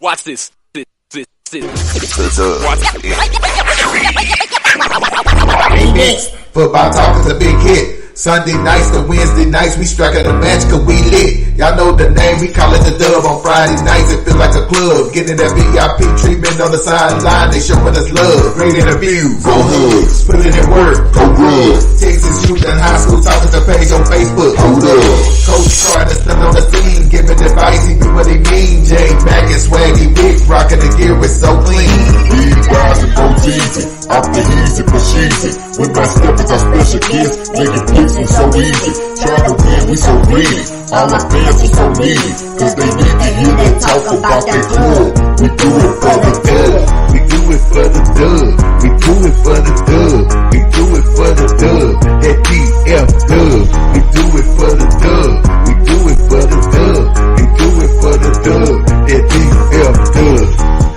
Watch this. Next, football talk is a big hit. Sunday nights to Wednesday nights, we strike at a match cause we lit. Y'all know the name, we call it the Dub. On Friday nights, it feel like a club. Getting that VIP treatment on the sideline, they showing us love. Great interviews, go hugs, put in work, go good. Texas youth and high school talking to page on Facebook, hold up. Coach Carter still on the scene, giving advice, he do what he mean. Jay Mack and Swaggy Big, rocking the gear, it's so clean. Big guys and go easy, off the easy, push easy. With my steppers, our special kids, making flips and so easy. Trying to win, we so greedy. All our fans are so needy, cause they need to hear them talk about that club. We do it for the dub. We do it for the dub. We do it for the dub. We do it for the dub. That DF dub. We do it for the dub. We do it for the dub. We do it for the dub. That DF dub.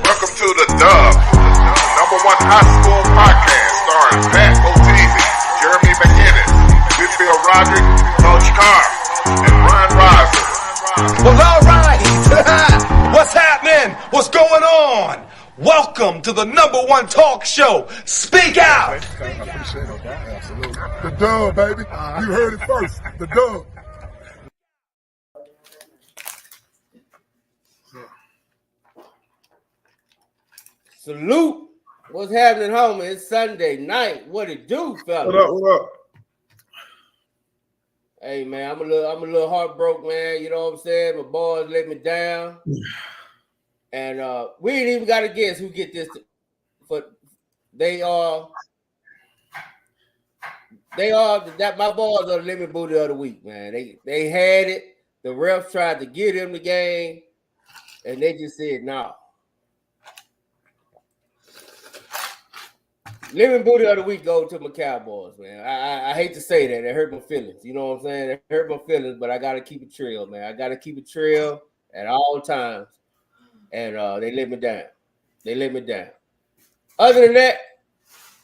Welcome to the Dub, number one high school podcast starring Pat Oteezy, Jeremy McInnes, Whitfield Roderick, Coach Carr, and Ron Riser. Well, all right. What's happening? What's going on? Welcome to the number one talk show. Speak out. The Dub, baby. You heard it first. The Dub. Salute. What's happening, homie? It's Sunday night. What it do, fella? What up? Hey, man, I'm a little heartbroken, man. You know what I'm saying? My boys let me down. And we ain't even got to guess who get this. But they are that my boys are the limit booty of the week, man. They had it. The refs tried to get him the game, and they just said no. Living booty of the week go to my Cowboys, man. I hate to say that. It hurt my feelings. You know what I'm saying? It hurt my feelings, but I got to keep it trill, man. I got to keep it trill at all times. And they let me down. They let me down. Other than that,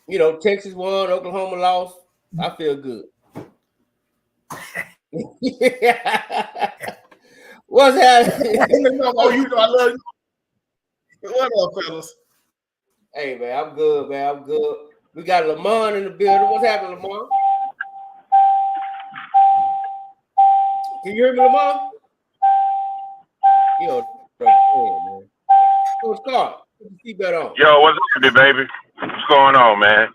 you know, Texas won, Oklahoma lost. I feel good. What's happening? Oh, you know I love you. What up, fellas? Hey, man, I'm good, man. I'm good. We got Lamont in the building. What's happening, Lamont? Can you hear me, Lamont? Yo, man. Coach Carr, put the seatbelt on. Yo, what's up, baby? What's going on, man?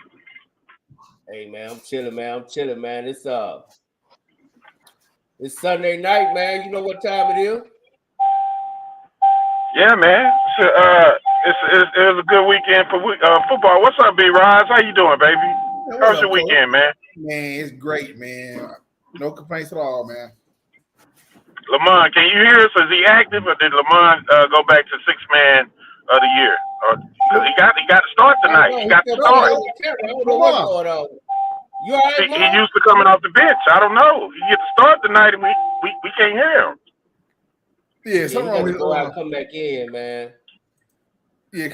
Hey, man, I'm chilling, man. It's Sunday night, man. You know what time it is? Yeah, man. It was a good weekend for football. What's up, B-Rise? How you doing, baby? How's your weekend, man? Man, it's great, man. No complaints at all, man. Lamont, can you hear us? Is he active, or did Lamont go back to sixth man of the year? Because he got to start tonight. He got to start. I don't know what's going on. You all right, He used to coming off the bench. I don't know. He get to start tonight, and we can't hear him. Yeah, something wrong with go out and come back in, man. Yeah,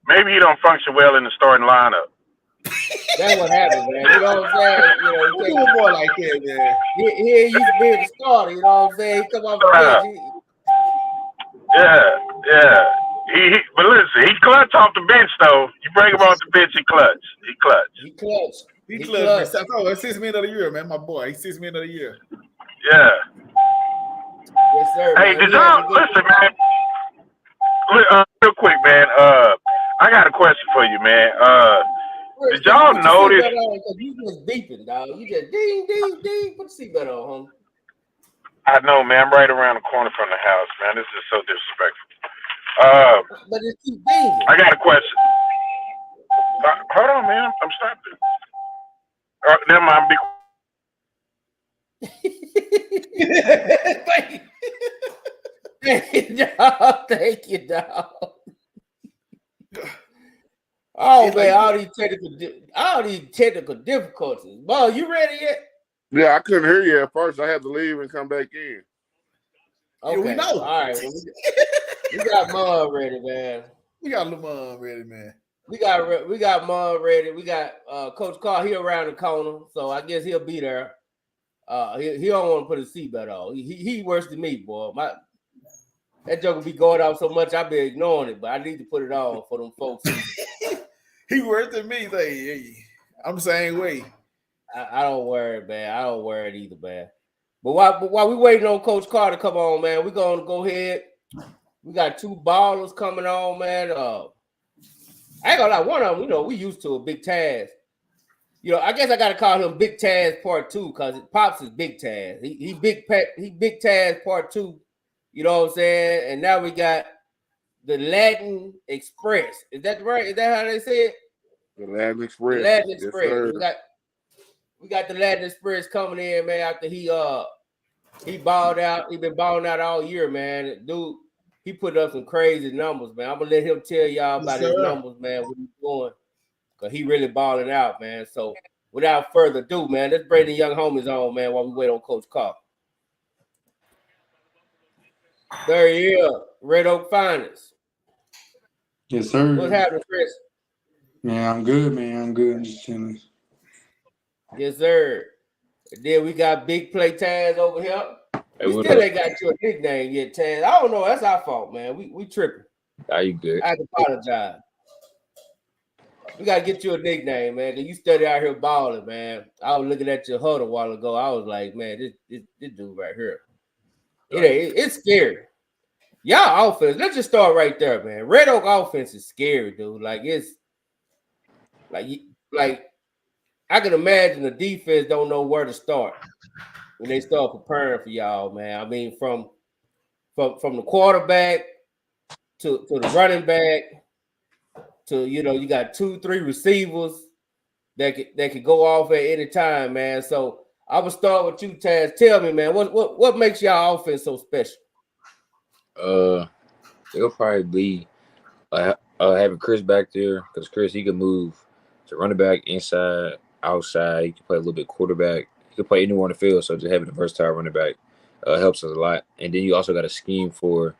maybe he don't function well in the starting lineup. That's what happened, man. You know what I'm saying? You know, do a boy like that, man. He used to be the starter. You know what I'm saying? He come off the bench. Yeah. But listen, he clutch off the bench though. You bring him off the bench, he clutch. He clutch. He clutch. Oh, it's 6 men of the year, man. My boy, he's 6 men of the year. Yeah. Yes, sir. Hey, man. did y'all listen, man? Real quick, man. I got a question for you, man. Did y'all notice? You just beeping, dog. You just ding, ding, ding. Put the seatbelt on, homie. I know, man. I'm right around the corner from the house, man. This is so disrespectful. But it keep dinging. I got a question. Hold on, man. I'm stopping. Never mind. Thank you, dog. Oh man, all these technical difficulties. Bo, you ready yet? Yeah, I couldn't hear you at first. I had to leave and come back in. Okay, yeah, we know. All right, well, we got Mom ready, man. We got Lamont ready, man. We got Mom ready. We got Coach Carr. He around the corner, so I guess he'll be there. He don't want to put his seatbelt on. He worse than me, boy. That joke will be going out so much, I'll be ignoring it, but I need to put it on for them folks. He worse than me. Hey, I'm the same way. I don't worry, man. I don't worry it either, man. But while we waiting on Coach Carr to come on, man, we're going to go ahead. We got 2 ballers coming on, man. I ain't gonna lie, one of them, we used to a Big Taz. I guess I got to call him Big Taz Part 2 because Pops is Big Taz. He Big Taz Part 2. You know what I'm saying? And now we got the Latin Express. Is that right? Is that how they say it? The Latin Express. The Latin Express. Yes, we got the Latin Express coming in, man, after he balled out. He been balling out all year, man. Dude, he put up some crazy numbers, man. I'm gonna let him tell y'all about his numbers, man, what he's doing. Because he really balling out, man. So without further ado, man, let's bring the young homies on, man, while we wait on Coach Carr. There he is, Red Oak Finest. Yes, sir. What's happening, Chris? Man, I'm good, man. I'm good. I'm just chilling. Yes, sir. And then we got Big Play Taz over here. We still ain't got your nickname yet, Taz. I don't know. That's our fault, man. We tripping. Are you good? I apologize. We got to get you a nickname, man, because you study out here balling, man. I was looking at your HUD a while ago. I was like, man, this dude right here. It's scary. Y'all offense, let's just start right there, man. Red Oak offense is scary, dude. Like, it's like I can imagine the defense don't know where to start when they start preparing for y'all, man. I mean, from the quarterback to the running back to, you got 2-3 receivers that could go off at any time, man. So I would start with you, Taz. Tell me, man, what makes y'all offense so special? It'll probably be having Chris back there because Chris, he can move to running back, inside, outside. He can play a little bit quarterback. He can play anywhere on the field. So just having a versatile running back helps us a lot. And then you also got a scheme for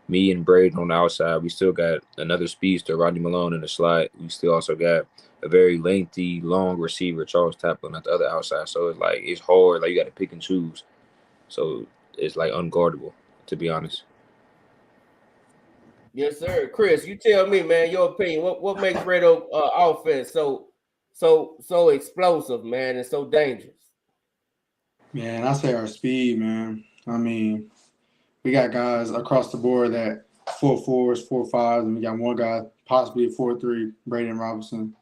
me and Braden on the outside. We still got another speedster, Rodney Malone, in the slot. We still also got a very lengthy, long receiver, Charles Taplin, at the other outside. So it's hard. Like, you got to pick and choose. So it's like unguardable, to be honest. Yes, sir. Chris, you tell me, man, your opinion. What makes Red Oak offense so explosive, man, and so dangerous? Man, I say our speed, man. I mean, we got guys across the board that 4.4s, 4.5s, and we got one guy possibly a 4.3, Braden Robinson.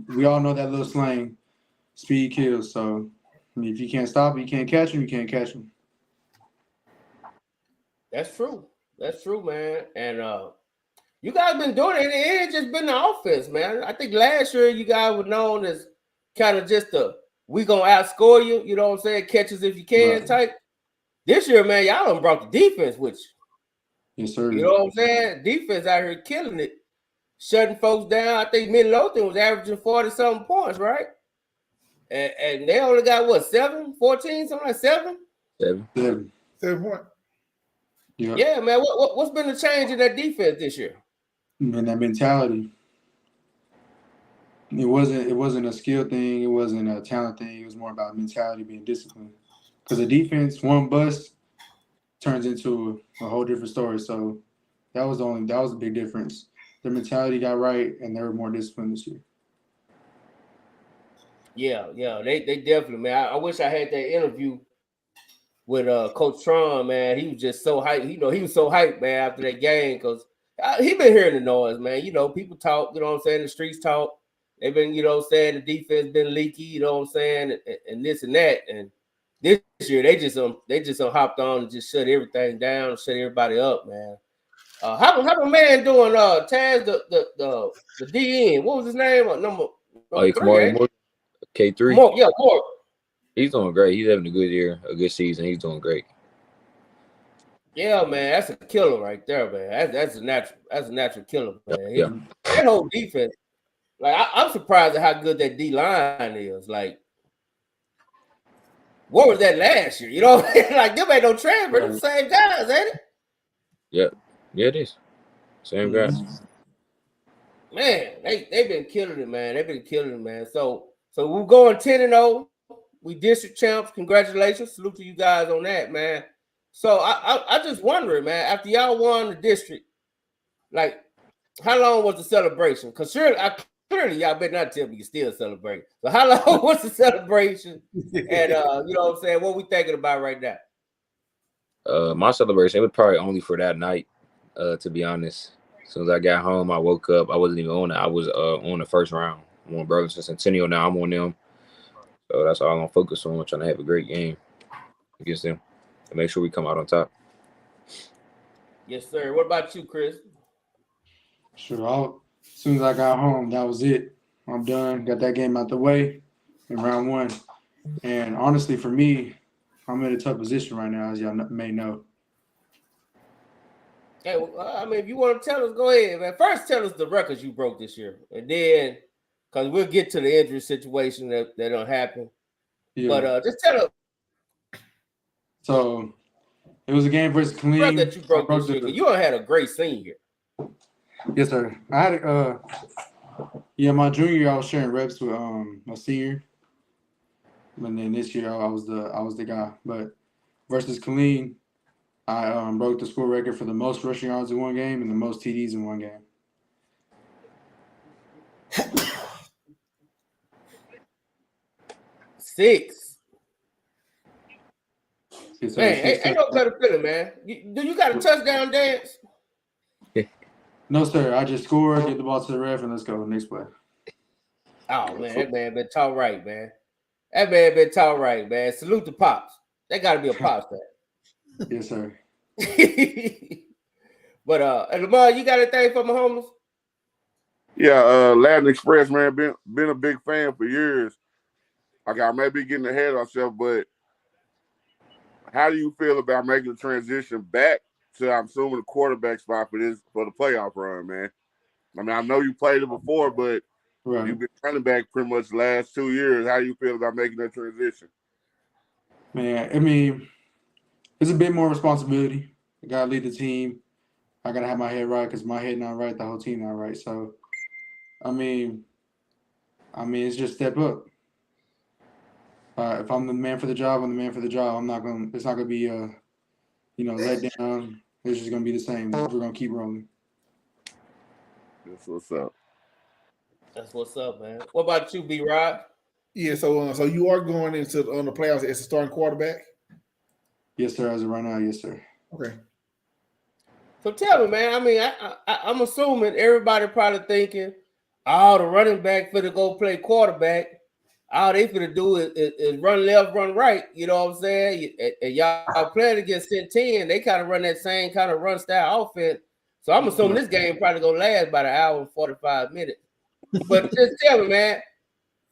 We all know that little slang, speed kills. So, I mean, if you can't stop him, you can't catch him, you can't catch him. That's true. That's true, man. And you guys been doing it. It ain't just been the offense, man. I think last year you guys were known as kind of just we gonna outscore you, you know what I'm saying, catches if you can type. This year, man, y'all done brought the defense with you. Yes, sir. You know what I'm saying? Defense out here killing it, shutting folks down. I think Midlothian was averaging 40-something points, right? And they only got, 14, something like 7? 7. 7 points. Yep. Yeah, man. What's been the change in that defense this year? And that mentality. It wasn't a skill thing. It wasn't a talent thing. It was more about mentality, being disciplined. Because the defense, one bust turns into a whole different story. So that was a big difference. Their mentality got right, and they were more disciplined this year. Yeah, they definitely, man. I wish I had that interview with Coach Tron, man. He was just so hyped. He was so hyped, man, after that game because he been hearing the noise, man. People talk, you know what I'm saying? The streets talk. They've been, saying the defense been leaky, you know what I'm saying, and this and that. And this year they just hopped on and just shut everything down, shut everybody up, man. How the man doing? Taz the DN. What was his name? Number 3, K3. More. He's doing great. He's having a good year, a good season. He's doing great. Yeah, man, that's a killer right there, man. That's a natural killer, man. Yeah. That whole defense. Like, I'm surprised at how good that D line is. Like, what was that last year? You know, like them ain't no transfer. Them same guys, ain't it? Yeah, it is. Same guys. Man, they've been killing it, man. They've been killing it, man. So we're going 10-0. We district champs. Congratulations. Salute to you guys on that, man. So I just wondering, man, after y'all won the district, like, how long was the celebration? Because clearly y'all better not tell me you still celebrate. So how long was the celebration? And you know what I'm saying? What we thinking about right now? My celebration, it was probably only for that night, to be honest. As soon as I got home, I woke up. I wasn't even on it. I was on the first round. I'm on Burlington Centennial now. I'm on them. So that's all I'm focused on, trying to have a great game against them and make sure we come out on top. Yes, sir. What about you, Chris? Sure. As soon as I got home, that was it. I'm done. Got that game out the way in round one. And honestly, for me, I'm in a tough position right now, as y'all may know. Hey, I mean, if you want to tell us, go ahead, man. First, tell us the records you broke this year, and then, because we'll get to the injury situation that don't happen. Yeah. But just tell us. So it was a game versus Killeen. That you broke this year. You had a great senior. Yes, sir. I had my junior year I was sharing reps with my senior, and then this year I was the guy. But versus Killeen, I broke the school record for the most rushing yards in one game and the most TDs in one game. Six. Yes, man, ain't no better feeling, man. Do you got a touchdown dance? No, sir. I just scored, get the ball to the ref, and let's go. Next play. Oh, man, that man been taught right, man. That man been taught right, man. Salute the Pops. That got to be a Pops fan. Yes, sir. But and Lamar, you got anything for my homies? Yeah, Latin Express, man, been a big fan for years. Like, I may be getting ahead of ourselves, but how do you feel about making the transition back to, I'm assuming, the quarterback spot for the playoff run, man? I mean, I know you played it before, but you've been running back pretty much the last 2 years. How do you feel about making that transition? Man, I mean, it's a bit more responsibility. I got to lead the team. I got to have my head right because my head not right, the whole team not right. So, I mean, it's just step up. If I'm the man for the job, I'm the man for the job. It's not going to be, let down. It's just going to be the same. We're going to keep rolling. That's what's up. That's what's up, man. What about you, B-Rod? Yeah, so you are going into the playoffs as a starting quarterback? Yes, sir. As of right now, yes, sir. Okay. So tell me, man. I mean, I'm assuming everybody probably thinking, the running back for to go play quarterback. All they finna do is run left, run right. You know what I'm saying? And y'all playing against Centennial, they kind of run that same kind of run style offense. So I'm assuming this game probably gonna last about an hour and 45 minutes. But just tell me, man,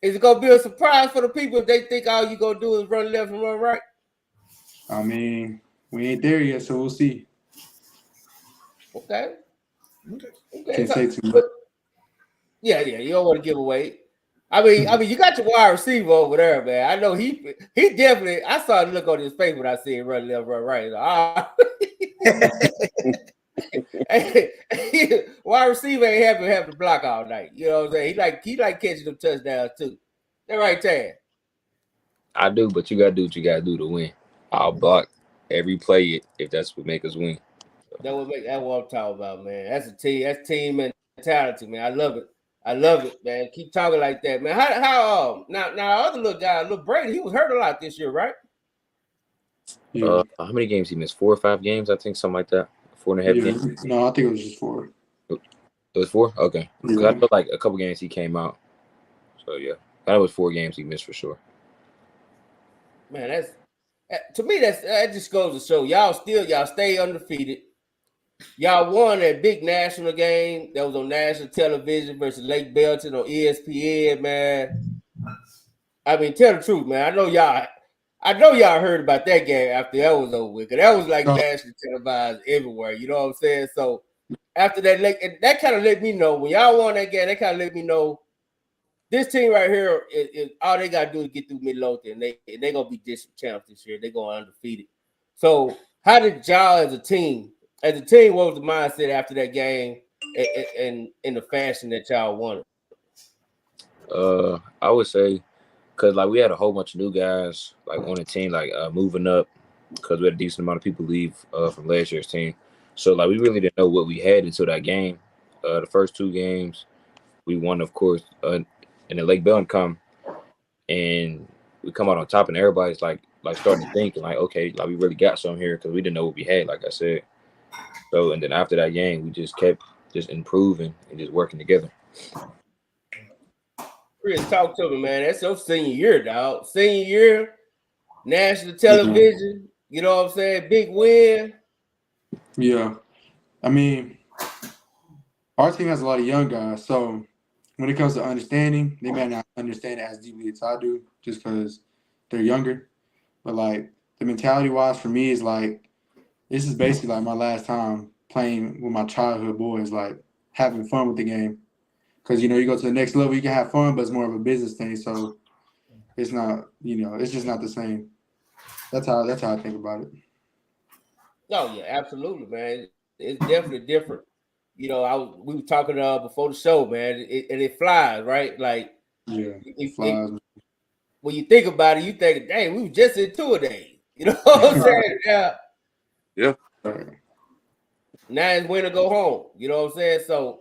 is it gonna be a surprise for the people if they think all you gonna do is run left and run right? I mean, we ain't there yet, so we'll see. Okay. Can't say too much. Yeah, you don't want to give away. I mean, you got your wide receiver over there, man. I know he definitely. I saw the look on his face when I see him run left, run right. Wide receiver ain't having to block all night. You know what I'm saying? He like catching them touchdowns too. That right, Tad? I do, but you gotta do what you gotta do to win. I'll block every play if that's what make us win. That's what I'm talking about, man. That's a team. That's team mentality, man. I love it, man. Keep talking like that, man. How now other little guy, little Brady, he was hurt a lot this year, right? Yeah. How many games he missed? 4 or 5 games, I think, something like that. 4.5 games. No, I think it was just 4. It was 4? Okay. Yeah. I feel like a couple games he came out. So yeah, that was 4 games he missed for sure. Man, that's to me. That just goes to show y'all stay undefeated. Y'all won that big national game that was on national television versus Lake Belton on ESPN, man. I mean, tell the truth, man. I know y'all heard about that game after that was over with. Cause that was like national televised everywhere. You know what I'm saying? So after that, that kind of let me know when y'all won that game. That kind of let me know this team right here is all they gotta do is get through Mid-Lothian, and they gonna be district champs this year. They going undefeated. So how did y'all as a team? What was the mindset after that game and in the fashion that y'all wanted? I would say because like we had a whole bunch of new guys like on the team, like moving up because we had a decent amount of people leave from last year's team. So like we really didn't know what we had until that game. The first 2 games we won, of course, and then Lake Bell come and we come out on top, and everybody's like starting to think like, okay, like we really got something here because we didn't know what we had, like I said. So and then after that game, we just kept just improving and just working together. Chris, talk to me, man. That's your senior year, dog. Senior year, national television. You know what I'm saying? Big win. Yeah. I mean, our team has a lot of young guys, so when it comes to understanding, they may not understand it as deeply as I do just because they're younger. But, like, the mentality-wise for me is, like, this is basically, like, my last time playing with my childhood boys, like, having fun with the game. Because, you know, you go to the next level, you can have fun, but it's more of a business thing. So it's not, you know, it's just not the same. That's how I think about it. Oh, yeah, absolutely, man. It's definitely different. You know, we were talking before the show, man, and it flies, right? Like, yeah, it flies. When you think about it, you think, dang, we were just in 2 days. You know what I'm saying? Yeah. Now it's when to go home. You know what I'm saying? So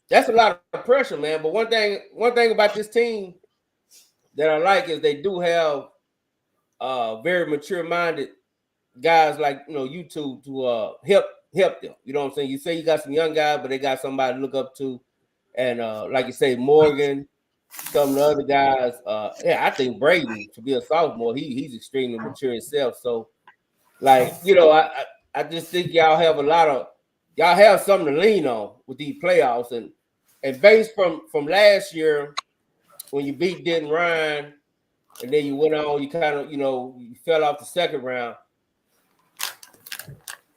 that's a lot of pressure, man. But one thing about this team that I like is they do have very mature-minded guys like, you know, you two to help them. You know what I'm saying? You say you got some young guys, but they got somebody to look up to. And like you say, Morgan, some of the other guys, I think Braden, to be a sophomore, he's extremely mature himself. So, like, you know, I just think y'all have something to lean on with these playoffs. And based from last year when you beat Denton Ryan and then you went on, you kind of, you know, you fell off the second round.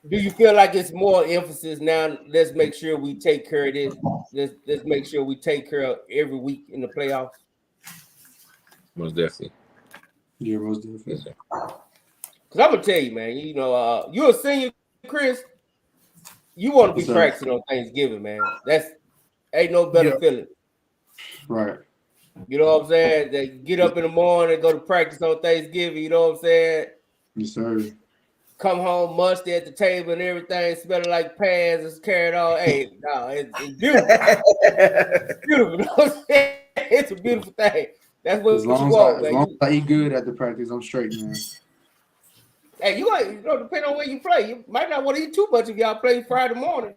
Do you feel like it's more emphasis now? Let's make sure we take care of this. Let's make sure we take care of every week in the playoffs. Most definitely. Yeah, most definitely. Because I'm gonna tell you, man. You know, you're a senior, Chris. You want to be practicing on Thanksgiving, man. That's ain't no better feeling. Right. You know what I'm saying? They get up in the morning and go to practice on Thanksgiving. You know what I'm saying? Yes, sir. Come home musty at the table and everything, smelling like pans and carried on. Hey, no, it's beautiful. It's beautiful. You know what I'm saying? It's a beautiful thing. That's what as long you want, man. As long as I eat good at the practice, I'm straight, man. Hey, you know, depending on where you play, you might not want to eat too much if y'all play Friday morning.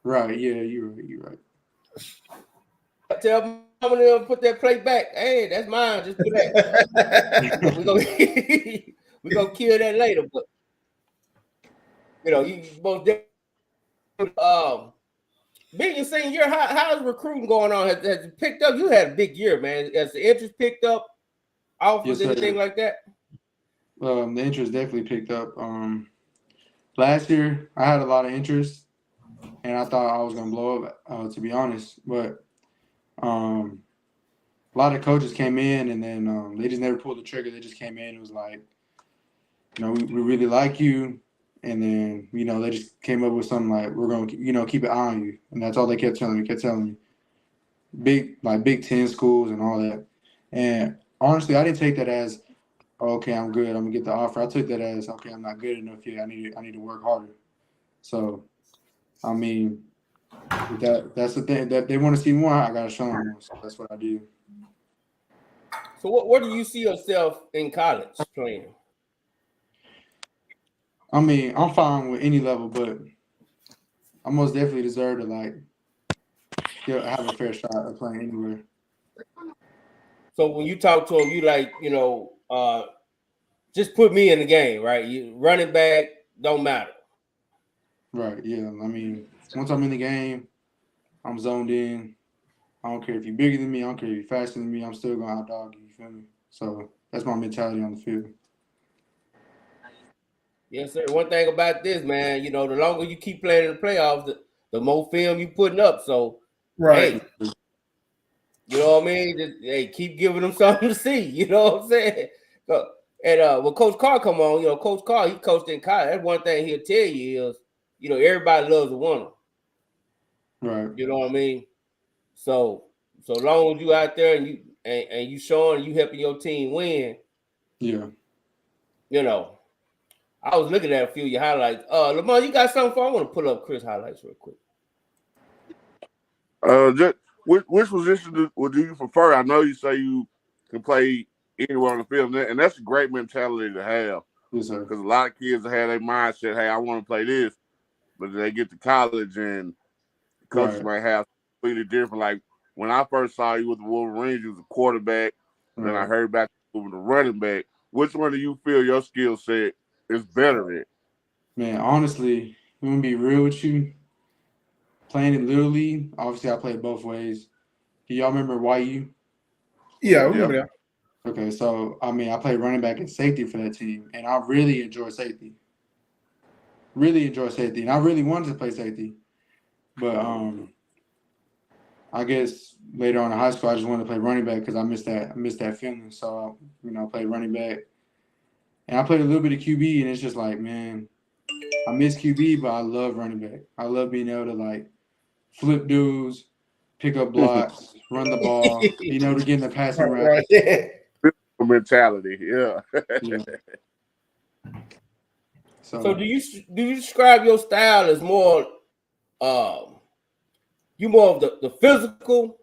Right? Yeah, you're right. Tell mama to put that plate back. Hey, that's mine. Just put that. we gonna kill that later, but you know, you both being your senior year, how's recruiting going on? Has it picked up? You had a big year, man. Has the interest picked up? Offers, anything like that? The interest definitely picked up. Last year I had a lot of interest, and I thought I was gonna blow up. To be honest, but a lot of coaches came in, and then they just never pulled the trigger. They just came in and was like, you know, we really like you. And then, you know, they just came up with something like, we're going to, you know, keep an eye on you. And that's all they kept telling me. Big 10 schools and all that. And honestly, I didn't take that as, okay, I'm good, I'm going to get the offer. I took that as, okay, I'm not good enough yet. I need to work harder. So, I mean, that's the thing. That they want to see more, I got to show them more. So that's what I do. So where do you see yourself in college playing? I mean, I'm fine with any level, but I most definitely deserve to, like, have a fair shot of playing anywhere. So when you talk to him, you like, you know, just put me in the game, right? You running back, don't matter. Right, yeah. I mean, once I'm in the game, I'm zoned in. I don't care if you're bigger than me. I don't care if you're faster than me. I'm still going to outdog you. You feel me? So that's my mentality on the field. Yes, sir. One thing about this, man, you know, the longer you keep playing in the playoffs, the more film you putting up. So, right. Hey, you know what I mean? Just, hey, keep giving them something to see. You know what I'm saying? And when Coach Carr come on, you know, Coach Carr, he coached in college. That's one thing he'll tell you is, you know, everybody loves a winner. Right. You know what I mean? So long as you out there and you showing you helping your team win. Yeah. You know, I was looking at a few of your highlights. Lamar, you got something for? I want to pull up Chris highlights real quick. Just which position would you prefer? I know you say you can play anywhere on the field, and that's a great mentality to have. Yes, sir. Because a lot of kids have their mindset, hey, I want to play this, but they get to college and coaches might have completely different. Like when I first saw you with the Wolverines, you was a quarterback. Then I heard back moving to running back. Which one do you feel your skill set is better at? Man, honestly, I'm gonna be real with you. Playing in Little League, obviously I played both ways. Do y'all remember YU? Yeah, I remember that. Okay, so I mean I played running back and safety for that team, and I really enjoy safety. Really enjoy safety, and I really wanted to play safety, but I guess later on in high school I just wanted to play running back because I missed that feeling. So I played running back, and I played a little bit of QB, and it's just like, man, I miss QB, but I love running back. I love being able to like flip dudes, pick up blocks, run the ball, to get in the passing route. Mentality, yeah. So do you describe your style as more you more of the physical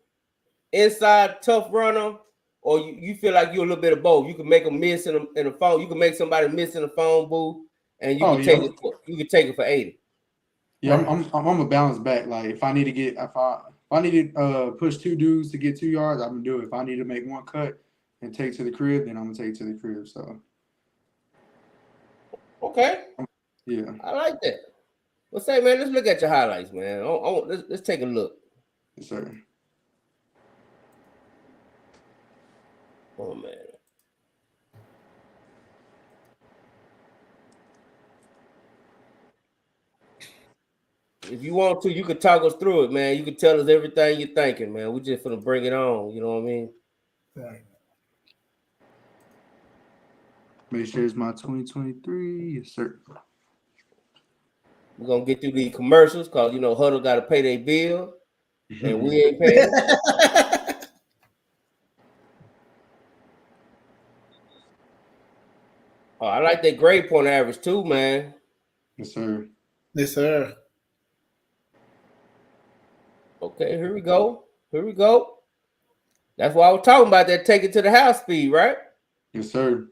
inside tough runner, or you feel like you're a little bit of both? You can make them miss in the phone. You can make somebody miss in the phone booth, and you can take it for 80. Yeah, I'm a bounce back. Like if I need to push two dudes to get 2 yards, I'm gonna do it. If I need to make one cut and take to the crib, then I'm gonna take to the crib. So okay, yeah, I like that. Well, say, man, let's look at your highlights, man. Let's take a look. Yes, sir. Oh man. If you want to, you can talk us through it, man. You can tell us everything you're thinking, man. We're just gonna bring it on. You know what I mean? Right. Make sure it's my 2023. Yes, sir. We're gonna get through these commercials because Huddle got to pay their bill, and we ain't paying. Oh, I like that grade point average too, man. Yes, sir. Yes, sir. Okay, here we go. That's why I was talking about that. Take it to the house speed, right? Yes, sir.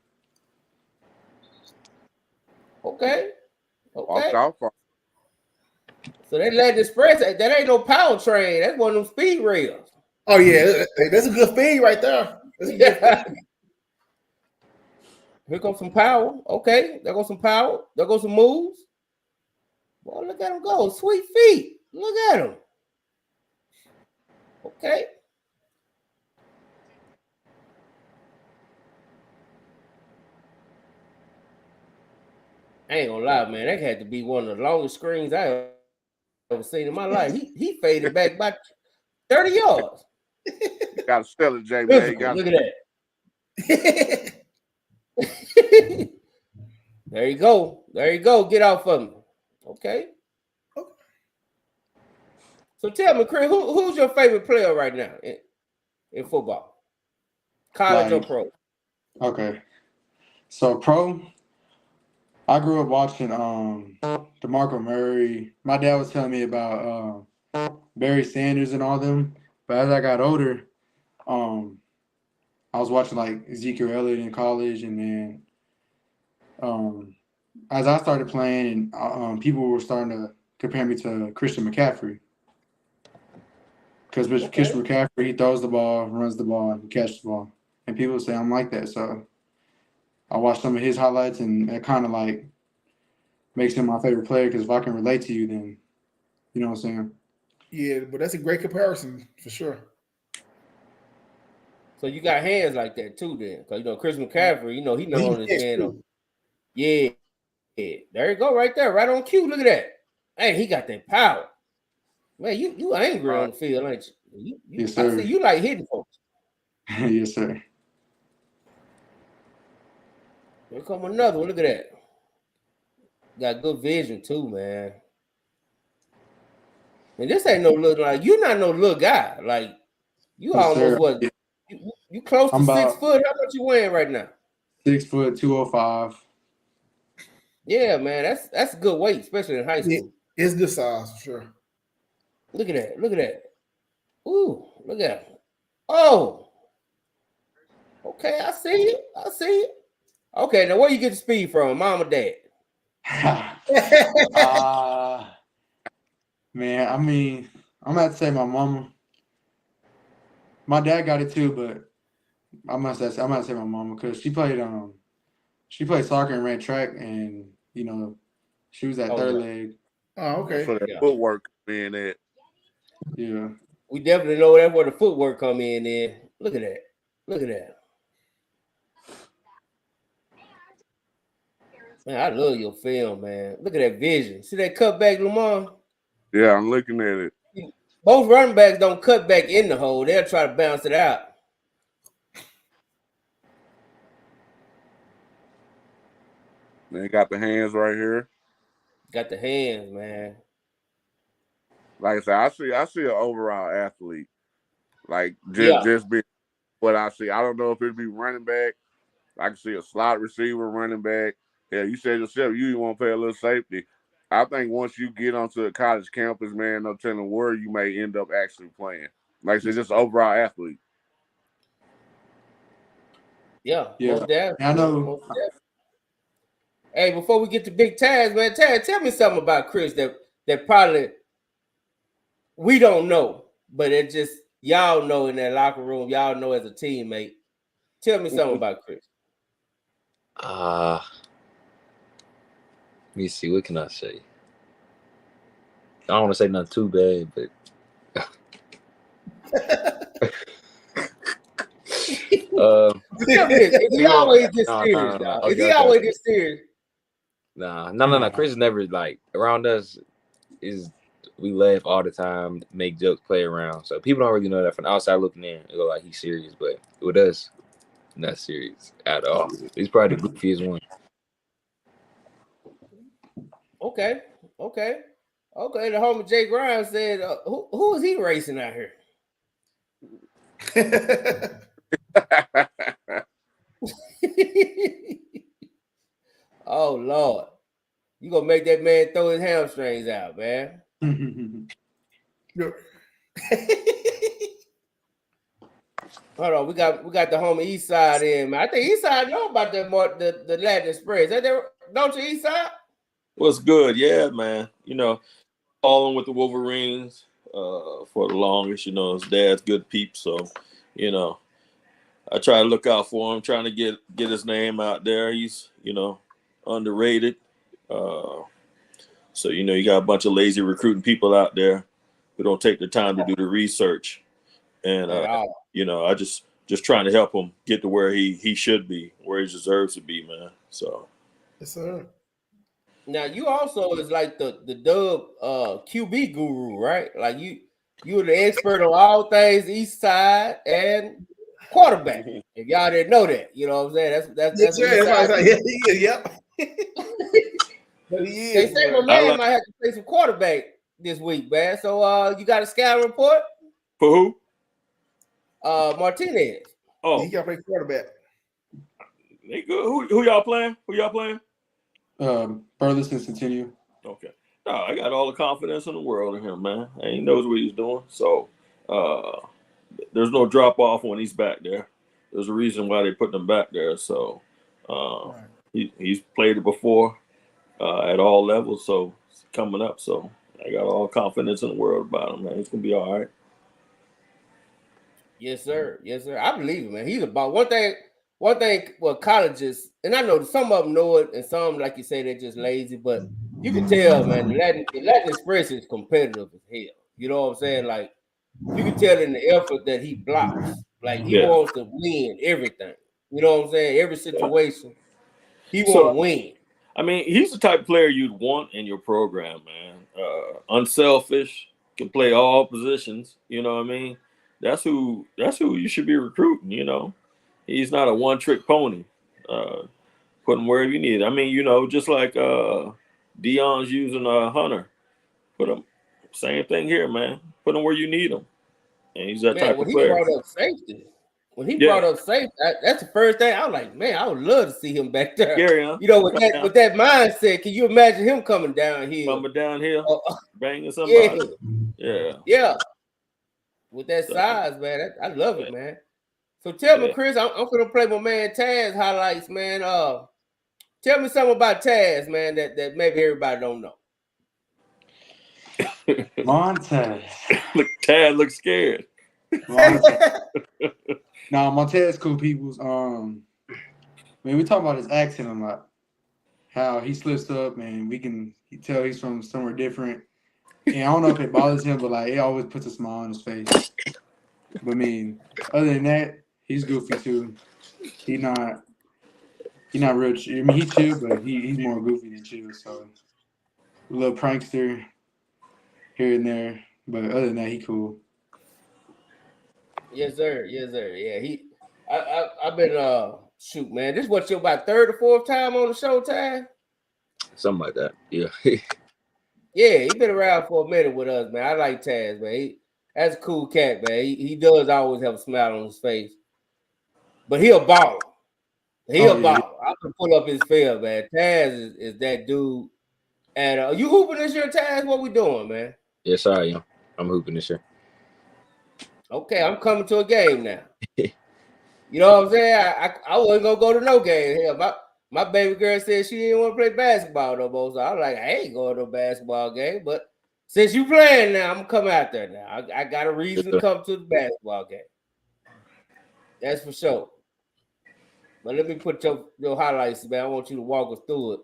Okay. So they let the express. That ain't no power train. That's one of them speed rails. Oh yeah, that's a good speed right there. Here goes some power. Okay, there goes some power. There goes some moves. Boy, look at him go. Sweet feet. Look at him. Okay. I ain't gonna lie, man. That had to be one of the longest screens I ever seen in my life. He faded back by 30 yards. You got to sell it, Jay, man. Look at that. There you go. Get off of me. Okay. So tell me, Chris, who's your favorite player right now in football? College or pro? Okay. So pro, I grew up watching DeMarco Murray. My dad was telling me about Barry Sanders and all them. But as I got older, I was watching like Ezekiel Elliott in college, and then as I started playing, and people were starting to compare me to Christian McCaffrey. Because Christian McCaffrey, he throws the ball, runs the ball, and catches the ball. And people say I'm like that. So I watched some of his highlights, and it kind of like makes him my favorite player, because if I can relate to you, then you know what I'm saying? Yeah, but that's a great comparison for sure. So you got hands like that too, then, because Chris McCaffrey, he known his hand. Yeah, there you go, right there, right on cue. Look at that. Hey, he got that power. Man, you angry on the field, ain't you? Yes, sir. I see you like hitting folks. Yes, sir. Here come another one. Look at that. Got good vision too, man. And this ain't no little, like, you're not no little guy. Like, you Yes, almost sir. what? You close to I'm 6 about foot. How much you weighing right now? 6 foot 205. Yeah, man, that's a good weight, especially in high school. It's good size for sure. Look at that. Look at that. Ooh, look at it. Oh. Okay, I see it. I see it. Okay, now where you get the speed from, mom or dad? Man, I mean, I'm gonna have to say my mama. My dad got it too, but I'm gonna say my mama because she played soccer and ran track, and she was at third leg. Oh, okay. So that footwork being that. Yeah. We definitely know that's where the footwork come in there. Look at that. Look at that. Man, I love your film, man. Look at that vision. See that cutback, Lamar? Yeah, I'm looking at it. Both running backs don't cut back in the hole. They'll try to bounce it out. They got the hands right here. Got the hands, man. Like I said, I see an overall athlete. Like just be what I see. I don't know if it'd be running back. I can see a slot receiver, running back. Yeah, you said yourself you want to play a little safety. I think once you get onto a college campus, man, no telling where you may end up actually playing. Like I said, just overall athlete. Yeah. Most definitely. I know. Most definitely. Hey, before we get to Big Taz, man, Taz, tell me something about Chris that probably we don't know, but it just y'all know in that locker room, y'all know as a teammate. Tell me something about Chris. Let me see. What can I say? I don't want to say nothing too bad, but Is he always this serious? Is he always this serious? No. Chris is never like around us. We laugh all the time, make jokes, play around. So people don't really know that from the outside looking in. It look like he's serious, but with us, not serious at all. He's probably the goofiest one. Okay. The homie Jay Grimes said, "Who is he racing out here?" Oh Lord, you gonna make that man throw his hamstrings out, man? Hold on, we got the homie East Side in, man. I think East Side know about the Latin Express. Don't you, East Side? What's good? Yeah, man. Following with the Wolverines for the longest. His dad's good peep, so I try to look out for him, trying to get his name out there. He's underrated. So you got a bunch of lazy recruiting people out there who don't take the time to do the research, and I just trying to help him get to where he should be, where he deserves to be, man. So yes, sir. Now you also is like the dub QB guru, right? Like you're the expert on all things East Side and quarterback. If y'all didn't know that, you know what I'm saying? That's Yep. They say my man might have to play some quarterback this week, man. So you got a scouting report? For who? Martinez. Oh, he got to play quarterback. They good. Who y'all playing? Burleson Centennial. Okay. No, I got all the confidence in the world in him, man. He knows what he's doing. So there's no drop off when he's back there. There's a reason why they put him back there. So he's played it before at all levels. So it's coming up. So I got all confidence in the world about him, man. He's gonna be all right. Yes, sir. I believe it, man. He's about one thing. Well, colleges, and I know some of them know it, and some, like you say, they're just lazy. But you can tell, man, the Latin Express is competitive as hell. You know what I'm saying? Like you can tell in the effort that he blocks. Like he wants to win everything. You know what I'm saying? Every situation, he want to win. I mean, he's the type of player you'd want in your program, man. Unselfish, can play all positions. You know what I mean? That's who you should be recruiting. He's not a one-trick pony. Put him wherever you need. I mean, just like Deion's using Hunter. Put him. Same thing here, man. Put him where you need him. And he's that type of player. He brought up safety. when he brought up safe, that's the first thing I was like, man, I would love to see him back there. Scary, huh? You know, with that mindset, can you imagine him coming down here? Coming down here, banging somebody. Yeah. With that size, man, I love it, man. So tell me, Chris, I'm gonna play my man Taz highlights, man. Tell me something about Taz, man, that maybe everybody don't know. Montez. Look, Taz looks scared. Nah, Montez cool peoples. Man, we talk about his accent a lot. How he slips up, man. We can tell he's from somewhere different. And I don't know if it bothers him, but like it always puts a smile on his face. But I mean, other than that, he's goofy too. He's not real. I mean, he's chill, but he's more goofy than chill. So a little prankster here and there, but other than that, he cool. Yes, sir. Yeah, I've been shoot, man. This what your about third or fourth time on the show, Taz? Something like that. Yeah. Yeah, he been around for a minute with us, man. I like Taz, man. That's a cool cat, man. He does always have a smile on his face. But he a baller. I can pull up his film, man. Taz is that dude. And you hooping this year, Taz? What we doing, man? Yes, I am. I'm hooping this year. Okay, I'm coming to a game now. You know what I'm saying? I wasn't gonna go to no game. Hell, my baby girl said she didn't want to play basketball no more. So I was like, I ain't going to no basketball game. But since you playing now, I'm gonna come out there now. I got a reason to come to the basketball game. That's for sure. But let me put your highlights, man. I want you to walk us through it.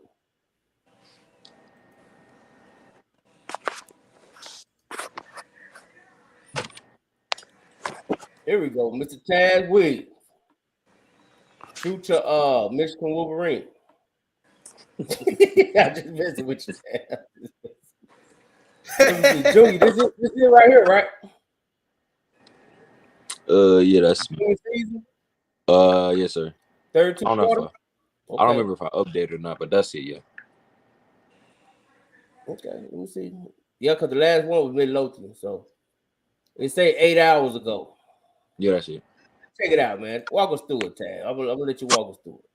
Here we go, Mr. Taz Williams. Future Michigan Wolverine. I just messing with you, Taz. Junior, this is right here, right? Yeah, that's me. Yes, sir. Third I don't remember if I updated or not, but that's it, yeah. Okay, let me see. Yeah, because the last one was Midlothian, so it say 8 hours ago. Yeah, that's it. Check it out, man. Walk us through it, Taz. I'm gonna let you walk us through it.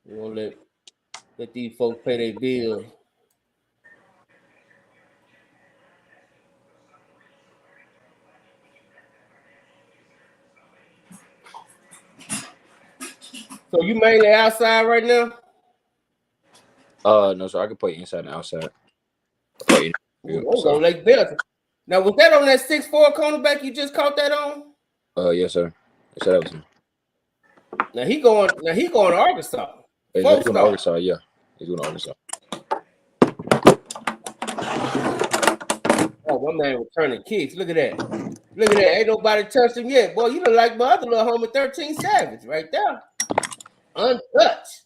We're gonna let these folks pay their bills. So you mainly outside right now? No, sir. I can play inside and outside. Lake Belton. Now, was that on that 6'4" cornerback you just caught that on? Yes, sir. Yes, sir, that was him. Now he going to Arkansas. He's going to Arkansas, yeah. He's going to Arkansas. Oh, my man returning kicks. Look at that. Look at that. Ain't nobody touched him yet. Boy, you look like my other little homie, 13 Savage, right there. Untouched.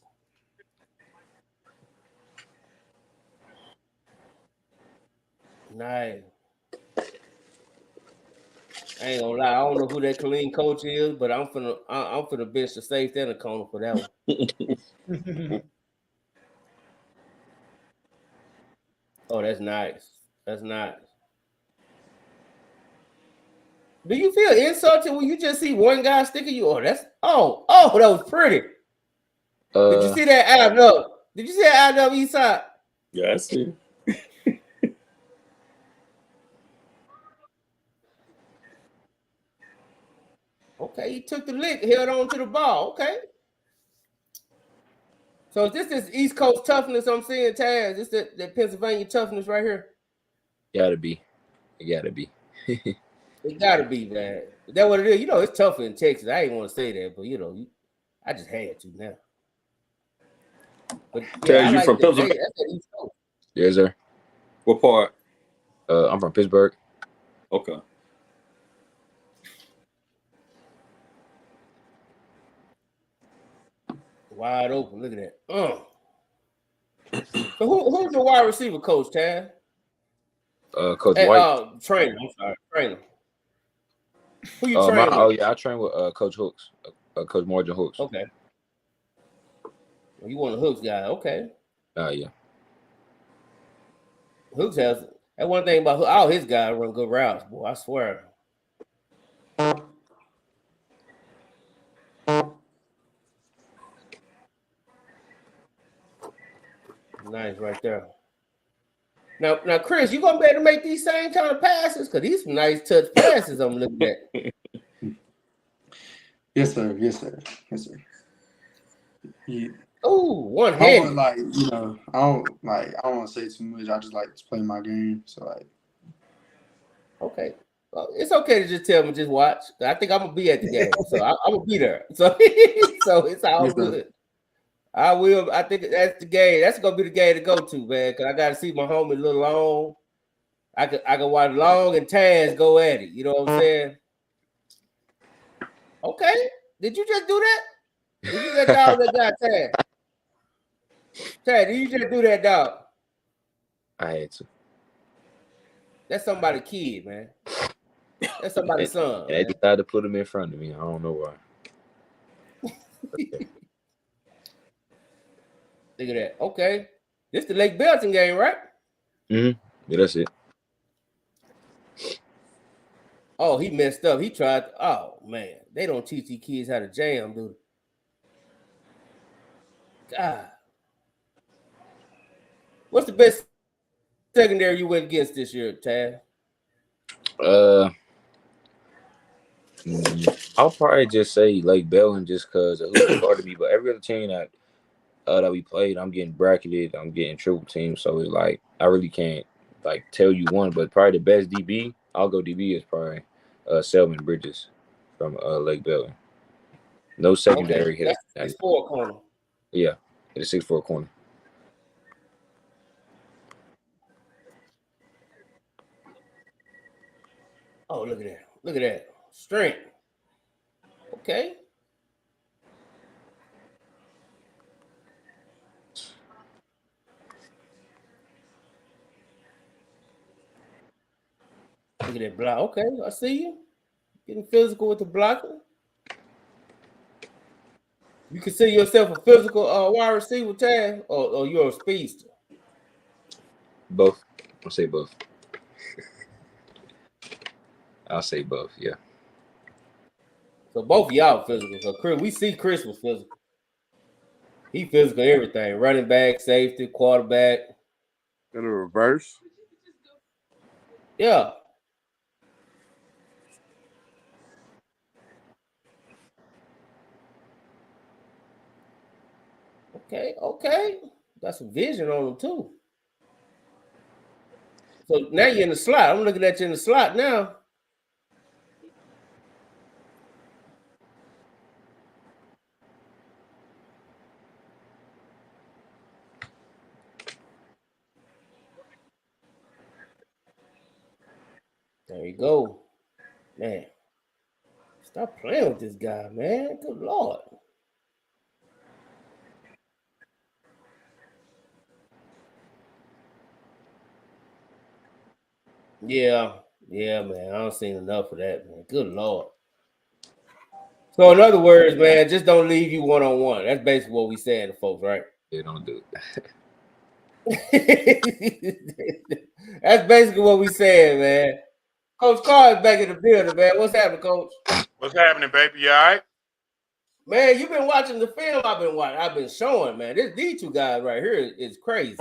Nice. I ain't gonna lie, I don't know who that clean coach is, but I'm finna bench the safety and the corner for that one. Oh, that's nice. That's nice. Do you feel insulted when you just see one guy sticking you? Oh, that was pretty. Did you see that ad up? Did you see that ad up east side? Yeah, I see. Okay, he took the lick, held on to the ball. Okay. So is this East Coast toughness I'm seeing, Taz? This that Pennsylvania toughness right here? Gotta be. It gotta be. It gotta be, man. Is that what it is? You know, it's tougher in Texas. I ain't want to say that, but you know, I just had to now. But Taz, you from Pennsylvania? That's the East Coast. Yes, sir. What part? I'm from Pittsburgh. Okay. Wide open. Look at that. So who's your wide receiver coach, Taz? Coach White. Trainer. I'm sorry, trainer. Who you training? I train with Coach Hooks, Coach Margin Hooks. Okay. You want a Hooks guy? Okay. Yeah. Hooks has that one thing about all his guys run good routes, boy. I swear. Nice right there. Now, Chris, you gonna be able to make these same kind of passes? Cause these some nice touch passes I'm looking at. Yes, sir. Yes, sir. Yes, sir. Oh, one I don't handed. like, I don't want to say too much. I just like to play my game. So like, okay. Well, it's okay to just tell me, just watch. I think I'm gonna be at the game, so I'm gonna be there. So, so it's all yes, sir. good. I will. I think that's the game. That's gonna be the game to go to, man. Cause I gotta see my homie a little long. I can watch Long and Taz go at it. You know what I'm saying? Okay. Did you just do that? Did you just dog that guy Taz? Taz, did you just do that, dog? I had to. That's somebody's kid, man. That's somebody's son. And they decided to put him in front of me. I don't know why. Look at that. Okay. This the Lake Belton game, right? Yeah, that's it. Oh, he messed up. He tried. Oh, man. They don't teach these kids how to jam, dude. God. What's the best secondary you went against this year, Tad? I'll probably just say Lake Belton just because of who started me. But every other team that we played, I'm getting bracketed. I'm getting triple team. So it's like I really can't like tell you one. But probably the best DB, I'll go DB is probably Selman Bridges from Lake Belton. No secondary hit. That's 6'4" corner. Yeah, it's 6'4" corner. Oh, look at that. Look at that. Strength. Okay. Look at that block. Okay, I see you. Getting physical with the blocking. You consider yourself a physical wide receiver, Tad, or you're a speedster? Both. I'll say both. I'll say both, yeah. So both of y'all physical. So Chris, we see Chris was physical. He physical everything. Running back, safety, quarterback. In the reverse. Yeah. Okay. Got some vision on him too. So now you're in the slot. I'm looking at you in the slot now. There you go. Man. Stop playing with this guy, man. Good Lord. Yeah, man. I don't seen enough of that, man. Good Lord. So in other words, man, just don't leave you one-on-one. That's basically what we saying to folks, right? Yeah, don't do it. That's basically what we saying, man. Coach Carr is back in the building, man. What's happening, Coach? What's happening, baby? You all right? Man, you've been watching the film I've been watching. I've been showing, man. These two guys right here is crazy.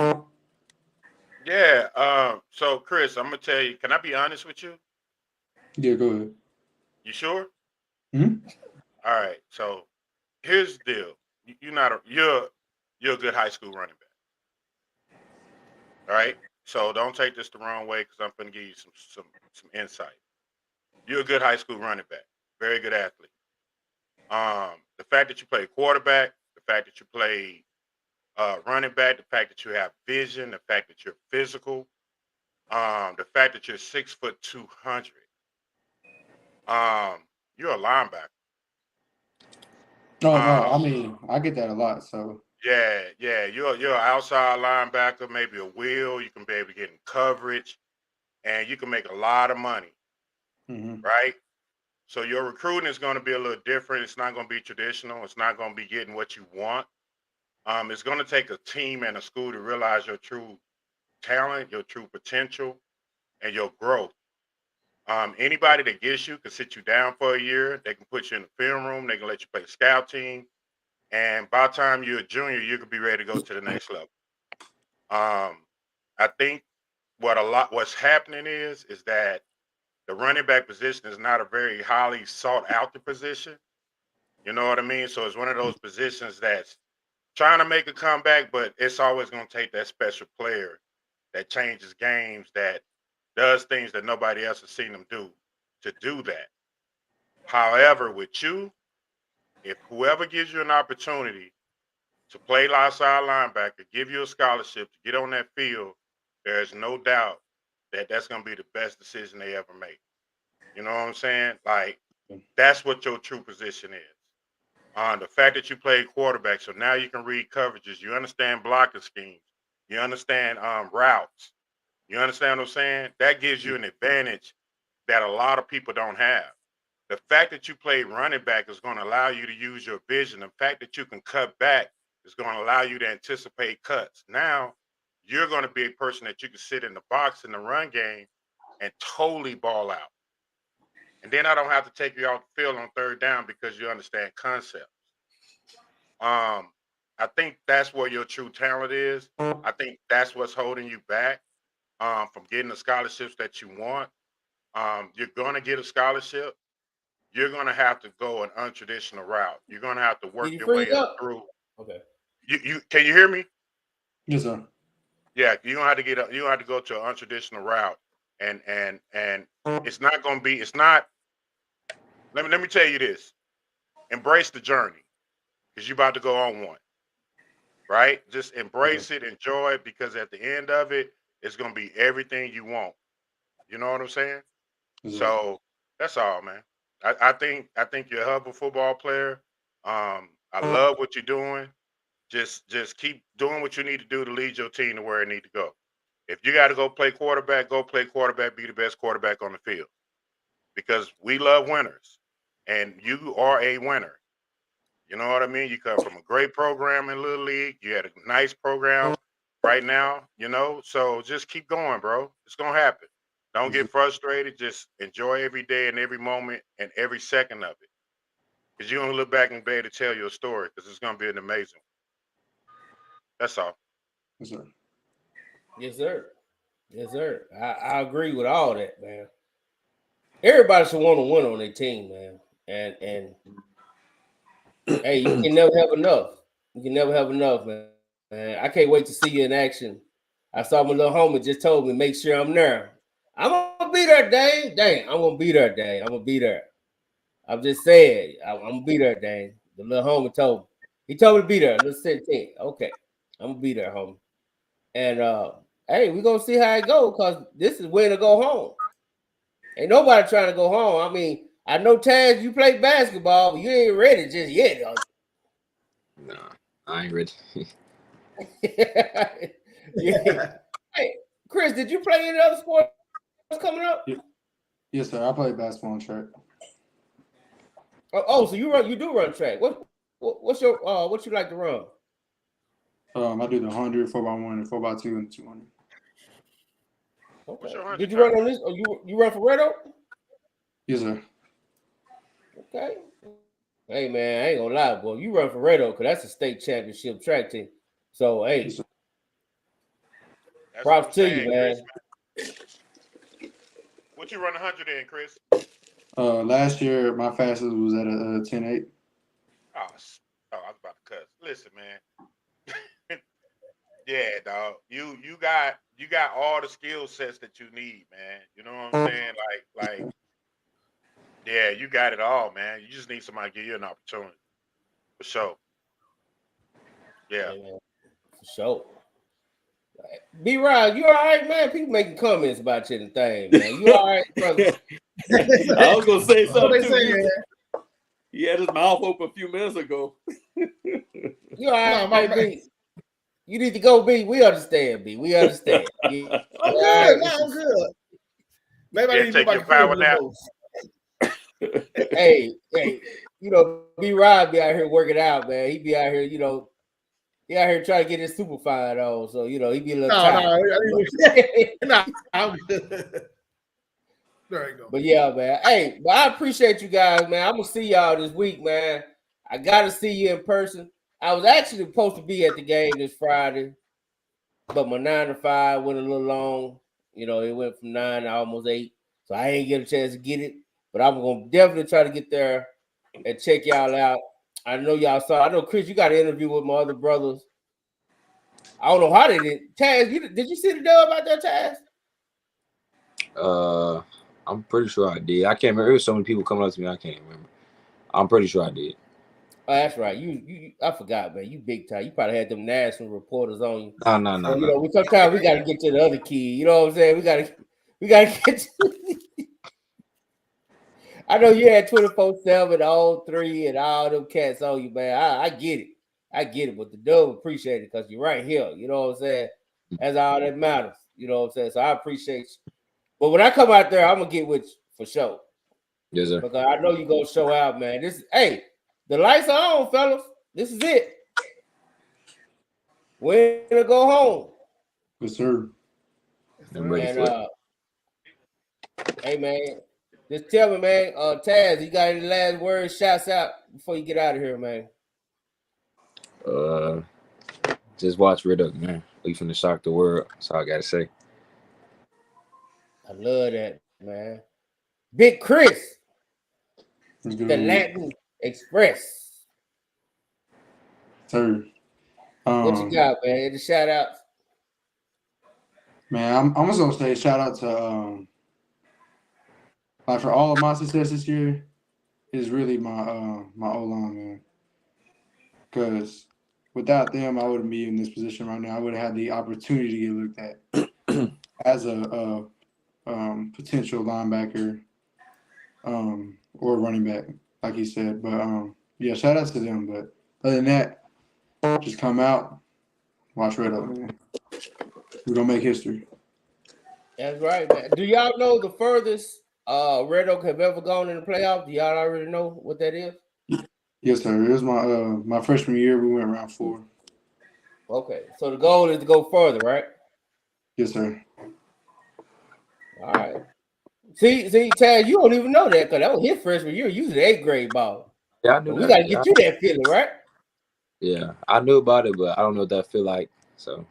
Yeah. So, Chris, I'm gonna tell you. Can I be honest with you? Yeah, go ahead. You sure? Mm-hmm. All right. So, here's the deal. You're a good high school running back. All right. So don't take this the wrong way because I'm gonna give you some insight. You're a good high school running back. Very good athlete. The fact that you play quarterback, the fact that you play running back, the fact that you have vision, the fact that you're physical, the fact that you're 6'2", 200. You're a linebacker. No, I mean I get that a lot. So yeah, you're an outside linebacker, maybe a wheel. You can be able to get in coverage, and you can make a lot of money, right? So your recruiting is going to be a little different. It's not going to be traditional. It's not going to be getting what you want. It's going to take a team and a school to realize your true talent, your true potential, and your growth. Anybody that gets you can sit you down for a year. They can put you in the film room. They can let you play scout team. And by the time you're a junior, you could be ready to go to the next level. I think what's happening is that the running back position is not a very highly sought after position. You know what I mean? So it's one of those positions that's trying to make a comeback, but it's always going to take that special player that changes games, that does things that nobody else has seen them do to do that. However, with you, if whoever gives you an opportunity to play outside linebacker, give you a scholarship to get on that field, there's no doubt that that's going to be the best decision they ever make. You know what I'm saying? Like, that's what your true position is. The fact that you played quarterback, so now you can read coverages, you understand blocking schemes, you understand routes, you understand what I'm saying? That gives you an advantage that a lot of people don't have. The fact that you played running back is going to allow you to use your vision. The fact that you can cut back is going to allow you to anticipate cuts. Now, you're going to be a person that you can sit in the box in the run game and totally ball out. And then I don't have to take you off the field on third down because you understand concepts. I think that's where your true talent is. I think that's what's holding you back from getting the scholarships that you want. You're going to get a scholarship. You're going to have to go an untraditional route. You're going to have to work your way up through. Okay. You can you hear me? Yes, sir. Yeah, you're gonna have to you have to go to an untraditional route, and it's not gonna be. It's not. Let me tell you this. Embrace the journey, because you're about to go on one. Right? Just embrace it, enjoy it, because at the end of it, it's gonna be everything you want. You know what I'm saying? Yes, sir. So that's all, man. I think you're a hell of a football player. I love what you're doing. Just keep doing what you need to do to lead your team to where it need to go. If you got to go play quarterback, go play quarterback, be the best quarterback on the field. Because we love winners. And you are a winner. You know what I mean? You come from a great program in Little League. You had a nice program right now, you know? So just keep going, bro. It's going to happen. Don't get frustrated. Just enjoy every day and every moment and every second of it. Because you're going to look back and be able to tell your story, because it's going to be an amazing one. That's all. Yes, sir. Yes, sir. Yes, sir. I agree with all that, man. Everybody should want to win on their team, man. And hey, you can never have enough. You can never have enough, man. I can't wait to see you in action. I saw my little homie just told me, make sure I'm there. I'm gonna be there, Dane. Dang, I'm gonna be there, Dane. I'm gonna be there. I'm just saying, I'm gonna be there, Dane. The little homie told me. He told me to be there. Little 17. Okay, I'm gonna be there, homie. And hey, we're gonna see how it goes, because this is when to go home. Ain't nobody trying to go home. I mean, I know Taz, you play basketball, but you ain't ready just yet. Nah, I ain't ready. Yeah. Hey, Chris, did you play any other sports coming up? Yes, sir. I play basketball and track. Oh, so you do run track. What's your what you like to run? I do the 100, 4x1, and 4x2, and 200. Okay. Did you run on this? Or you run for Red Oak? Yes, sir. Okay. Hey man, I ain't gonna lie, boy. You run for Red Oak, because that's a state championship track team. So hey, props to you, man. Chris. What you run 100 in, Chris? Last year my fastest was at a 10.8. Oh, I was about to cuss. Listen, man. Yeah, dog. You got all the skill sets that you need, man. You know what I'm saying? Like, yeah, you got it all, man. You just need somebody to give you an opportunity. For sure. Yeah. For sure. B-Rod, you all right, man? People making comments about you and thing, man. You all right, brother? I was gonna say something What they too. saying? He had his mouth open a few minutes ago. You all right, B? You need to go, B. We understand, B. We understand. I'm good. No, I'm good. Maybe I need to go back to field. Hey, you know, B-Rod be out here working out, man. He be out here, you know, he out here trying to get his super fine on, so he be a little No, tired. no, I'm good. There you go. But yeah, man. Hey, but I appreciate you guys, man. I'm gonna see y'all this week, man. I gotta see you in person. I was actually supposed to be at the game this Friday, but my 9 to 5 went a little long. It went from 9 to almost 8, so I ain't get a chance to get it. But I'm gonna definitely try to get there and check y'all out. I know y'all saw. I know Chris, you got an interview with my other brothers. I don't know how they did. Taz, did you see the dub out there, Taz? I'm pretty sure I did. I can't remember. There was so many people coming up to me. I can't remember. I'm pretty sure I did. Oh, that's right. You I forgot, man. You big time. You probably had them national reporters on you. No. Sometimes we got to get to the other key. You know what I'm saying? We got to get to. I know you had 24/7, all 3, and all them cats on you, man. I get it. But the dub appreciate it because you're right here. You know what I'm saying? That's all that matters. You know what I'm saying? So I appreciate you. But when I come out there, I'm gonna get with you for sure. Yes, sir. Because I know you're gonna show out, man. The lights are on, fellas. This is it. When to go home. Yes, sir. I'm ready for it. Hey, man. Just tell me, man. Taz, you got any last words, shouts out before you get out of here, man? Just watch Red Up, man. We finna shock the world. That's all I gotta say. I love that, man. Big Chris, the Latin Express. Sir. What you got, man? Any shout outs? Man, I'm just gonna say shout out to for all of my success this year is really my O-line, man. Because without them, I wouldn't be in this position right now. I would have had the opportunity to get looked at as a potential linebacker or running back, like he said. But yeah, shout out to them. But other than that, just come out, watch Red Up, man. We're gonna make history. That's right, man. Do y'all know the furthest Red Oak have ever gone in the playoffs? Do y'all already know what that is? Yes, sir. It was my freshman year. We went round 4. Okay, so the goal is to go further, right? Yes, sir. All right. See, Taz, you don't even know that because that was his freshman year. You was an 8th grade ball. Yeah, I knew We got to get you that feeling, right? Yeah, I knew about it, but I don't know what that feel like. So,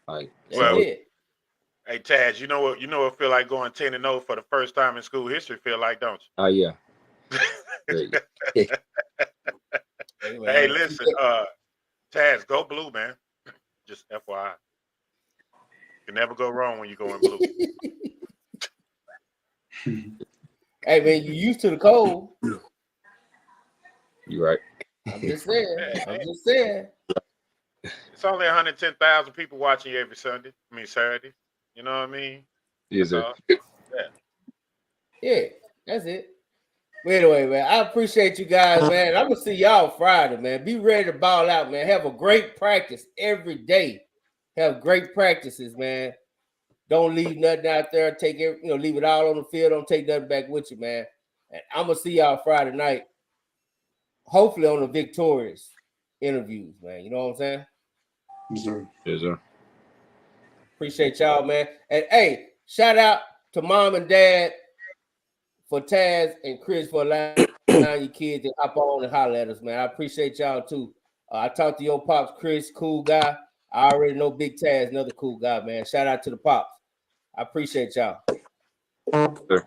like, well, hey Taz, you know what it feel like going 10-0 for the first time in school history feel like, don't you? Oh yeah. Hey, listen, Taz, go blue, man. Just FYI. You can never go wrong when you go in blue. Hey man, you used to the cold. You right. I'm just saying. It's only 110,000 people watching you every Saturday. You know what I mean? Yes, sir. Yeah, that's it. But anyway, man, I appreciate you guys, man. I'm gonna see y'all Friday, man. Be ready to ball out, man. Have a great practice every day. Have great practices, man. Don't leave nothing out there. Leave it all on the field. Don't take nothing back with you, man. And I'm gonna see y'all Friday night. Hopefully on the victorious interviews, man. You know what I'm saying? Yes, sir. Yes, sir. Appreciate y'all, man. And hey, shout out to mom and dad for Taz and Chris for allowing your kids to hop on and holler at us, man. I appreciate y'all too. I talked to your pops, Chris, cool guy. I already know Big Taz, another cool guy, man. Shout out to the pops. I appreciate y'all. Sure.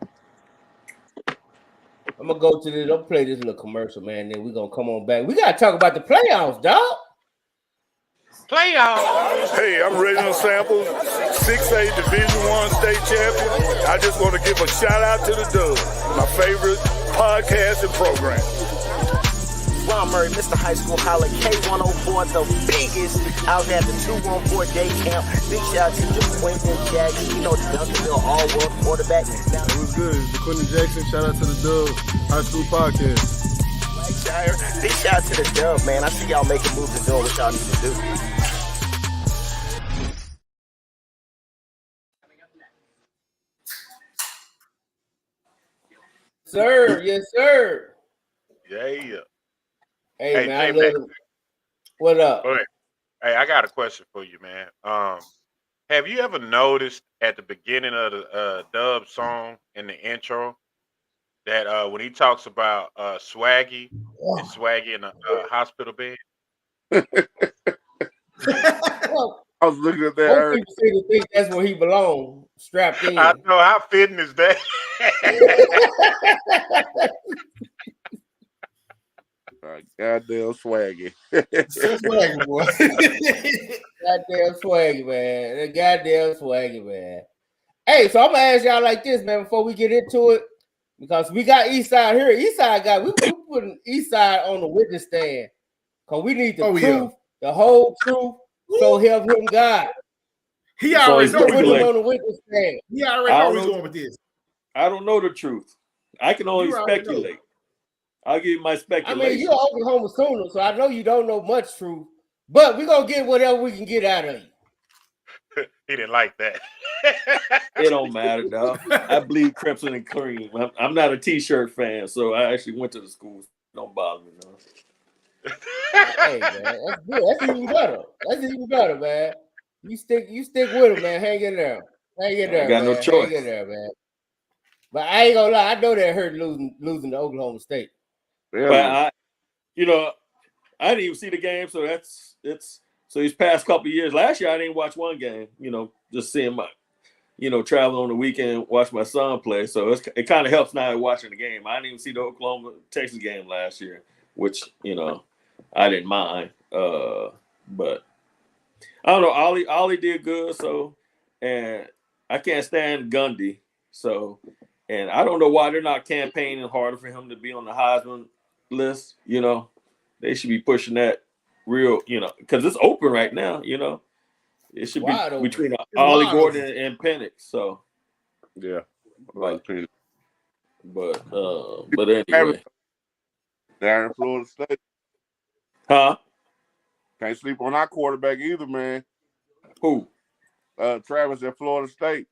I'm gonna go to this. Don't play this little commercial, man. Then we're gonna come on back. We gotta talk about the playoffs, dog. Playoffs. Hey, I'm Reginald Samples, 6A Division I state champion. I just want to give a shout out to the Dubs, my favorite podcast and program. Ron Murray, Mr. High School Holler, K104, the biggest out there at the 214 day camp. Big shout out to DeQuinton Jackson, Duncanville All-World quarterback. It was good. DeQuinton Jackson, shout out to the Dubs High School Podcast. Big shout out to the Dub, man. I see y'all making moves and doing what y'all need to do. Sir, yes, sir. Yeah. Hey man, I love it. What up? Go ahead. Hey, I got a question for you, man. Have you ever noticed at the beginning of the Dub song in the intro that when he talks about Swaggy and Swaggy in a hospital bed? I was looking at that. Most people seem to think that's where he belongs, strapped in. I know, how fitting is that? Goddamn Swaggy. Swaggy boy. Goddamn Swaggy, man. That goddamn Swaggy, man. Hey, so I'm gonna ask y'all like this, man, before we get into it, because we got Eastside here. Eastside got we putting Eastside on the witness stand, cause we need the truth, the whole truth. So help him God. He already know put him on the witness stand. He already know he's going with this. I don't know the truth. I can only speculate. I'll give you my speculation. I mean, you're Oklahoma Sooner, so I know you don't know much truth, but we're gonna get whatever we can get out of you. He didn't like that. It don't matter, dog. I bleed crimson and cream. I'm not a T-shirt fan, so I actually went to the school. Don't bother me, no. Hey, man, that's good. That's even better. That's even better, man. You stick with him, man. Hang in there. Hang in there, got man. no choice. Hang in there, man. But I ain't gonna lie, I know that hurt losing to Oklahoma State. But I didn't even see the game, so so these past couple of years. Last year I didn't watch one game. Just seeing my, traveling on the weekend, watch my son play. So it kind of helps now watching the game. I didn't even see the Oklahoma Texas game last year, which I didn't mind. But I don't know. Ollie did good. So, and I can't stand Gundy. So, and I don't know why they're not campaigning harder for him to be on the Heisman list. They should be pushing that real, because it's open right now. It should Wide be open. between Ollie Gordon and Penix. So, yeah, but anyway, down in Florida State, huh? Can't sleep on our quarterback either, man. Who? Travis at Florida State.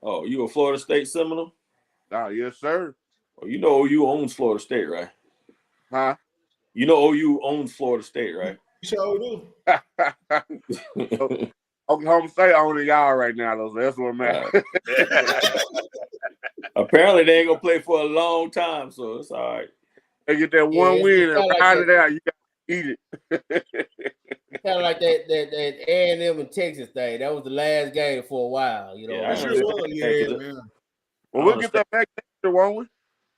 Oh, you a Florida State Seminole? Yes, sir. Oh, OU owns Florida State, right? Huh? OU owns Florida State, right? Sure do. Oklahoma State owning y'all right now, though. So that's what matters. Apparently, they ain't gonna play for a long time, so it's all right. They get that one win and ride it out. You got to eat it. Kind of like that A&M and Texas thing. That was the last game for a while. Yeah, man. Well, we'll get that back next year, won't we?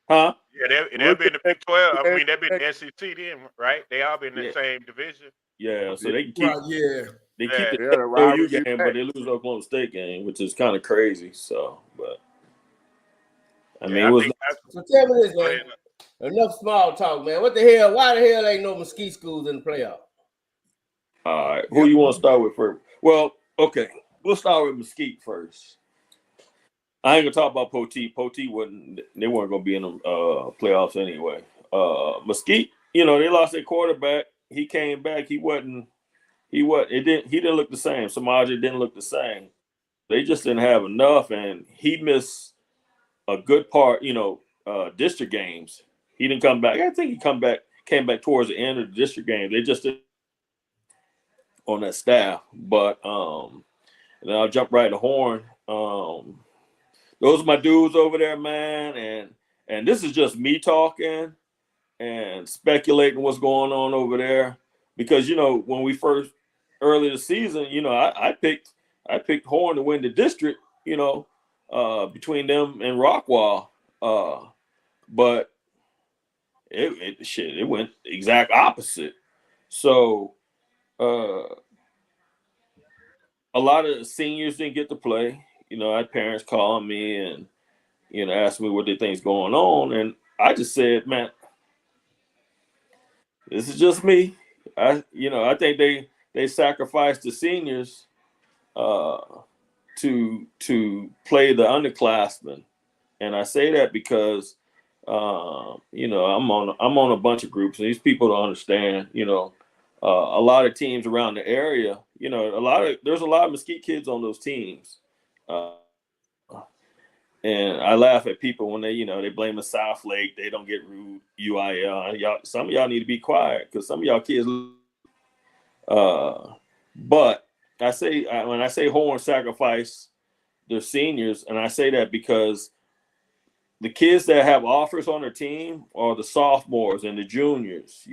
Huh? Yeah, they'll be in the Big 12. I mean, they'll be in the SEC then, right? They all be in the same division. Yeah, so they can keep. They keep the rivalry OU game, but they lose the Oklahoma State game, which is kind of crazy. So, but I mean, it was. So tell me this, man. Enough small talk, man. What the hell? Why the hell ain't no Mesquite schools in the playoff? All right, who you want to start with first? Well, okay, we'll start with Mesquite first. I ain't gonna talk about Poteet. Poteet they weren't gonna be in the playoffs anyway. Mesquite, they lost their quarterback. He came back. He didn't look the same. Samaje didn't look the same. They just didn't have enough, and he missed a good part, district games. He didn't come back. I think he came back towards the end of the district game. They just didn't on that staff. But and then I'll jump right to Horn. Those are my dudes over there, man. And this is just me talking and speculating what's going on over there. Because, when we first early this season, I picked Horn to win the district, between them and Rockwall. But it went exact opposite. So a lot of seniors didn't get to play. I had parents calling me and, asked me what they think's going on. And I just said, man, this is just me. I think they sacrificed the seniors to play the underclassmen. And I say that because, I'm on a bunch of groups and these people don't understand, a lot of teams around the area, there's a lot of Mesquite kids on those teams. And I laugh at people when they blame the South Lake. They don't get rude UIL. Some of y'all need to be quiet because some of y'all kids, But I say when I say Horn sacrifice their seniors, and I say that because the kids that have offers on their team are the sophomores and the juniors,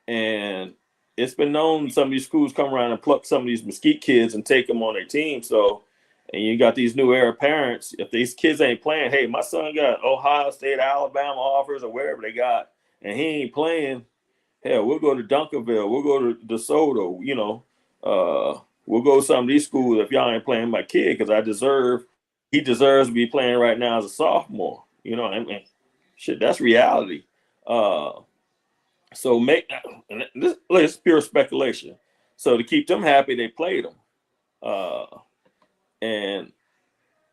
and it's been known some of these schools come around and pluck some of these Mesquite kids and take them on their team. So, and you got these new era parents. If these kids ain't playing, hey, my son got Ohio State, Alabama offers or wherever they got, and he ain't playing. Hell, we'll go to Dunkerville. We'll go to DeSoto. We'll go to some of these schools if y'all ain't playing my kid because he deserves to be playing right now as a sophomore. Shit, that's reality. So this is pure speculation. So to keep them happy, they played them, and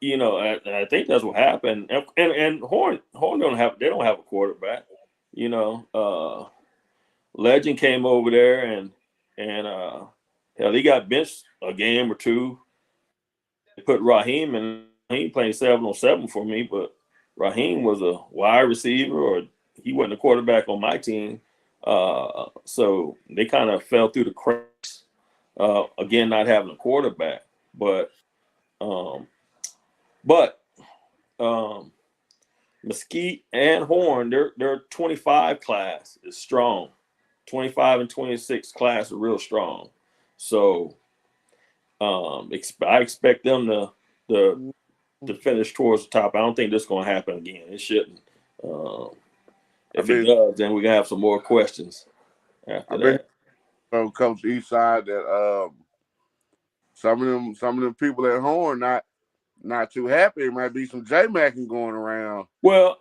I think that's what happened. And Horn don't have a quarterback. Legend came over there and hell, he got benched a game or two. They put Raheem and he played 7-on-7 for me, but Raheem was a wide receiver or he wasn't a quarterback on my team. So they kind of fell through the cracks. Again, not having a quarterback, but Mesquite and Horn, their 25 class is strong. 25 and 26 class are real strong. So I expect them to finish towards the top. I don't think this is going to happen again. It shouldn't. If it does, then we're going to have some more questions after that. So Coach Eastside that some of them people at Horn not too happy. It might be some J-Macking going around. Well,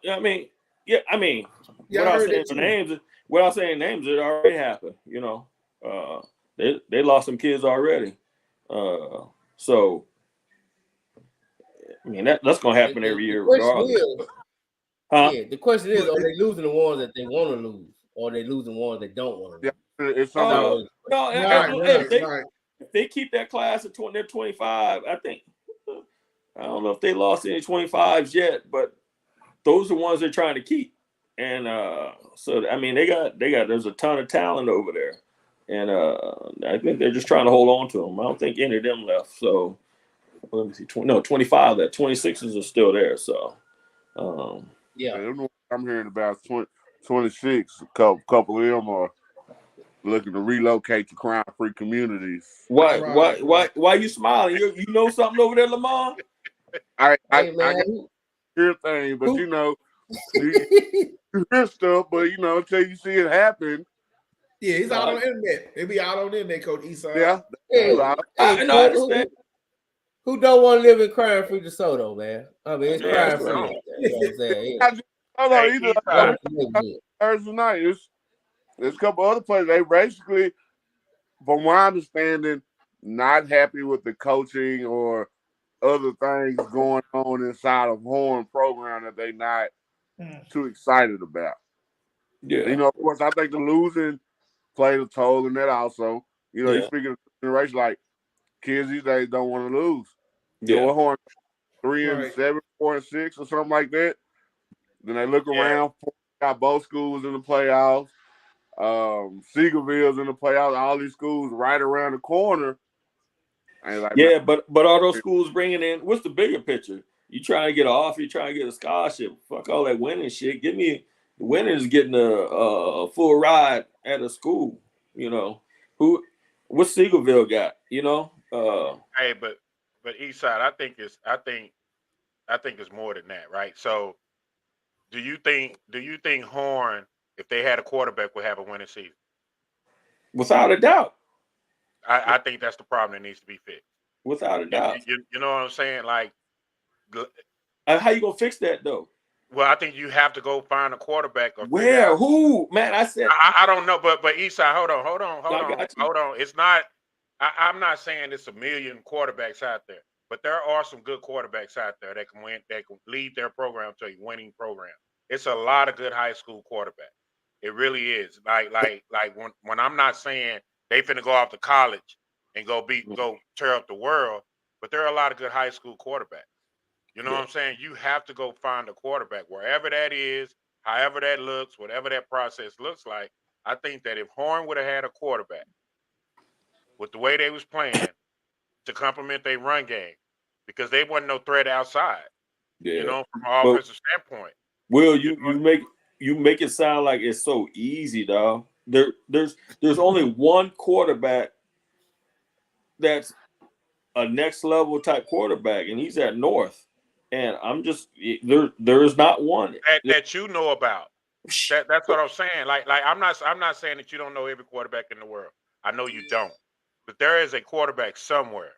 without saying names, it already happened. They lost some kids already. So that's gonna happen every year regardless. The question is, are they losing the ones that they want to lose, or are they losing the ones they don't want to lose? It's if they keep that class at 25, I don't know if they lost any 25s yet, but those are the ones they're trying to keep. And there's a ton of talent over there. And I think they're just trying to hold on to them. I don't think any of them left. So let me see. 25 left. 26s are still there. So I'm hearing about 26. A couple of them are looking to relocate to crime-free communities. Why you smiling? You know something over there, Lamar? I hear things, but you hear stuff, but until you see it happen. Yeah, he's out on the internet. They be out on the internet, Coach Eastside. Yeah. I understand. Who don't want to live in crime-free DeSoto, man? I mean, it's crime-free. You know what I'm saying? Thursday night, there's a couple other players. They basically, from my understanding, not happy with the coaching or other things going on inside of Horn program that they not too excited about. Yeah. Of course, I think the losing played a toll in that also. You're speaking of generation, like kids these days don't want to lose. Yeah. Horn 3-7, 4-6, or something like that. Then they look around, got both schools in the playoffs. Seagerville's in the playoffs. All these schools right around the corner. But all those schools bringing in, what's the bigger picture? You trying to get an offer, you trying to get a scholarship. Fuck all that winning shit. Give me the winning is getting a full ride at a school. What Seagerville got? Hey, but Eastside, I think it's more than that, right? So, do you think Horn, if they had a quarterback, would have a winning season? Without a doubt. I think that's the problem that needs to be fixed. Without a doubt. You know what I'm saying? Like, how you gonna fix that though? Well, I think you have to go find a quarterback. Where? Who? Man, I said I don't know, but Eastside, hold on. It's not. I'm not saying it's a million quarterbacks out there, but there are some good quarterbacks out there that can win, that can lead their program to a winning program. It's a lot of good high school quarterbacks. It really is. Like when I'm not saying they finna go off to college and go tear up the world, but there are a lot of good high school quarterbacks. You know what I'm saying? You have to go find a quarterback wherever that is, however that looks, whatever that process looks like. I think that if Horn would have had a quarterback with the way they was playing to complement their run game because they wasn't no threat outside. Yeah. You know, from an offensive standpoint. Will you make it sound like it's so easy, dog? There's only one quarterback that's a next level type quarterback, and he's at North. And I'm just there is not one that you know about. That's what I'm saying. Like I'm not saying that you don't know every quarterback in the world. I know you don't, but there is a quarterback somewhere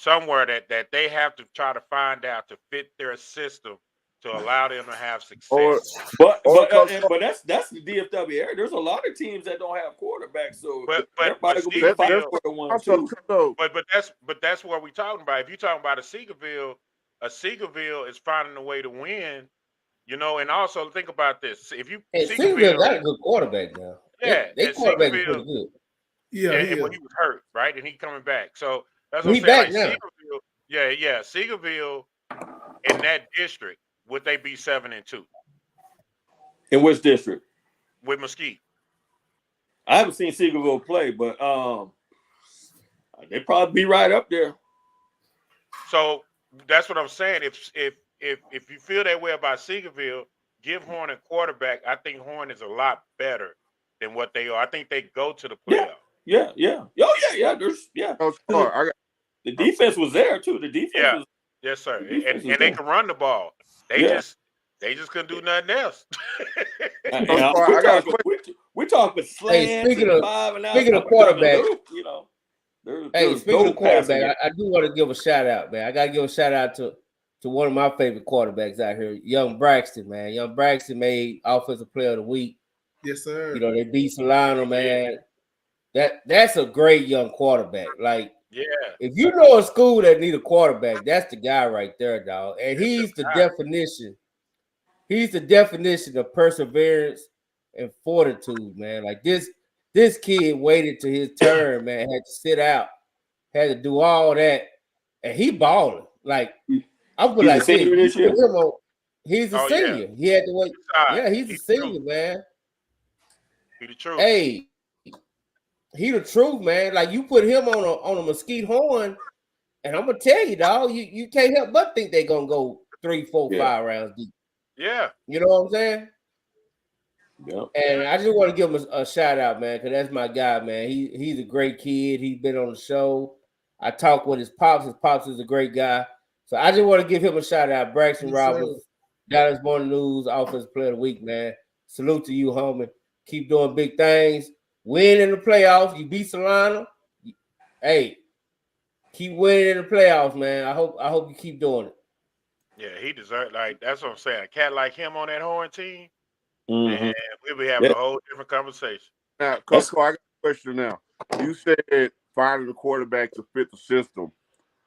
that they have to try to find out to fit their system to allow them to have success. But that's the DFW area. There's a lot of teams that don't have quarterbacks, so everybody gonna be fighting for the one too. But that's what we're talking about. If you're talking about a Seagerville is finding a way to win. You know, and also think about this. If you Seagerville got a good quarterback now. Yeah, they quarterback is pretty good. Yeah, when he was hurt, right, and he coming back. So that's what he I'm saying. Back now. Seagerville, Seagerville in that district, would they be 7-2? In which district? With Mesquite. I haven't seen Seagerville play, but they probably be right up there. So that's what I'm saying. If you feel that way about Seagerville, give Horn a quarterback. I think Horn is a lot better than what they are. I think they go to the playoffs. Yeah. The defense was there too. The defense was. Yes, sir. And they can run the ball. They just couldn't do nothing else. We're talking slants. Speaking of quarterback, speaking of quarterback, I do want to give a shout out, man. I got to give a shout out to one of my favorite quarterbacks out here, Young Braxton, man. Young Braxton made Offensive Player of the Week. Yes, sir. You know, they beat Solano, man. That's a great young quarterback. Like, if you know a school that need a quarterback, that's the guy right there, dog. And he's the definition. He's the definition of perseverance and fortitude, man. Like this kid waited to his turn, man. Had to sit out, had to do all that, and he balling. Like I would like say, he's a senior. He had to wait. Yeah, he's a senior, man. He the truth. Hey, he the truth, man. Like you put him on a Mesquite Horn, and I'm gonna tell you, dog, you can't help but think they're gonna go 3, 4, 5 rounds deep. Yeah. You know what I'm saying? Yeah. And I just want to give him a shout out, man, because that's my guy, man. He's a great kid. He's been on the show. I talked with his pops. His pops is a great guy. So I just want to give him a shout out. Braxton Roberts, Dallas Morning News, Offensive Player of the Week, man. Salute to you, homie. Keep doing big things. Win in the playoffs. You beat Solano. Hey, keep winning in the playoffs, man. I hope you keep doing it. Yeah, he deserves. Like that's what I'm saying. A cat like him on that Horn team, man, we'll be having a whole different conversation. Now, Coach, I got a question now. You said finding a quarterback to fit the system.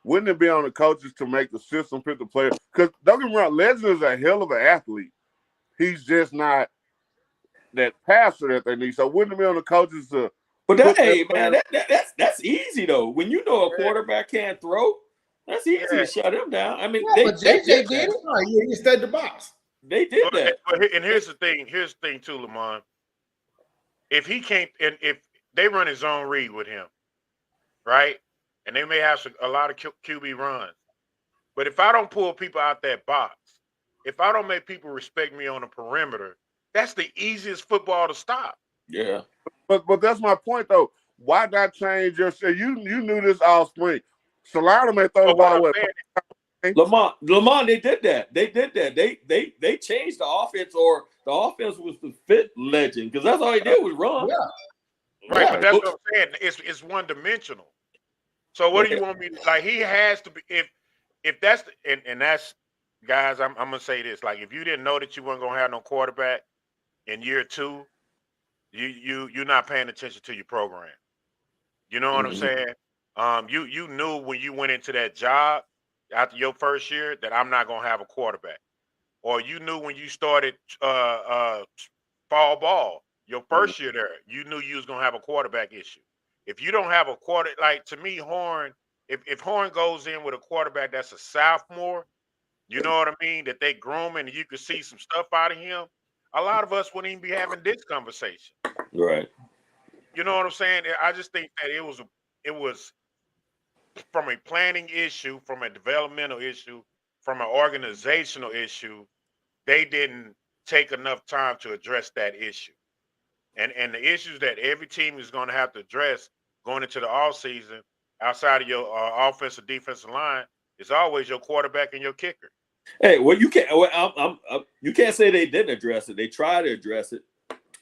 Wouldn't it be on the coaches to make the system fit the player? Because don't get me wrong, Legend is a hell of an athlete. He's just not that passer that they need. So wouldn't it be on the coaches to? But that's easy though. When you know a quarterback can't throw, that's easy to shut him down. I mean, but JJ did it. He stayed the box. They did that. And here's the thing. Here's the thing too, Lamont. If he can't, and if they run his own read with him, right? And they may have a lot of QB runs. But if I don't pull people out that box, if I don't make people respect me on the perimeter, that's the easiest football to stop. Yeah. But that's my point, though. Why not change your shit? You knew this all spring. Solano may throw the ball away. Lamont, they did that. They changed the offense, or the offense was to fit Legend, because that's all he did was run. Yeah. Right, but that's what I'm saying. It's one dimensional. So what do you want me to like? He has to be if that's and that's guys. I'm gonna say this. Like if you didn't know that you weren't gonna have no quarterback in year 2, you're not paying attention to your program. You know what I'm saying? You knew when you went into that job after your first year that I'm not gonna have a quarterback, or you knew when you started fall ball your first year there, you knew you was gonna have a quarterback issue. If you don't have a quarter, like to me, Horn, if Horn goes in with a quarterback that's a sophomore, you know what I mean, that they groom and you could see some stuff out of him, a lot of us wouldn't even be having this conversation. Right. You know what I'm saying? I just think that it was from a planning issue, from a developmental issue, from an organizational issue. They didn't take enough time to address that issue. And the issues that every team is going to have to address going into the off season, outside of your offensive defensive line, is always your quarterback and your kicker. Hey, well, you can't. Well, you can't say they didn't address it. They tried to address it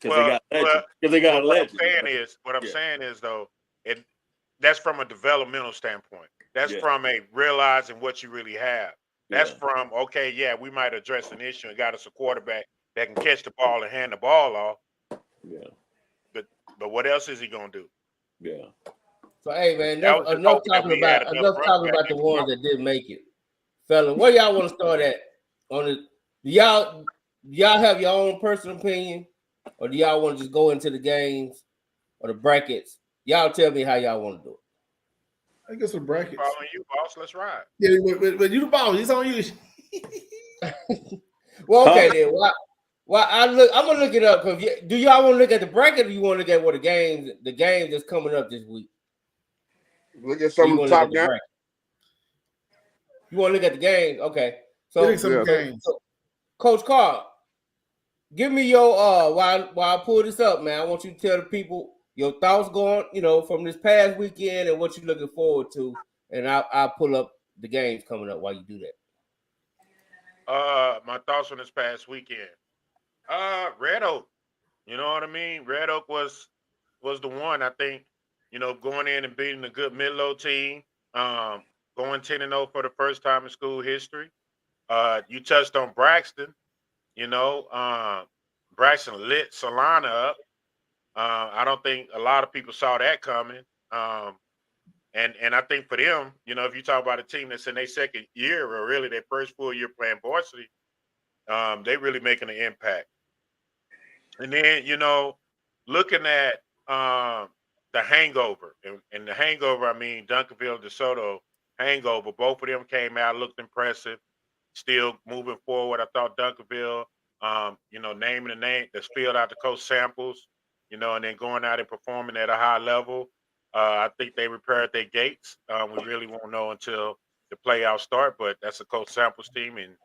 because they got legend. Because they got a legend. What I'm saying is though, that's from a developmental standpoint. That's from a realizing what you really have. That's from we might address an issue and got us a quarterback that can catch the ball and hand the ball off. Yeah. But what else is he gonna do? Yeah. So hey man, enough talking about the ones that didn't make it. Fella, where y'all want to start at? Do y'all have your own personal opinion, or do y'all want to just go into the games or the brackets? Y'all tell me how y'all want to do it. I guess some brackets. Following you, boss. Let's ride. Yeah, but you the boss. It's on you. Well, okay then. Well, I'm gonna look it up. Do y'all want to look at the bracket, or you want to look at what the games that's coming up this week? Look at some of the top games. You want to look at the games? Okay. So, so Coach Carl, give me your while I pull this up, man. I want you to tell the people your thoughts going, from this past weekend and what you're looking forward to, and I'll pull up the games coming up while you do that. My thoughts on this past weekend. Red Oak. You know what I mean? Red Oak was the one, I think, going in and beating a good Midlow team, going 10-0 for the first time in school history. You touched on Braxton. Braxton lit Solana up. I don't think a lot of people saw that coming. And I think for them, if you talk about a team that's in their second year or really their first full year playing varsity, they really making an impact. And then, looking at the hangover, and the hangover, I mean, Duncanville, DeSoto hangover, both of them came out, looked impressive, still moving forward. I thought Duncanville, naming the field out to Coach Samples, and then going out and performing at a high level. I think they repaired their gates. We really won't know until the playoffs start, but that's a Coach Samples team, and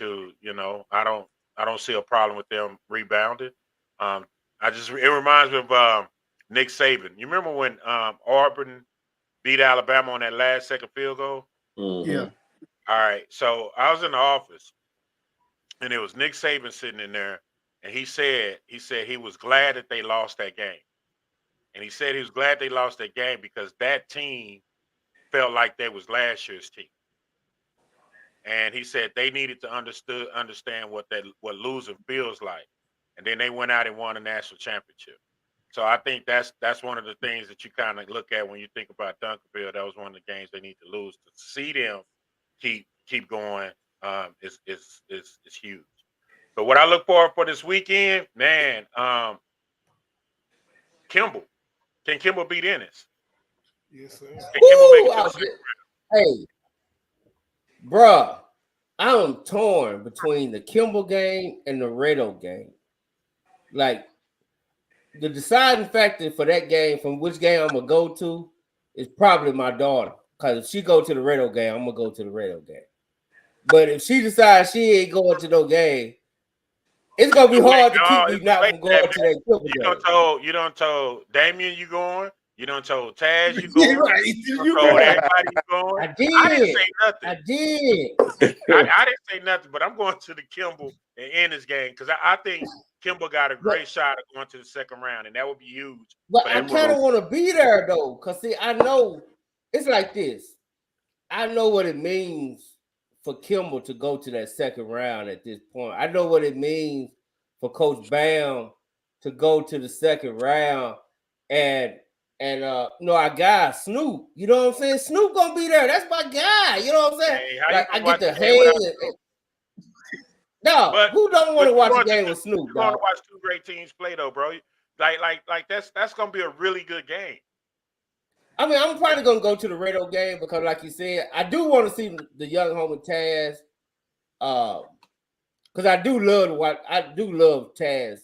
I don't see a problem with them rebounding. It reminds me of Nick Saban. You remember when Auburn beat Alabama on that last second field goal? Mm-hmm. Yeah. All right. So I was in the office, and it was Nick Saban sitting in there, and he said he was glad that they lost that game. And he said he was glad they lost that game because that team felt like they was last year's team. And he said they needed to understand what losing feels like. And then they went out and won a national championship. So I think that's one of the things that you kind of look at when you think about Duncanville. That was one of the games they need to lose. To see them keep going is huge. But what I look for this weekend, man, Kimball. Can Kimball beat Ennis? Yes, sir. Can Kimball make it to the second round? Hey, bruh, I'm torn between the Kimball game and the Red Oak game. Like, the deciding factor for that game, from which game I'm going to go to, is probably my daughter. Because if she go to the Red Oak game, I'm going to go to the Red Oak game. But if she decides she ain't going to no game, it's going to be hard to keep me not from going to that Kimball game. You done told Damien you going. You done told Taz you going. Right. You told everybody you going. I did. I didn't say nothing. I did. I didn't say nothing, but I'm going to the Kimball and Ennis game because I think Kimball got a great shot at going to the second round, and that would be huge. But I kind of want to be there, though, because, see, I know it's like this. I know what it means for Kimball to go to that second round at this point. I know what it means for Coach Bam to go to the second round. And our guy, Snoop, you know what I'm saying? Snoop going to be there. That's my guy. You know what I'm saying? Hey, like, I get the hang. No, who don't want to watch a game with Snoop? You want to watch two great teams play, though, bro. Like that's going to be a really good game. I mean, I'm probably going to go to the Red Oak game because, like you said, I do want to see the young homie Taz. Because I do love Taz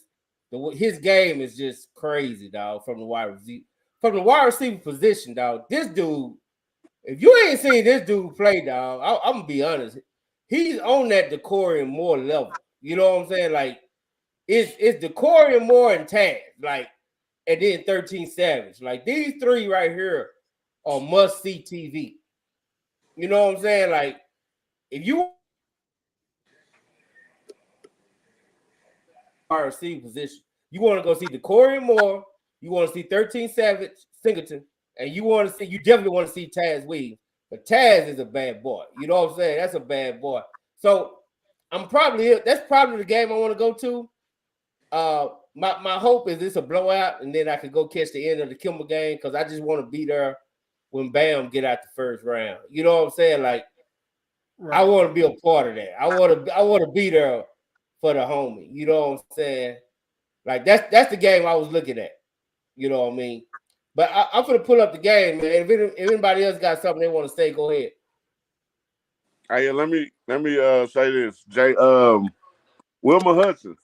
his game is just crazy, dog. From the wide receiver position, dog. This dude, if you ain't seen this dude play, dog, I'm gonna be honest. He's on that Decorian Moore level. You know what I'm saying? Like, it's Decorian Moore and Taz, like, and then 13 Savage. Like, these three right here are must-see TV. You know what I'm saying? Like, if you are receiver position, you want to go see Decorian Moore, you want to see 13 Savage Singleton, and you definitely want to see Taz Williams. But Taz is a bad boy. You know what I'm saying? That's a bad boy. So that's probably the game I want to go to. My hope is it's a blowout, and then I could go catch the end of the Kimball game because I just want to be there when Bam get out the first round. You know what I'm saying? Like, right. I want to be a part of that. I want to be there for the homie. You know what I'm saying? Like, that's the game I was looking at. You know what I mean? But I'm gonna pull up the game, man. If anybody else got something they want to say, go ahead. Hey, let me say this, Jay. Wilma Hudson,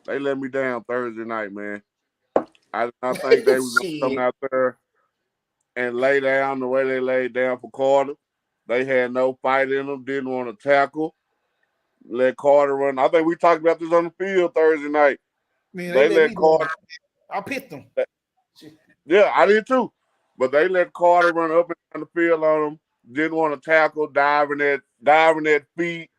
they let me down Thursday night, man. I did not think they was gonna come out there and lay down the way they laid down for Carter. They had no fight in them, didn't want to tackle, let Carter run. I think we talked about this on the field Thursday night. Man, they let Carter. I picked them. Yeah, I did too. But they let Carter run up and down the field on them. Didn't want to tackle, diving at feet.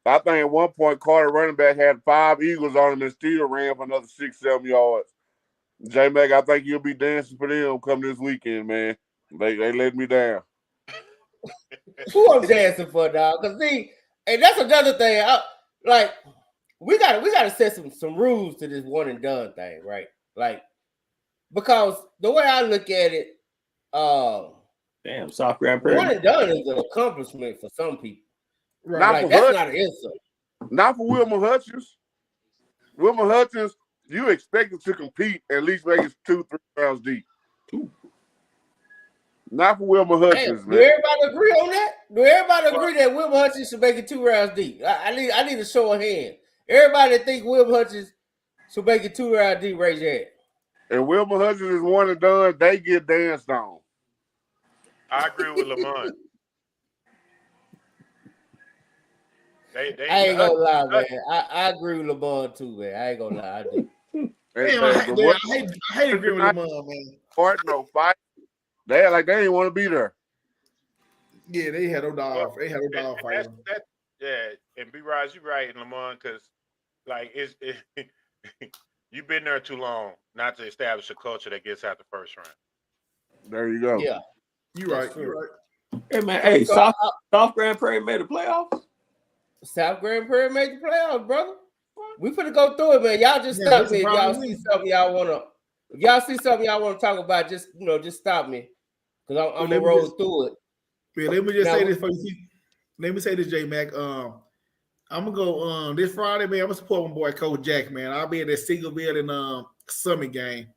I think at one point Carter running back had 5 Eagles on him and still ran for another 6-7 yards. J-Mac, I think you'll be dancing for them come this weekend, man. They let me down. Who I'm dancing for, dog? Because see, and that's another thing. We gotta set some rules to this one and done thing, right? Like, because the way I look at it, South Grand Prairie. One and done is an accomplishment for some people. Right. Not like, that's not an insult. Not for Wilma Hutchins. Wilma Hutchins, you expected to compete at least make it 2-3 rounds deep. Not for Wilma Hutchins, man. Do everybody agree on that? Do everybody agree that Wilma Hutchins should make it 2 rounds deep? I need a show of hand. Everybody that think Wilma Hutchins should make it 2 rounds deep, raise your hand. And Wilma Hutchins is one and done, they get danced on. I agree with Lamont. I ain't gonna lie, man. I agree with Lamont too, man. I ain't gonna lie, I do. I hate agreeing with Lamont, man. Part no fight. They didn't want to be there. Yeah, they had no dog. They had no dog fight. Yeah, and B-Rise, you're right, Lamont, because you've been there too long not to establish a culture that gets out the first round. There you go. Yeah, you're right. You're right. Hey man, hey, South Grand Prairie made the playoffs. South Grand Prairie made the playoffs, brother. We finna go through it, man. Y'all just stop me if y'all see something y'all wanna. If y'all see something y'all want to talk about, just stop me, because I'm gonna roll through it. Yeah, let me just say this for you. Let me say this, J Mac. I'm gonna go this Friday, man. I'm gonna support my boy Coach Jack, man. I'll be at that Seagoville and Summit game.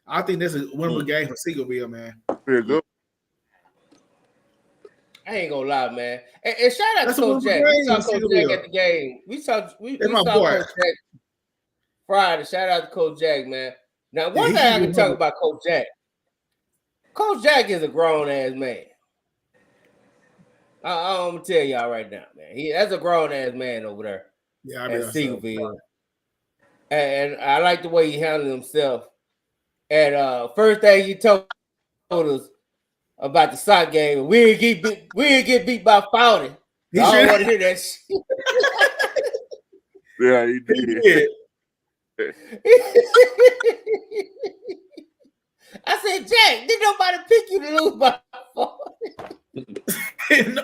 I think that's a winnable game for Seagoville, man. Pretty good. I ain't gonna lie, man. And shout out to Coach Jack. We saw Coach Jack at the game. We saw Coach Jack Friday. Shout out to Coach Jack, man. Now, one thing I can talk about Coach Jack. Coach Jack is a grown-ass man. I'm going to tell y'all right now, man. That's a grown-ass man over there at Seagoville. And I like the way he handled himself. And first thing he told us about the sock game, we didn't get beat by 40. I don't want to hear that shit. Yeah, he did. I said, Jack, did nobody pick you to lose by 40? No,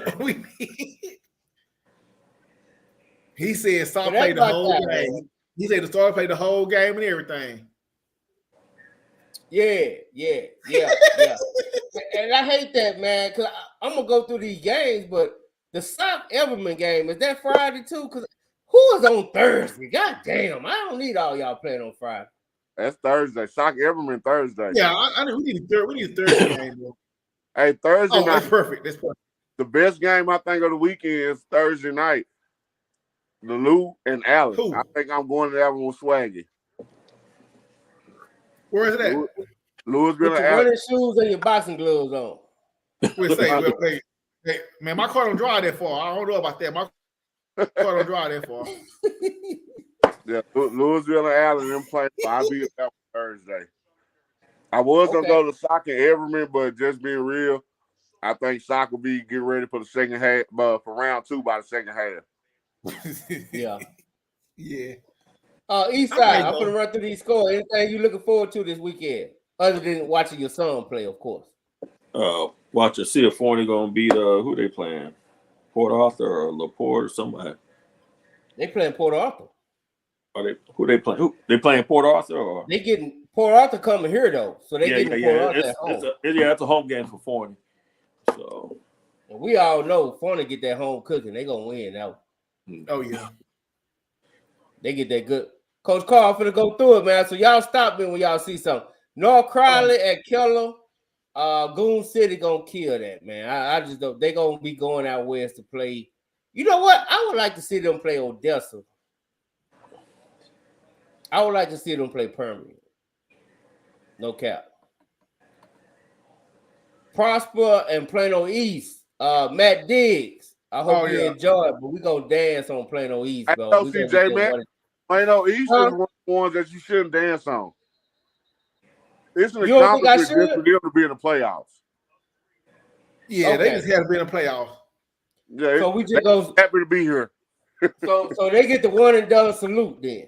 he said Star played the whole game. He said the Star played the whole game and everything. Yeah. And I hate that, man, because I'm going to go through these games, but the Sock Everman game, is that Friday too? Because who is on Thursday? God damn, I don't need all y'all playing on Friday. That's Thursday. Sock Everman Thursday. Yeah, I mean, we need a Thursday game, bro. Hey, Thursday night. That's perfect. That's perfect. The best game I think of the weekend is Thursday night. The Lou and Alex. I think I'm going to that one with Swaggy. Where is it at? Louisville. Put your running shoes and your boxing gloves on. Hey, man, my car don't drive that far. I don't know about that. My car don't drive that far. Yeah, Louisville and Allen them playing. I'll be at that Thursday. I was gonna go to soccer Everman, but just being real, I think soccer will be getting ready for the second half, for round 2 by the second half. Yeah. Yeah. Eastside, I'm gonna run through these scores. Anything you looking forward to this weekend, other than watching your son play, of course. Watch see if Forney gonna beat who they playing, Port Arthur or LaPorte or somebody. They playing Port Arthur. Who they playing? Who they playing Port Arthur or they getting Port Arthur coming here though, so they getting Port Arthur at home. It's a home game for Forney. So and we all know Forney get that home cooking. They gonna win now. Oh yeah, they get that good. Coach Carl finna go through it, man. So y'all stop me when y'all see something. North Crowley at Keller. Goon City gonna kill that, man. I just don't. They gonna be going out west to play. You know what? I would like to see them play Odessa. I would like to see them play Permian. No cap. Prosper and Plano East. Matt Diggs. I hope you enjoy it, but we gonna dance on Plano East, bro. I know, CJ, man. Plano East is one of the ones that you shouldn't dance on. It's an accomplishment just for them to be in the playoffs. Yeah, they just had to be in the playoffs. Yeah, so we just go happy to be here. so they get the one and done salute then.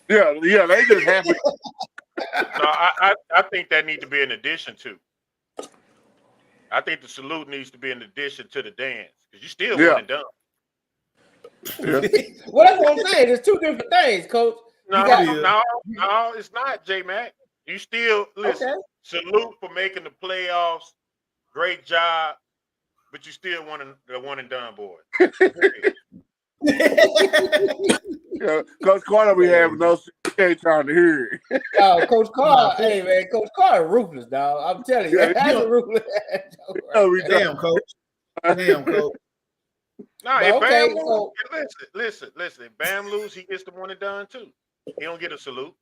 Yeah, they just happy. No, I think that needs to be an addition to. I think the salute needs to be an addition to the dance because you still one and done. Yeah. Well, that's what I'm saying. There's two different things, Coach. No, it's not, J-Mac. You still salute for making the playoffs. Great job, but you still the one and done boy. Yeah, Coach Carter, we have no ain't trying to hear it. Coach Carter, hey man, Coach Carter ruthless, dog. I'm telling you, that's a ruthless. Damn, Coach. Damn, Coach. No, if Bam listen. If Bam lose, he gets the one and done too. He don't get a salute.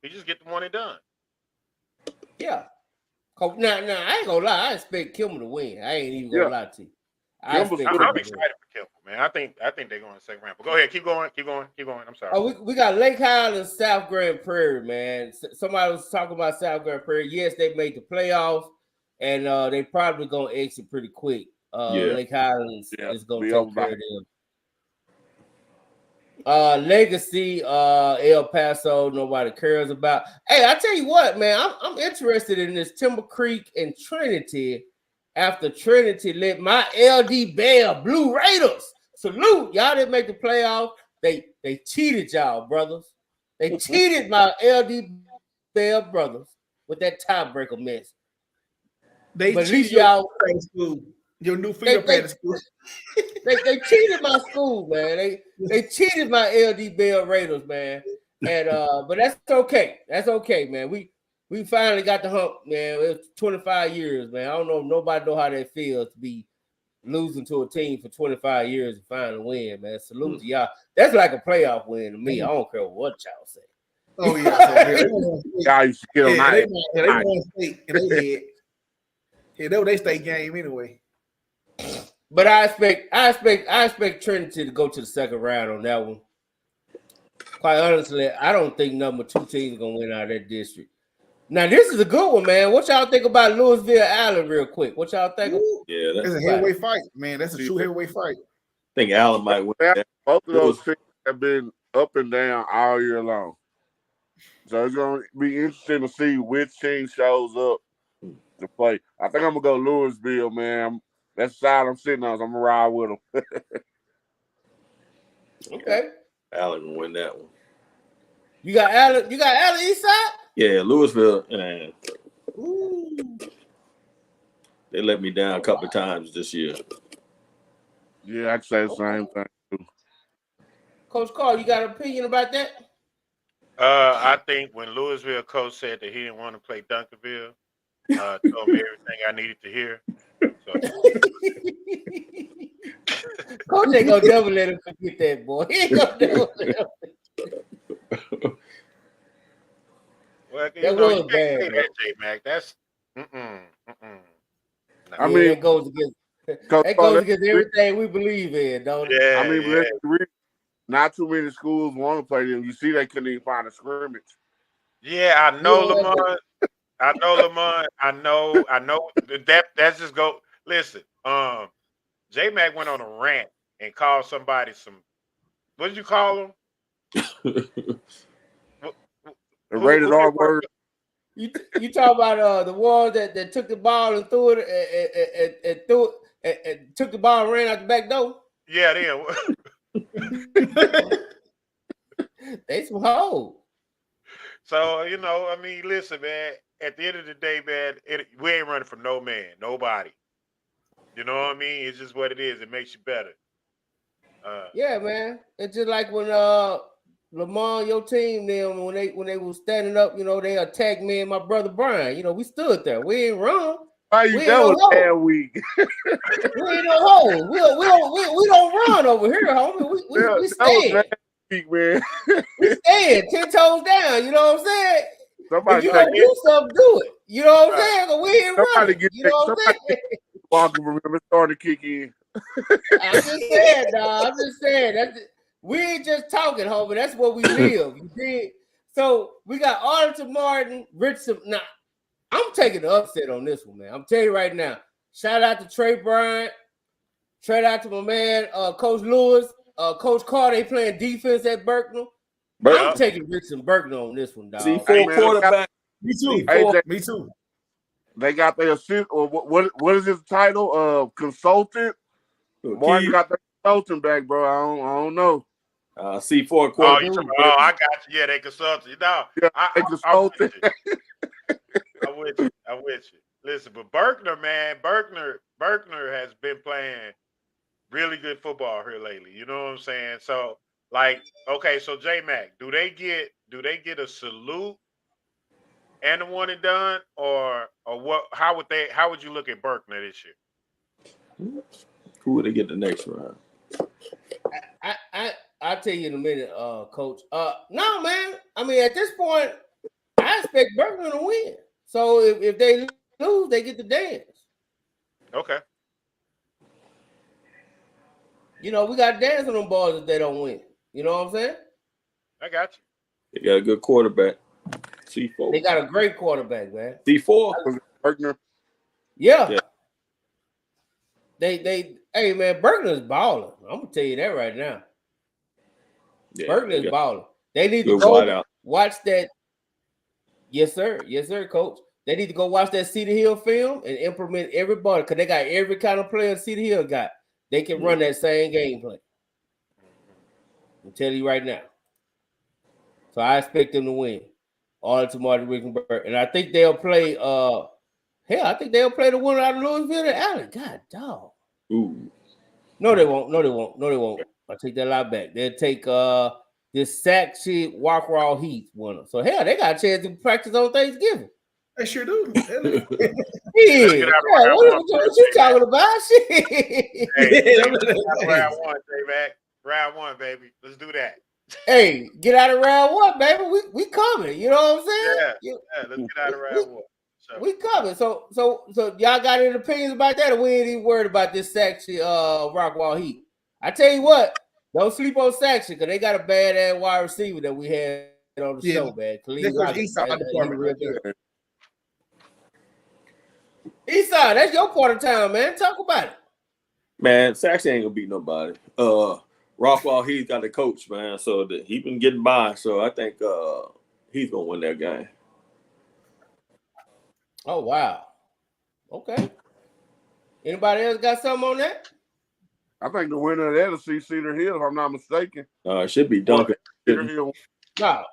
He just get the one and done. Yeah. Coach, now I ain't gonna lie. I expect Kilmer to win. I ain't even gonna lie to you. I'm excited for Kilmer, man. I think they're going to second round. But go ahead, keep going. I'm sorry. Oh, we got Lake Highland, South Grand Prairie, man. Somebody was talking about South Grand Prairie. Yes, they made the playoffs, and they probably gonna exit pretty quick. Lake Highland is gonna take care of them. Legacy, El Paso, nobody cares about. Hey, I tell you what, man, I'm interested in this Timber Creek and Trinity. After Trinity let my LD Bell Blue Raiders salute, y'all didn't make the playoff. They cheated y'all, brothers. They cheated my LD Bell brothers with that tiebreaker mess. They but at cheated least y'all school. Your new field pad school. They cheated my school, man. They cheated my LD Bell Raiders, man. And but that's okay. That's okay, man. We finally got the hump, man. It was 25 years, man. I don't know. Nobody know how that feels to be losing to a team for 25 years and finally win, man. Salute to y'all. That's like a playoff win to me. I don't care what y'all say. Oh yeah, guys, they won state in their head. Yeah, that was their state game anyway. But I expect Trinity to go to the second round on that one. Quite honestly, I don't think number 2 team is gonna win out of that district. Now, this is a good one, man. What y'all think about Louisville Allen real quick? What y'all think? Yeah, that's a heavyweight fight, man. That's a true heavyweight fight. I think Allen might win. Both of those teams have been up and down all year long. So it's going to be interesting to see which team shows up to play. I think I'm going to go Louisville, man. That's the side I'm sitting on. So I'm going to ride with them. Okay. Allen will win that one. You got Allen east side? Yeah, Louisville. They let me down a couple of times this year. Yeah, I'd say the same thing too. Coach Carl, you got an opinion about that? I think when Louisville coach said that he didn't want to play Duncanville, told me everything I needed to hear. So. Coach ain't gonna never let him forget that, boy. He ain't gonna never let him. Well, That you was can't bad. say that, J Mac. That's No. I mean, that goes against everything we believe in, don't it? I mean, not too many schools want to play them. You see, they couldn't even find a scrimmage. Yeah, I know, Lamont. I know, Lamont. I know. That's just go. Listen, J Mac went on a rant and called somebody some. What did you call them? The rated R word. You talk about the ones that took the ball and threw it and threw it and took the ball and ran out the back door. Yeah, they some hoes. So I mean, listen, man. At the end of the day, man, we ain't running from no man, nobody. You know what I mean? It's just what it is. It makes you better. Yeah, man. It's just like when Lamont, your team, them when they were standing up, they attacked me and my brother Brian. We stood there. We ain't wrong. Why you that was damn weak? We ain't no hoes. We don't run over here, homie. We stand. Weak, man. We stand 10 toes down. You know what I'm saying? Somebody if you gonna do something, do it. You know what I'm saying? But we ain't running. You know what I'm saying? Walking from him and starting to kick in. I'm just saying, dog. I'm just saying we ain't just talking, homie. That's what we live. You see? So we got Arlington Martin, Richardson. Now, I'm taking the upset on this one, man. I'm telling you right now. Shout out to Trey Bryant. Shout out to my man, Coach Lewis, Coach Carter. They playing defense at Berkner. I'm taking Richardson Berkner on this one, dog. C4 quarterback. Me too. Me too. They got their assist, or what is his title? Consultant. Martin got the consultant back, bro. I don't know. C4 quarterback. Oh, I got you. Yeah, they consulted. No, yeah, they consulted. I'm with you. Listen, but Berkner, man, Berkner has been playing really good football here lately. You know what I'm saying? So, okay, so J Mac, do they get a salute and a one and done, or what? How would you look at Berkner this year? Who would they get the next round? I'll tell you in a minute, Coach. No, man. I mean, at this point, I expect Berkner to win. So if they lose, they get the dance. Okay. We got to dance on them boys if they don't win. You know what I'm saying? I got you. They got a good quarterback. C4. They got a great quarterback, man. C4. Berkner. Yeah. Hey man, Berkner is balling. I'm gonna tell you that right now. Yeah, Berkner is balling. They need to go watch that. Yes, sir, Coach. They need to go watch that Cedar Hill film and implement everybody because they got every kind of player Cedar Hill got. They can run that same gameplay. I'm telling you right now. So I expect them to win. Arlington Martin, Wickenburg, and I think they'll play. I think they'll play the winner out of Louisville and Allen. God, dog. Ooh. No, they won't. I take that lot back. They'll take this sack shit Walker Heath winner. So hell, they got a chance to practice on Thanksgiving. They sure do. What you talking about? Shit. Round one, J-Mac. Round one, baby. Let's do that. Hey, get out of round one, baby. We coming. You know what I'm saying? Yeah, let's get out of round one. We coming. So y'all got any opinions about that, or we ain't even worried about this section, Rockwall Heat? I tell you what, don't sleep on section because they got a bad ass wide receiver that we had on the show, man. Esau, that's your part of town, man. Talk about it. Man, Saxon ain't gonna beat nobody. Rockwall Heath got the coach, man. So he been getting by. So I think he's gonna win that game. Oh wow. Okay. Anybody else got something on that? I think the winner of that will see Cedar Hill, if I'm not mistaken. It should be Duncan. Cedar Hill. No,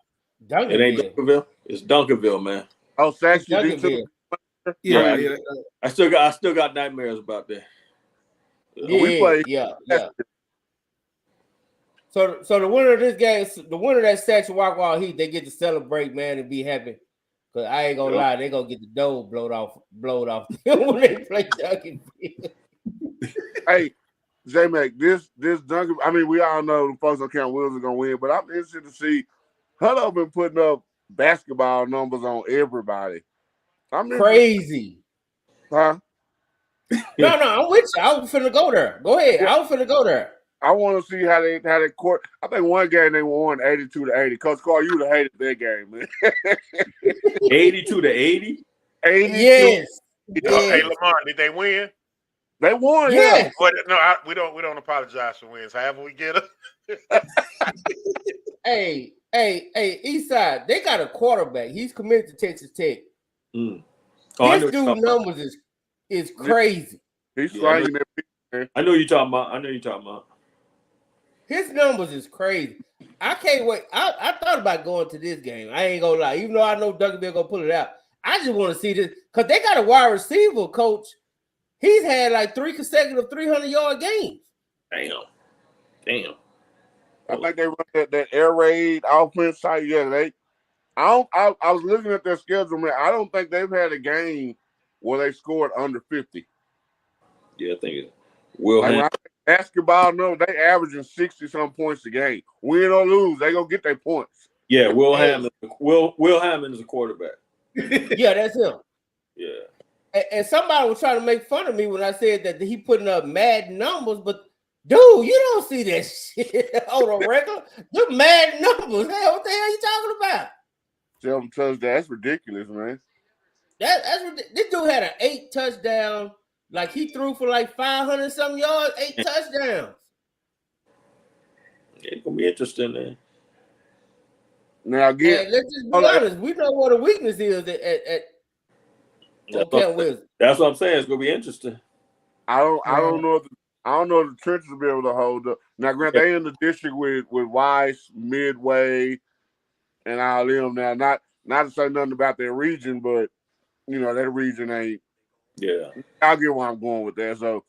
Duncanville. It ain't Duncanville. It's Duncanville, man. Oh, Saxon. Yeah. I still got nightmares about that. We play. Yeah. So the winner of this game, the winner of that section Walkwall Heat, they get to celebrate, man, and be happy. Cause I ain't gonna lie, they gonna get the dough blowed off when they play Duncanville. Hey, J-Mac, this Duncan. I mean, we all know the folks on Camp Wills are gonna win, but I'm interested to see Hutto been putting up basketball numbers on everybody. I'm crazy. Huh? No, I'm with you. I was finna go there. Go ahead. I was finna go there. I want to see how they court. I think one game they won 82-80. Coach Carl, you would have hated that game, man. 82-80. 82. Yes. Hey, Lamar, did they win? They won. Yes. Yeah. No, we don't apologize for wins. However we get them. Hey, Eastside, they got a quarterback. He's committed to Texas Tech. Mm. This dude's numbers is crazy. He's slanging that. I know you're talking about. His numbers is crazy. I can't wait. I thought about going to this game. I ain't gonna lie. Even though I know Duncanville gonna pull it out, I just want to see this because they got a wide receiver coach. He's had like 3 consecutive 300-yard games. Damn. I think they run that air raid offense side. Yeah, I was looking at their schedule, man. I don't think they've had a game where they scored under 50. Yeah, I think it will. Like basketball, no, they averaging 60-some points a game. Win or lose, they gonna get their points. Yeah, Will Hammond is a quarterback. Yeah, that's him. Yeah. And somebody was trying to make fun of me when I said that he putting up mad numbers, but dude, you don't see that shit on a regular. The mad numbers. Hey, what the hell are you talking about? 7 touchdowns. That's ridiculous, man. That's this dude had an 8 touchdown. Like he threw for like 500 some yards, 8 touchdowns. It's gonna be interesting, man. Now again, hey, let's just be honest. We know what the weakness is at Camp Wisdom. That's what I'm saying. It's gonna be interesting. I don't know if the trenches will be able to hold up. Now, Grant, they in the district with Weiss, Midway, and all them. Now, not to say nothing about their region, but you know that region ain't. Yeah, I'll get where I'm going with that. So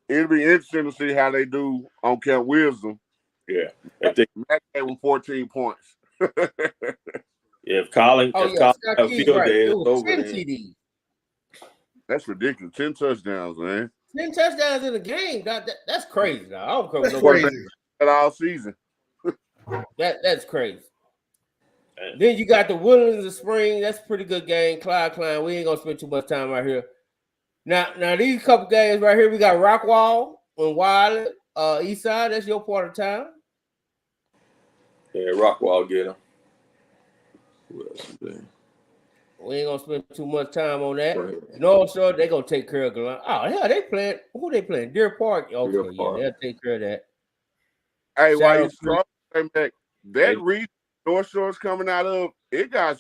it'll be interesting to see how they do on Camp Wisdom. Yeah, Matt gave them 14 points. If Colin have a field day, it's over. 10 TDs. That's ridiculous. 10 touchdowns, man. 10 touchdowns in a game. That's crazy. Now. I don't come That's no crazy. crazy. All season. That's crazy. Then you got the Woodlands of Spring. That's a pretty good game. Clyde Klein. We ain't gonna spend too much time right here. Now these couple games right here, we got Rockwall and Wiley, East Side. That's your part of town. Yeah, Rockwall get him. Who else is there? We ain't gonna spend too much time on that. Right. North Shore, they gonna take care of Glen. Oh hell, they playing. Who they playing? Deer Park. Okay, Deer Park. Yeah, they'll take care of that. Hey, while you strong, that region North Shore's coming out of, it got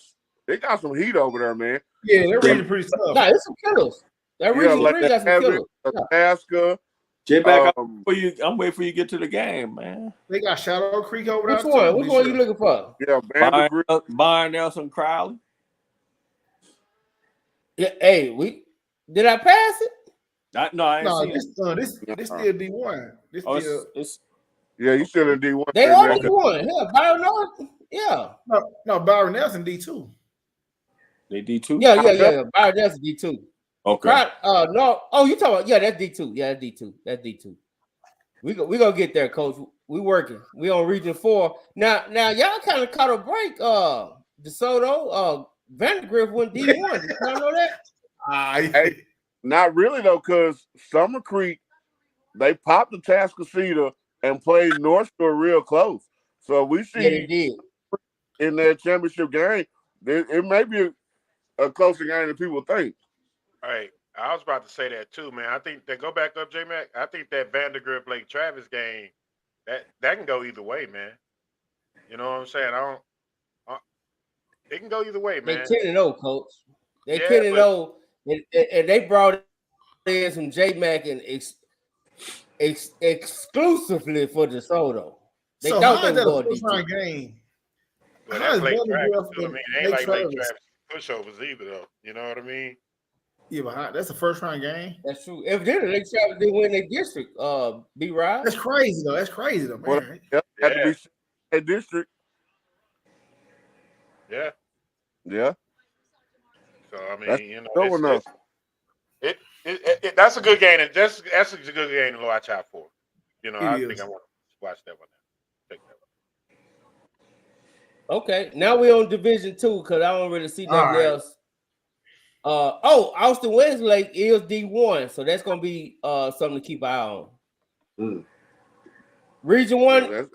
some heat over there, man. Yeah, they're really pretty tough. Nah, it's some killers. That region like got some killers. Nebraska. J-Back, I'm waiting for you to get to the game, man. They got Shadow Creek over there. Which one you looking for? Yeah, Byron Nelson Crowley. Yeah, hey, did I pass it? I ain't seen this still D1. Yeah, you still in D1. They are D1. Yeah, Byron Nelson. Yeah. No, Byron Nelson D2. They D2? Yeah. Byron Nelson D2. Okay. No. Oh, you talking about? Yeah, that's D2. Yeah, that's D2. That's D2. We gonna get there, Coach. We working. We on Region 4 now. Y'all kind of caught a break. DeSoto, Vandergrift went D1. Did y'all know that? Hey, not really though, because Summer Creek they popped the Tascasita and played North Shore real close. So we see they did. In their championship game, it may be a closer game than people think. Hey, I was about to say that too, man. I think that go back up, J-Mac. I think that Vandergrift Lake Travis game that can go either way, man. You know what I'm saying? It can go either way, man. They 10-0, Coach. They 10-0, and they brought in some J-Mac and exclusively for DeSoto. They thought they were going to game. But that's Lake Travis. I mean, it ain't like Lake Travis pushovers either, though. You know what I mean? Yeah, but that's a first round game. That's true. Evidently, Lake Travis didn't win their district. B-Rod. That's crazy, though. That's crazy, though, man. Well, have to be a district. Yeah. Yeah. So I mean, that's you know, that's a good game, and that's a good game to watch out for. You know, I think I want to watch that one. Take Okay, now we on Division 2 because I don't really see nothing else. Austin Westlake is D1, so that's gonna be something to keep an eye on. Region 1.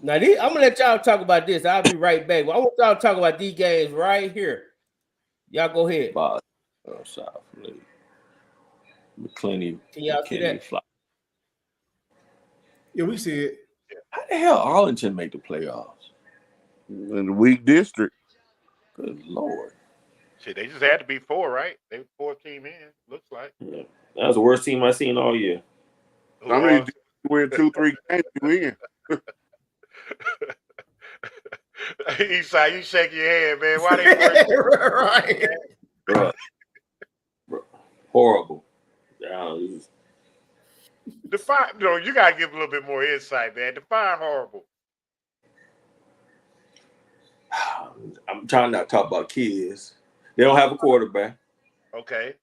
Now, I'm gonna let y'all talk about this. I'll be right back. I want y'all to talk about these games right here. Y'all go ahead. South League. McClenny. Can y'all see that? Yeah, we see it. How the hell Arlington make the playoffs? In the weak district. Good Lord. Shit, they just had to be 4, right? They were 4 team in, looks like. Yeah. That was the worst team I've seen all year. I mean, you win 2-3 games, you win. Eastside, you shake your head, man. Why they right? Bro. Horrible. Define, you gotta give a little bit more insight, man. Define horrible. I'm trying not to talk about kids. They don't have a quarterback. Okay.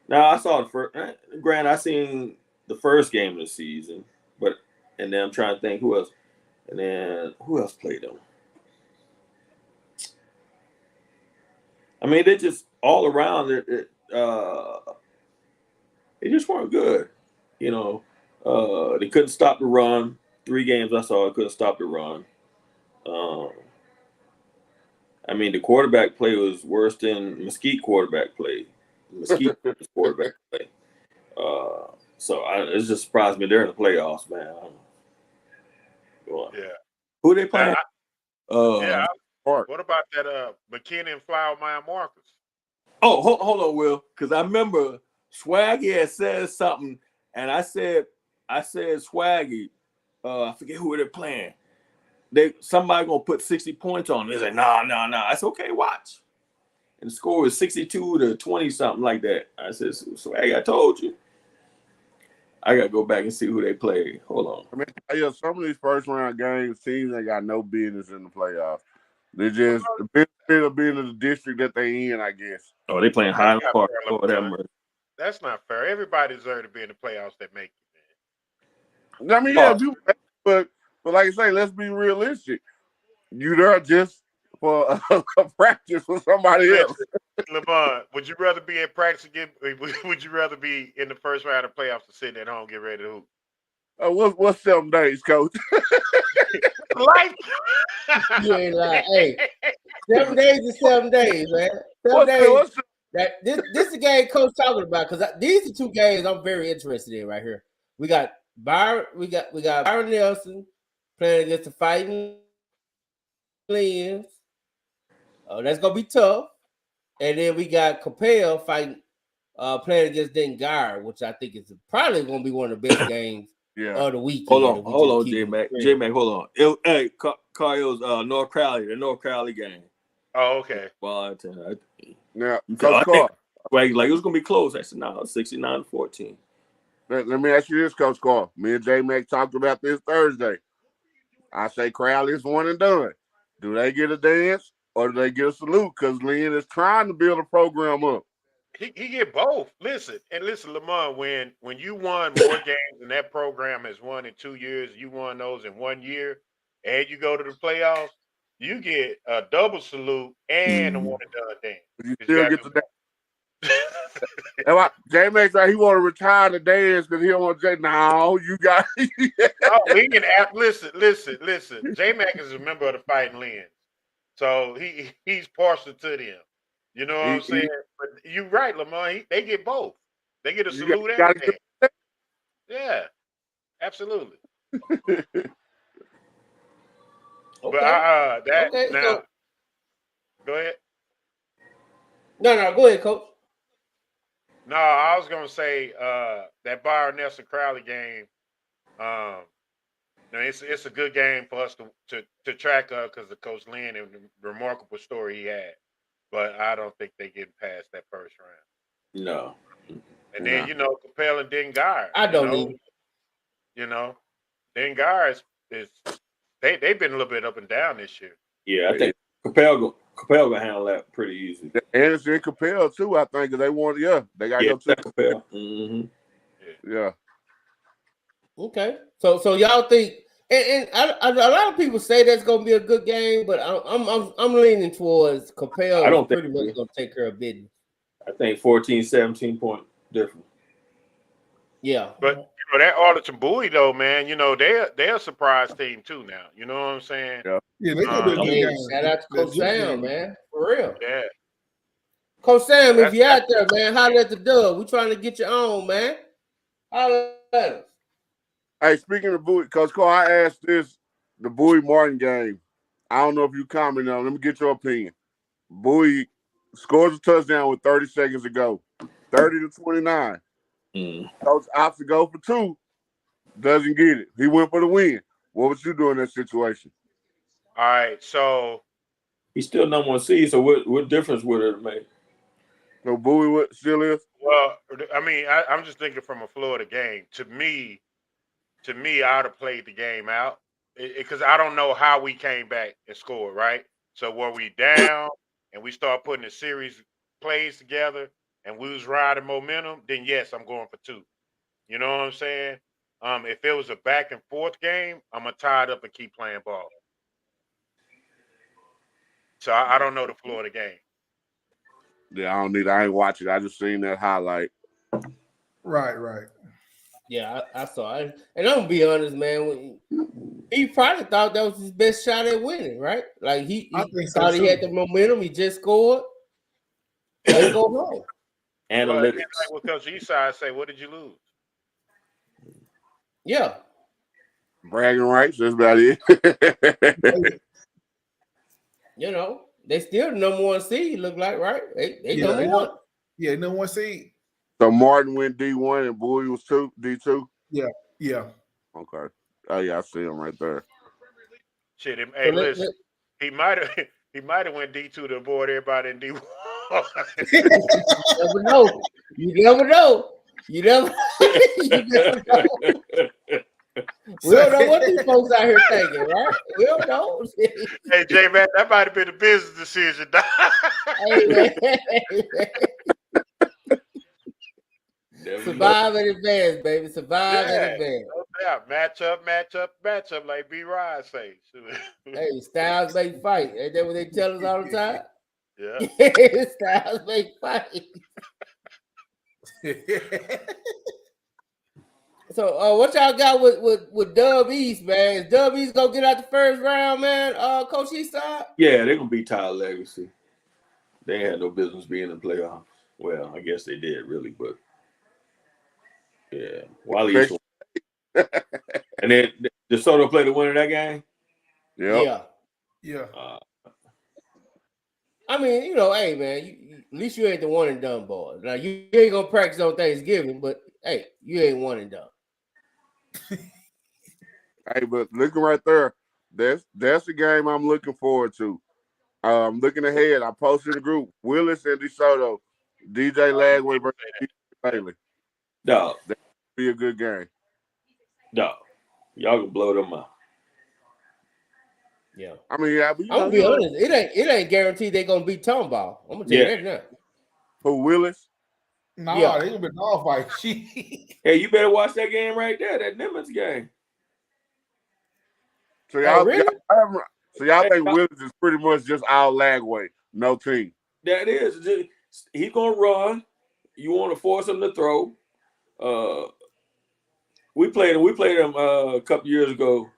Now I saw the first. Grant, I seen the first game of the season, and then I'm trying to think who else. And then who else played them? I mean, they just all around. They just weren't good. They couldn't stop the run. 3 games I saw, couldn't stop the run. I mean, the quarterback play was worse than Mesquite quarterback play. Quarterback play. It just surprised me they're in the playoffs, man. Yeah. Who they playing? What about that McKinney and Flower Mile Marcus? Oh, hold on, Will, because I remember Swaggy had said something, and I said Swaggy. I forget who they're playing. Somebody gonna put 60 points on. They said, nah. I said, okay, watch. And the score was 62-20, something like that. I said, Swaggy, I told you. I gotta go back and see who they play. Hold on. I mean, some of these first round games, teams ain't got no business in the playoffs. They just the benefit of being in the district that they in, I guess. Oh, they playing Highland Park. That's not fair. Everybody deserves to be in the playoffs that make it, man. I mean, but like I say, let's be realistic. You there just for a practice with somebody else. Lamont, would you rather be in practice again? Would you rather be in the first round of playoffs or sitting at home, get ready to hoop? What's 7 days, Coach? Life. You ain't lying. Hey, 7 days is 7 days, man. 7 days. This is the game Coach talking about because these are 2 games I'm very interested in right here. We got Byron Nelson playing against the Fighting Lions. Oh, that's gonna be tough. And then we got Capel playing against Dengar, which I think is probably gonna be one of the best games of the weekend. Hold on, J-Mac. J-Mac, hold on. Carl's North Crowley, the North Crowley game. Oh, okay. Well, Now, Coach Carr. Like it was gonna be close. I said, no, 69-14. Let me ask you this, Coach Carr. Me and J-Mac talked about this Thursday. I say Crowley's one and done. Do they get a dance or do they get a salute? Because Lynn is trying to build a program up. He get both. Listen, Lamont, when you won more games than that program has won in 2 years, you won those in 1 year, and you go to the playoffs, you get a double salute and a one and done dance. You still get the dance. J-Max right, he want to retire the dance because he don't want to. No, you got. Listen. J-Mac is a member of the Fighting Lions, so he's partial to them. You know what I'm saying? But you're right, Lamont. They get both. They get a salute and a dance. Yeah, absolutely. But now, go ahead. No, go ahead, Coach. No, I was gonna say that Byron Nelson Crowley game. It's a good game for us to track because of Coach Lynn and the remarkable story he had. But I don't think they get past that first round. No. And then Capel and Dengar. I don't know. Dengar is they've been a little bit up and down this year. Yeah, I think Capel gonna handle that pretty easy. Anderson and Capel too, I think, because they want they got to go to Capel. Mm-hmm. Yeah. Okay. So y'all think And a lot of people say that's going to be a good game, but I'm leaning towards Capel. I don't think pretty much going to take care of business. I think 14, 17 point difference. Yeah, but that Arlington Bowie though, man, they're a surprise team too now. You know what I'm saying? Yeah. Yeah, they're gonna be a good game. Shout out to Coach Sam, man, for real. Yeah. Coach Sam, if you're out there, man, holler at the Dub. We trying to get you on, man. Holler at us. Hey, speaking of Bowie, Coach Cole, I asked this the Bowie Martin game. I don't know if you commented on it. Let me get your opinion. Bowie scores a touchdown with 30 seconds to go. 30-29. Coach opts to go for 2. Doesn't get it. He went for the win. What would you do in that situation? All right, so he's still number 1 seed. So what difference would it make? So Bowie still is? Well, I mean, I'm just thinking from a Florida game. To me, I would have played the game out because I don't know how we came back and scored, right? So were we down and we start putting a series plays together and we was riding momentum, then yes, I'm going for 2. You know what I'm saying? If it was a back and forth game, I'm going to tie it up and keep playing ball. So I don't know the Florida game. Yeah, I ain't watch it. I just seen that highlight. Right. Yeah, I saw it. And I'm gonna be honest, man. He probably thought that was his best shot at winning, right? Like he thought he had the momentum. He just scored. Let's go home. Analytics. Like what Coach Eastside say, what did you lose? Yeah. Bragging rights, that's about it. They still the number 1 seed, look like, right? They number 1. Yeah, number 1 seed. So Martin went D1 and Bowie was D2? Yeah. Okay. Oh yeah, I see him right there. Shit, hey, listen, he might have went D2 to avoid everybody in D1. You never know. You never know. We don't know what these folks out here thinking, right? We don't know. Hey, J-Man, that might have been a business decision. Hey, man. Survive in advance, baby. Survive in advance. No doubt. Match up, like B. Ryan say. Hey, styles make fight. Ain't that what they tell us all the time? Yeah. Styles make fight. So, what y'all got with Dub East, man? Is Dub East gonna get out the first round, man? Coach Eastside? Yeah, they're gonna beat Tyler Legacy. They had no business being in the playoffs. Well, I guess they did, really, but yeah. Wally. And then DeSoto played the winner of that game. Yeah. I mean, hey, man, at least you ain't the one and done boy. Now you ain't gonna practice on Thanksgiving, but hey, you ain't one and done. Hey, but looking right there, that's the game I'm looking forward to. Looking ahead, I posted in the group Willis and DeSoto, DJ Lagway versus DJ Bailey. Dog, that'd be a good game. Dog, y'all can blow them out. Yeah, I mean, I'm gonna be honest. It ain't guaranteed they gonna beat Tomball. I'm gonna tell you that now. For Willis? No, they gonna be dog fight. Hey, you better watch that game right there. That Nimitz game. So y'all think Willis is pretty much just all Lagway, no team? That is. He's gonna run. You want to force him to throw. We played him a couple years ago.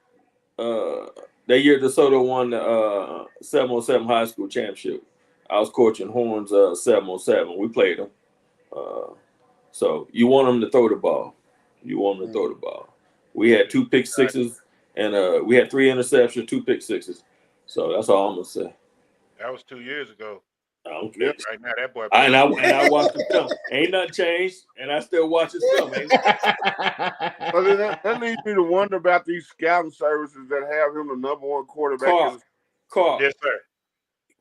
That year DeSoto won the 707 high school championship. I was coaching Horns 707. We played him. So you want him to throw the ball. We had 2 pick sixes and we had 3 interceptions, 2 pick sixes. So that's all I'm gonna say. That was 2 years ago. I don't care. Right now, that boy. And I watched the film. Ain't nothing changed, and I still watch his film. But that leads me to wonder about these scouting services that have him the number 1 quarterback. Carr. Yes, sir.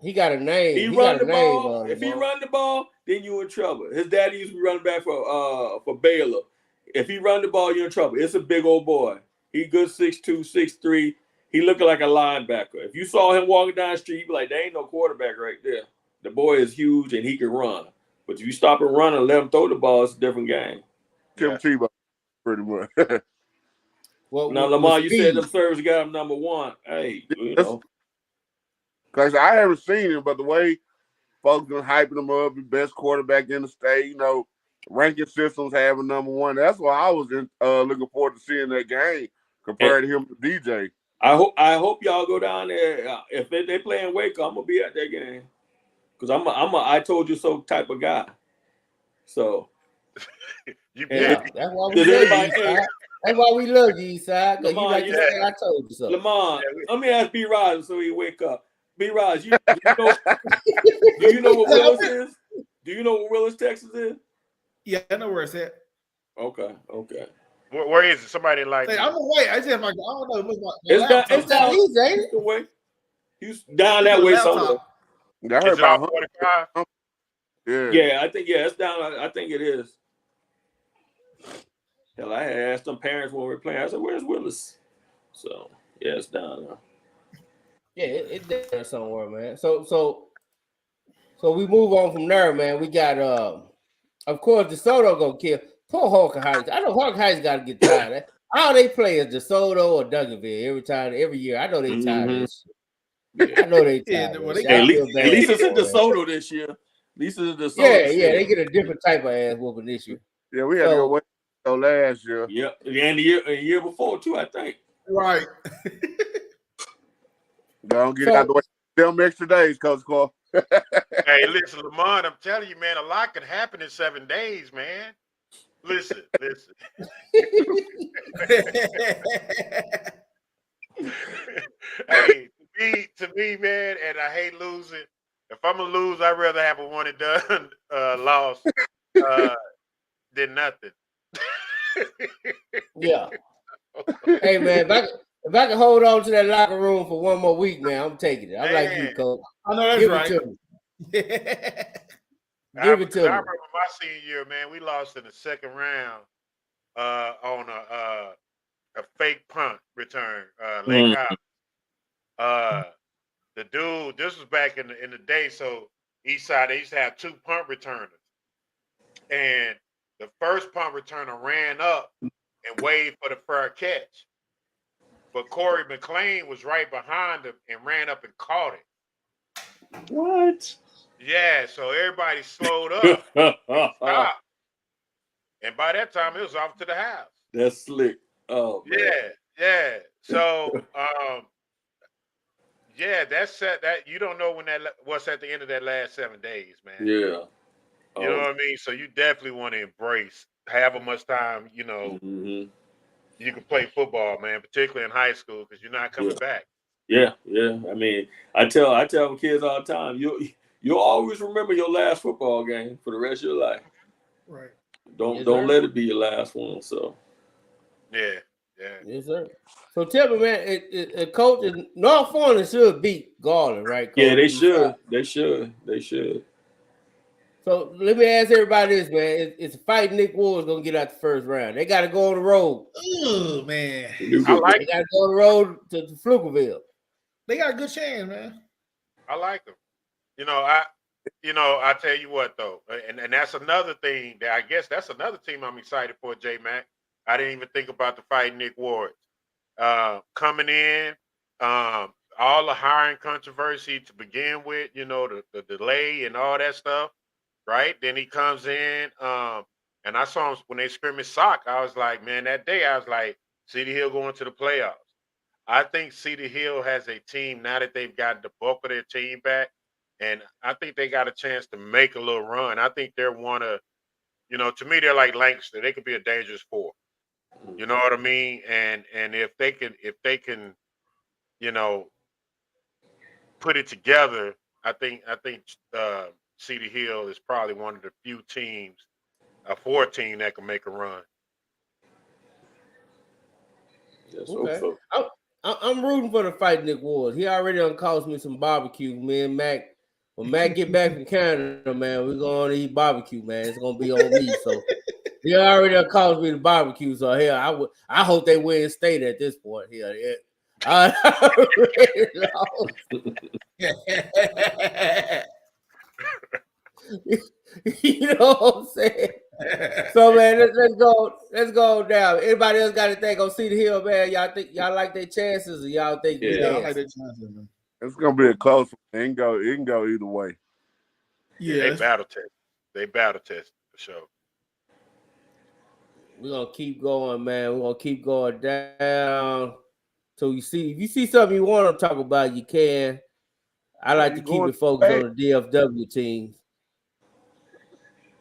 He got a name. He run the ball. If he run the ball, then you in trouble. His daddy used to be running back for Baylor. If he run the ball, you're in trouble. It's a big old boy. He good 6'2", 6'3". He looking like a linebacker. If you saw him walking down the street, you'd be like, there ain't no quarterback right there. The boy is huge and he can run. But if you stop and run and let him throw the ball, it's a different game. Tim Tebow, pretty much. Now, Lamar, you said them servers got him number one. Hey, you know. Because I haven't seen him, but the way folks been hyping him up, the best quarterback in the state, you know, ranking systems having number one. That's why I was looking forward to seeing that game compared to him to DJ. I hope y'all go down there. If they playing Waco, I'm gonna be at that game because I'm a I told you so type of guy. So that's why we love you. That's why we love you, Eastside. Because you like to say, I told you so. Lamar, let me ask B. Raj so he wake up. B. Raj, do you know what Willis is? Do you know what Willis, Texas is? Yeah, I know where it's at. Okay. Where is it? Somebody like I'm away. I just I don't know. It's down east, ain't it? Way. He's down that way somewhere. I heard about 45. Yeah, I think it's down. I think it is. Hell, I had asked them parents when we were playing. I said, "Where's Willis?" So yeah, it's down there. Yeah, it's there somewhere, man. So we move on from there, man. We got of course DeSoto gonna kill. Poor Hawker Heights. I know Hawker Heights got to get tired of that. All they play is DeSoto or Duncanville every year. I know they tired of this shit. I know they tired. At least it's in DeSoto this year. At least it's in DeSoto. Yeah, they get a different type of ass whooping this year. Yeah, we had to go last year. Yeah, and the year before too, I think. Right. Don't get out the way. Them extra days, Coach Cole. Hey, listen, Lamont, I'm telling you, man, a lot can happen in 7 days, man. Listen. Hey, to me, man, and I hate losing. If I'm gonna lose, I'd rather have a one and done loss than nothing. Yeah. Hey, man, if I can hold on to that locker room for one more week, man, I'm taking it. I'm like you, Coach. I know that's right. Give it to me. I remember my senior year, man. We lost in the second round on a fake punt return. Lake House. The dude, this was back in the day. So Eastside, they used to have 2 punt returners, and the first punt returner ran up and waved for the fair catch, but Corey McLean was right behind him and ran up and caught it. What? Yeah, so everybody slowed up, stopped, and by that time it was off to the house. That's slick. Oh, man. Yeah. So, that's that. You don't know when what's at the end of that last 7 days, man. Yeah. You know what I mean? So you definitely want to embrace however much time, you can play football, man, particularly in high school, because you're not coming back. Yeah. I mean, I tell kids all the time, you'll always remember your last football game for the rest of your life. Right. Don't let it be your last one. So. Yeah. Yes, sir. So tell me, man, Coach, North Florida should beat Garland, right? Coach? Yeah, they should. They should. So let me ask everybody this, man. It's a fight Nick Ward's going to get out the first round. They got to go on the road. Oh, man. They got to go on the road to Pflugerville. They got a good chance, man. I like them. I tell you what, though, and that's another thing that I guess that's another team I'm excited for, J-Mac. I didn't even think about the fight Nick Ward. Coming in, all the hiring controversy to begin with, the delay and all that stuff, right? Then he comes in, and I saw him when they scrimmaged Sock. I was like, man, that day I was like, City Hill going to the playoffs. I think City Hill has a team now that they've got the bulk of their team back, and I think they got a chance to make a little run. I think they're one of, to me, they're like Lancaster. They could be a dangerous 4. You know what I mean? And if they can, put it together, I think City Hill is probably one of the few teams, a 4 team that can make a run. Yes, okay. I'm rooting for the fight Nick Ward. He already done cost me some barbecue. Me and Mac. When Mac get back from Canada, man, we're going to eat barbecue, man. It's going to be on me. So he already done cost me the barbecue. So hell, I hope they win state at this point. Here, you know what I'm saying? So man, let's go down. Anybody else got anything on Cedar Hill, man? Y'all think y'all like their chances, or y'all think Yeah, I like their chances, man. It's gonna be a close one. It can go either way. Yeah, they battle test. They battle test for sure. We're gonna keep going, man. We're gonna keep going down. So if you see something you want to talk about, you can. I like to keep it focused on the DFW teams.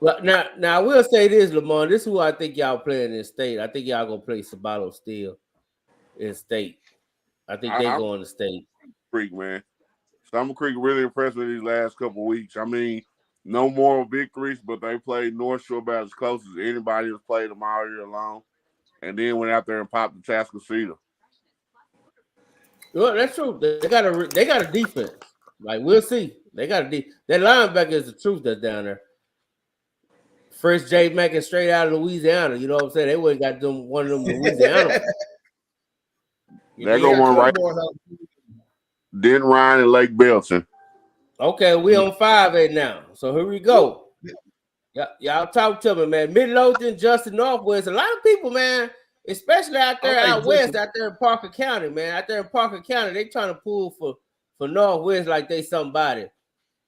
But now I will say this, Lamar. This is who I think y'all playing in state. I think y'all gonna play Sabalo still in state. I think they going to state. Creek, man. Summer Creek really impressed with these last couple of weeks. I mean, no moral victories, but they played North Shore about as close as anybody has played them all year long. And then went out there and popped the Tascasita. Well, that's true. They got a defense. Like, we'll see. They got that linebacker is the truth that's down there. Fresh J Mack is straight out of Louisiana. You know what I'm saying? They wouldn't got them one of them Louisiana. They go one right. Den Ryan and Lake Belton. Okay, we on 5-8 now. So here we go. Y'all talk to me, man. Midlothian, Justin, Northwest. A lot of people, man, especially out there out west, out there in Parker County, man. Out there in Parker County, they trying to pull for Northwest like they somebody.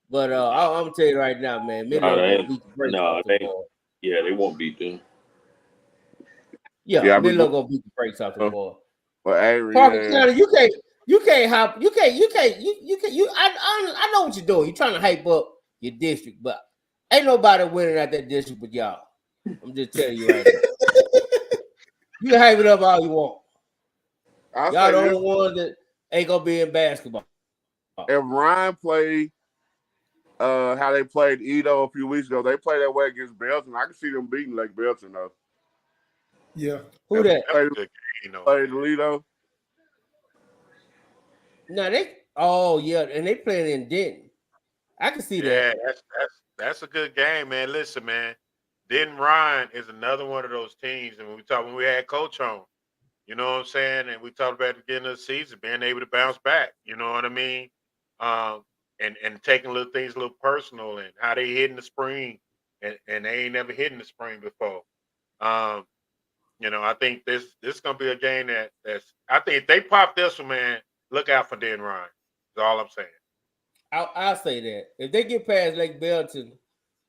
But I'm gonna tell you right now, man. Midlothian beat the brakes off the ball. Yeah, they won't beat them. Yeah, Midlothian gonna beat the brakes off the ball. Well, Parker County, you can't hop. I know what you're doing. You're trying to hype up your district, but ain't nobody winning at that district but y'all. I'm just telling you right now. You can hype it up all you want. Y'all the only ones that ain't gonna be in basketball. If Ryan played how they played Edo a few weeks ago, they played that way against Belton. I can see them beating Lake Belton though. Yeah. Who that? Played Lido. No, and they playing in Denton. I can see that. Yeah, that's a good game, man. Listen, man, Denton Ryan is another one of those teams. And when we had Coach on, you know what I'm saying, and we talked about at the beginning of the season, being able to bounce back. You know what I mean? And taking little things a little personal, and how they hit in the spring, and they ain't never hit in the spring before. I think this is gonna be a game that's. I think if they pop this one, man, look out for Den Ryan. That's all I'm saying. I'll say that if they get past Lake Belton,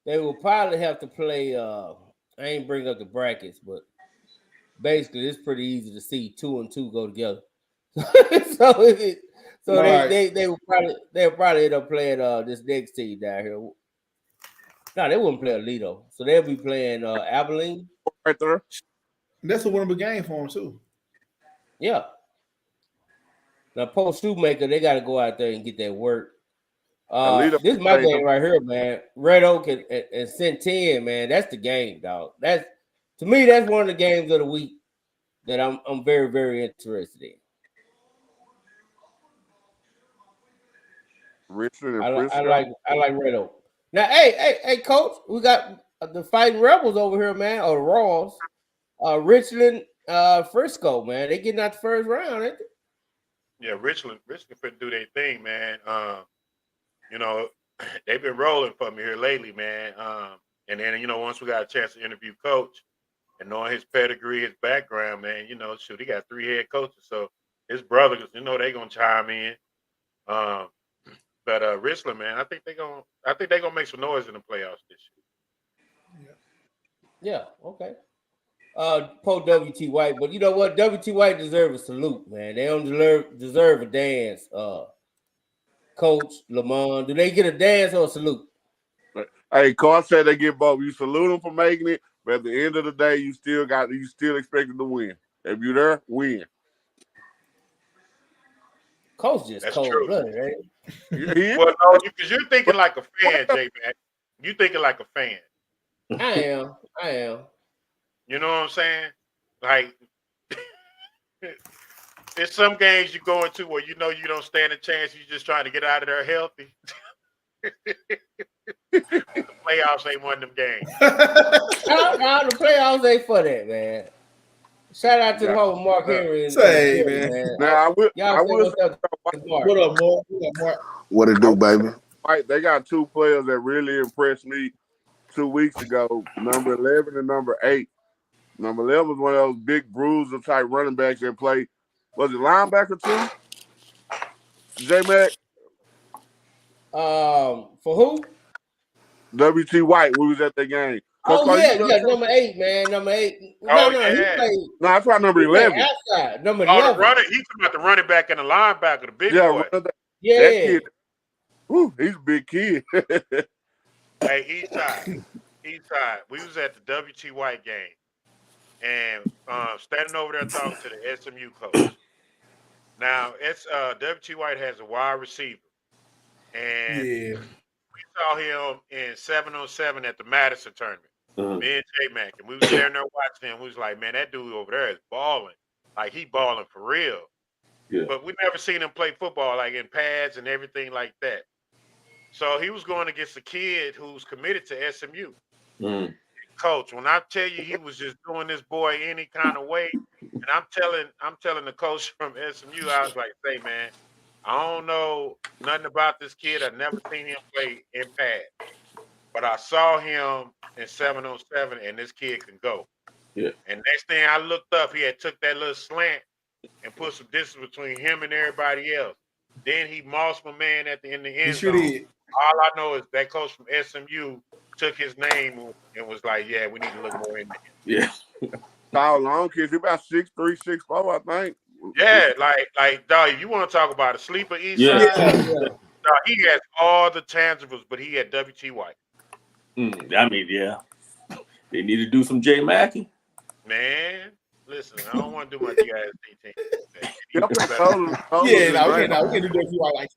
they will probably have to play. I ain't bring up the brackets, but basically, it's pretty easy to see 2 and 2 go together. They'll probably end up playing this next team down here. No, they wouldn't play Alito, so they'll be playing Abilene right there. That's a winnable game for them too. Yeah. Now, post Shoemaker, they got to go out there and get that work. This is my game right here, man. Red Oak and Centennial, man. That's the game, dog. To me, that's one of the games of the week that I'm very, very interested in. Richard I like Red Oak. Now, hey, Coach, we got the Fighting Rebels over here, man, or Raws. Richland, Frisco, man. They getting out the first round, ain't they? Yeah, Richland finna do their thing, man. They've been rolling for me here lately, man. And then, once we got a chance to interview Coach and knowing his pedigree, his background, man, he got 3 head coaches. So his brothers, they gonna chime in. But Richland, man, I think they're gonna make some noise in the playoffs this year. Yeah, okay. Poor W.T. White, but you know what? W.T. White deserves a salute, man. They don't deserve a dance. Coach Lamont, do they get a dance or a salute? Hey, Coach said they get both. You salute them for making it, but at the end of the day, you still expected to win. If you're there, win. Coach just cold-blooded, right? Well, no, because you're thinking like a fan, J-Mac. You thinking like a fan. I am. You know what I'm saying? Like, there's some games you go into where you don't stand a chance. You're just trying to get out of there healthy. The playoffs ain't one of them games. No, the playoffs ain't for that, man. Shout out to the whole Mark Henry. Man. Now, What up, Mark? What it do, baby? They got 2 players that really impressed me. 2 weeks ago, number 11 and number 8. Number 11 was one of those big bruiser type running backs that play. Was it linebacker too? J-Mac? For who? W.T. White, we was at that game. Coach Oh Carter, yeah, you yeah, number 8, man. Number 8. Oh No, he yeah. played. No, I tried number He played 11. outside. Number Oh, 11. the runner. He's talking about the running back and the linebacker, the big boy. That Yeah. kid. Whew, he's a big kid. Hey, Eastside. We was at the W.T. White game, and standing over there talking to the SMU coach. Now, it's W.T. White has a wide receiver, and we saw him in 7-on-7 at the Madison tournament. Me and J-Mac, and we was there watching him. We was like, man, that dude over there is balling. Like, he balling for real. Yeah. But we never seen him play football, like in pads and everything like that. So he was going against a kid who's committed to SMU. Coach, when I tell you he was just doing this boy any kind of way, and I'm telling the coach from SMU, I was like, say, man, I don't know nothing about this kid. I've never seen him play in pads. But I saw him in 7-on-7, and this kid can go. Yeah. And next thing I looked up, he had took that little slant and put some distance between him and everybody else. Then he mossed my man in the end zone. All I know is that coach from SMU took his name and was like, yeah, we need to look more into him. Yeah. Tall, long kid. He's about 6'3", 6'4", I think. Yeah, like dog, you want to talk about a sleeper east side? Dog, he has all the tangibles, but he had W.T. White. I mean, yeah. They need to do some J Mackey. Man, listen, I don't want to do my GISD team. We can't do W.T. White like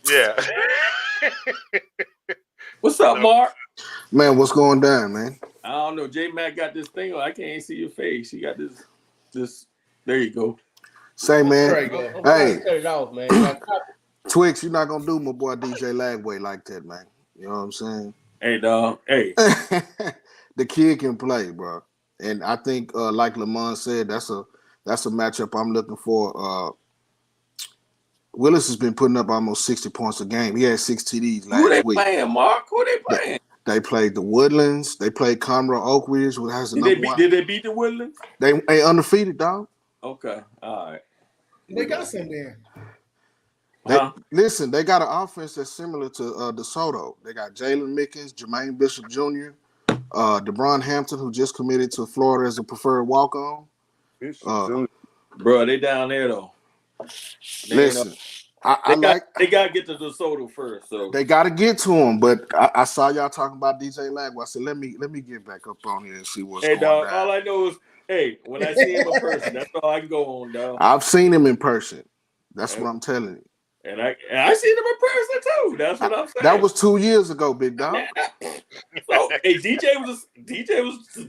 Yeah. What's up, Mark? Man, what's going down, man? I don't know. J Mac got this thing on. I can't see your face. You got this. There you go. Say, man. There you go. Hey, Cut it off, man. Twix, you're not gonna do my boy DJ Lagway like that, man. You know what I'm saying? Hey, dog. Hey. The kid can play, bro. And I think, like Lamont said, that's a matchup I'm looking for. Willis has been putting up almost 60 points a game. He had 6 TDs last week. Who they playing, Mark? Who they playing? They played the Woodlands. They played Conroe Oak Ridge, who has the number one. Did they beat the Woodlands? They undefeated, dog. Okay, all right. They got some there. Listen, they got an offense that's similar to DeSoto. They got Jalen Mickens, Jermaine Bishop Jr., DeBron Hampton, who just committed to Florida as a preferred walk-on. Bro, they down there though. Listen, they gotta get to DeSoto first. So they gotta get to him. But I saw y'all talking about DJ Lagway. I said, let me get back up on here and see what's going dog, down. all I know is, when I see him in person, that's all I can go on, dog. I've seen him in person. That's what I'm telling you. And I seen him in person too. That's what I'm saying. That was 2 years ago, big dog. So, DJ was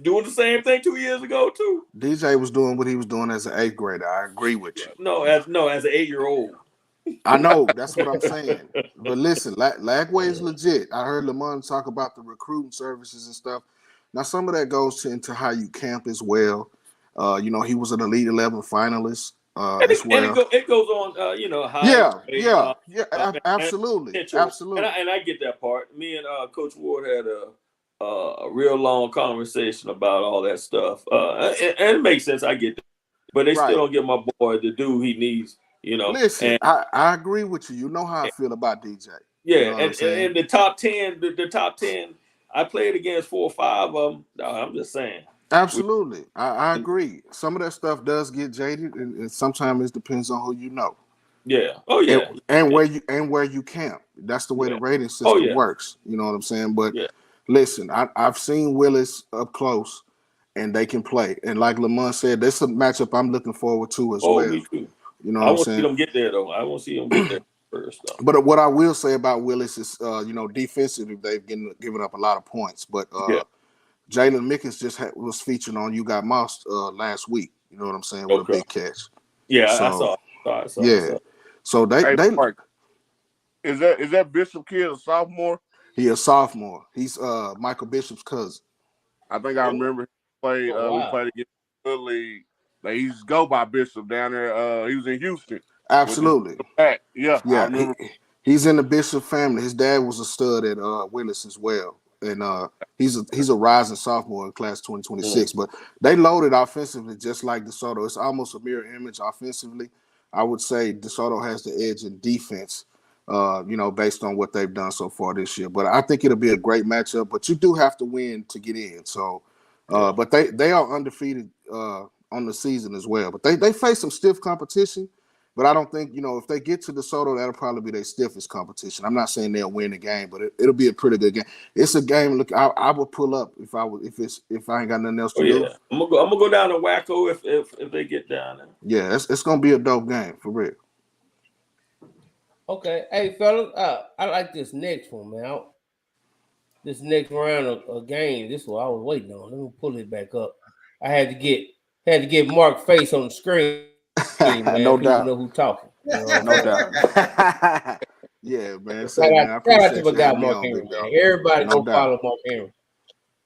doing the same thing 2 years ago too. DJ was doing what he was doing as an 8th grader. I agree with you. No, as an 8-year-old. I know, that's what I'm saying. But listen, Lagway is legit. I heard Lamont talk about the recruiting services and stuff. Now, some of that goes into how you camp as well. He was an Elite 11 finalist. It goes on, how absolutely. And I get that part. Me and Coach Ward had a real long conversation about all that stuff, and it makes sense. I get that, but they still don't give my boy the due he needs. Listen, I agree with you. You know how I feel about DJ. Yeah, and the top 10, the top 10, I played against 4 or 5 of them. No, I'm just saying. Absolutely. I agree. Some of that stuff does get jaded, and sometimes it depends on who you know. Yeah. Oh, yeah. And where you camp. That's the way the rating system works. You know what I'm saying? But listen, I've seen Willis up close, and they can play. And like Lamont said, this is a matchup I'm looking forward to as well. Me too. You know I what I'm saying? I won't see them get there, though. I won't see them get there first, though. But what I will say about Willis is, defensively, they've given up a lot of points. But Jalen Mickens was featured on You Got Mossed last week. You know what I'm saying? With a big catch. Yeah, so, I saw. Yeah. So they Mark, is that Bishop kid a sophomore? He a sophomore. He's Michael Bishop's cousin. I think I remember he played. We played against the Good League. They used to go by Bishop down there. He was in Houston. Absolutely. Yeah. He's in the Bishop family. His dad was a stud at Willis as well. and he's a rising sophomore in class 2026. But they loaded offensively just like DeSoto. It's almost a mirror image offensively. I would say DeSoto has the edge in defense, based on what they've done so far this year. But I think it'll be a great matchup. But you do have to win to get in. So, but they are undefeated on the season as well. But they face some stiff competition. But I don't think, if they get to DeSoto, that'll probably be their stiffest competition. I'm not saying they'll win the game, but it'll be a pretty good game. It's a game. Look, I would pull up if I ain't got nothing else to do. I'm gonna go down to Wacko if they get down there. Yeah, it's gonna be a dope game for real. Okay, hey fellas, I like this next one, man. This next round of game. This is what I was waiting on. Let me pull it back up. I had to get Mark's face on the screen. Man, no doubt. Know who talking. No doubt. Yeah, man. Shout out to my guy Mark Henry, man. Everybody go follow Mark Henry.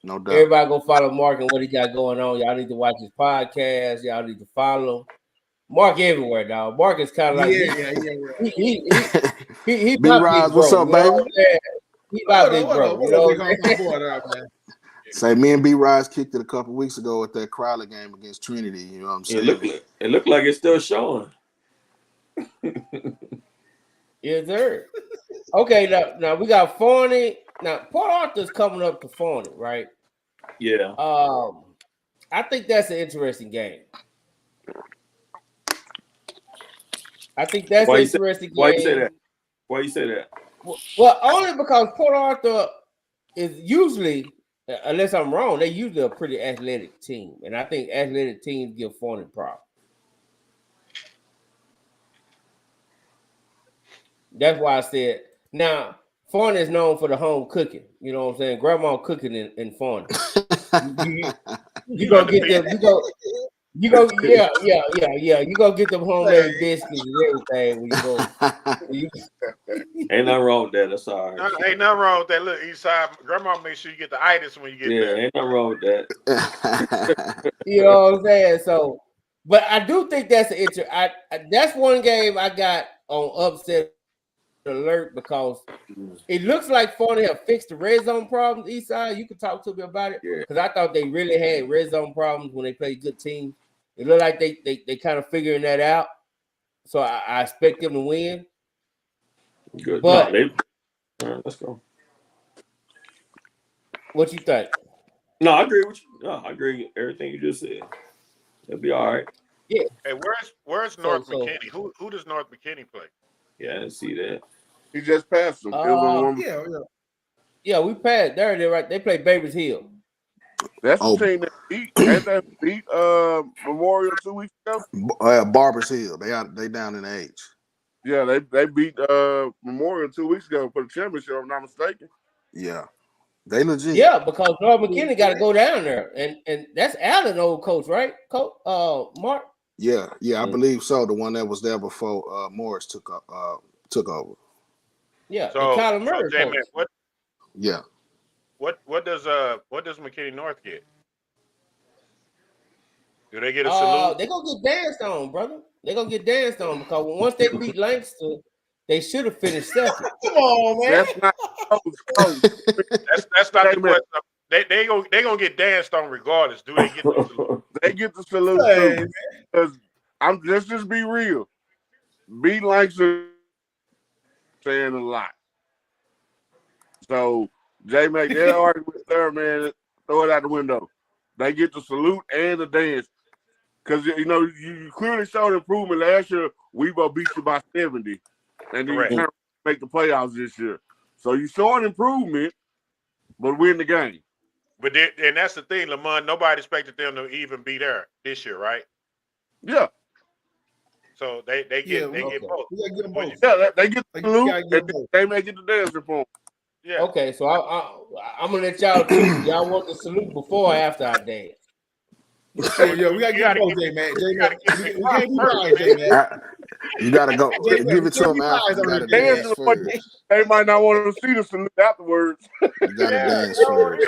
No doubt. Everybody go follow Mark and what he got going on. Y'all need to watch his podcast. Y'all need to follow Mark everywhere, dog. Mark is kind of like he B-Rise, what's up, baby? He about big bro. Say me and B-Rise kicked it a couple weeks ago at that Crowley game against Trinity. You know what I'm saying? It looked like it's still showing. Yes, sir. Okay, now we got Forney. Now Port Arthur's coming up to Forney, right? Yeah. I think that's an interesting game. I think that's an interesting game. Why you say that? Why you say that? Well, only because Port Arthur is usually, unless I'm wrong, they're usually a pretty athletic team. And I think athletic teams give Forney problems. That's why I said, now, Forney is known for the home cooking. You know what I'm saying? Grandma cooking in Forney. You gonna get them, you go, yeah. You gonna get them homemade biscuits and everything when you go. Ain't nothing wrong with that. That's all right. Ain't nothing wrong with that. Look, Eastside, grandma make sure you get the itis when you get there. Ain't nothing wrong with that. You know what I'm saying? So, but I do think that's an that's one game I got on upset alert because it looks like Forney have fixed the red zone problems. Eastside, you can talk to me about it because I thought they really had red zone problems when they played good teams. It looked like they kind of figuring that out. So I expect them to win. Good. But all right, let's go. What you think? No, I agree with you. No, I agree with everything you just said. It'll be all right. Yeah. Hey, where's North McKinney? Who does North McKinney play? Yeah, I didn't see that. He just passed them. Yeah, we passed. They're right. They play Babies Hill. That's the team that beat Memorial 2 weeks ago. Barbers Hill. They down in age. Yeah, they beat Memorial 2 weeks ago for the championship, if I'm not mistaken. Yeah. They legit. Yeah, because North McKinney got to go down there. And that's Allen, old coach, right? Coach Mark? Yeah, I believe so. The one that was there before Morris took over. Yeah, so Kyler Murray. J-Man, what does McKinney North get? Do they get a salute? They're gonna get danced on, brother. They're gonna get danced on because once they beat Lancaster, they should have finished second. Come on, man. That's not that's not the question. They gonna get danced on regardless. Do they get the salute? They get the salute too. Because let's just be real. Beat Lancaster saying a lot. So J-Mac, that argument there, man, throw it out the window. They get the salute and the dance. Because, you clearly showed improvement last year. We will beat you by 70. And then you can't make the playoffs this year. So you showed improvement, but win the game. But and that's the thing, Lamont. Nobody expected them to even be there this year, right? Yeah. So they get both. Yeah, they get the salute. They may get the dance for them. Yeah. Okay, so I'm gonna let y'all choose. Y'all want the salute before or after I dance? Yeah, we gotta get J-Man. We can't be right, J-Man. You gotta go. Give it to him after. Dance they might not want to see the salute afterwards. You gotta dance first.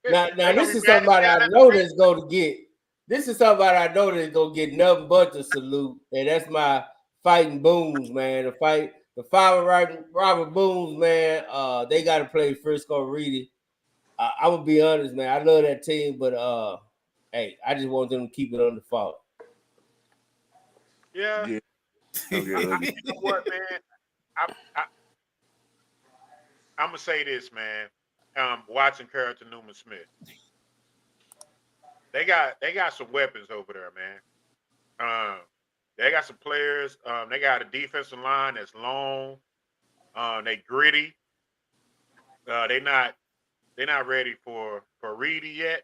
Now this is somebody I know that's going to get. This is somebody I know that's going to get nothing but the salute, and that's my Fighting Booms, man. the five Robert Boones, man, they got to play Frisco Reedy. I'm gonna be honest, man. I love that team, but hey, I just want them to keep it under fault. Yeah. You know what, man? I'm gonna say this, man. Watching Carrington Newman Smith, they got some weapons over there, man. They got some players. They got a defensive line that's long. They gritty. They're not ready for Reedy yet.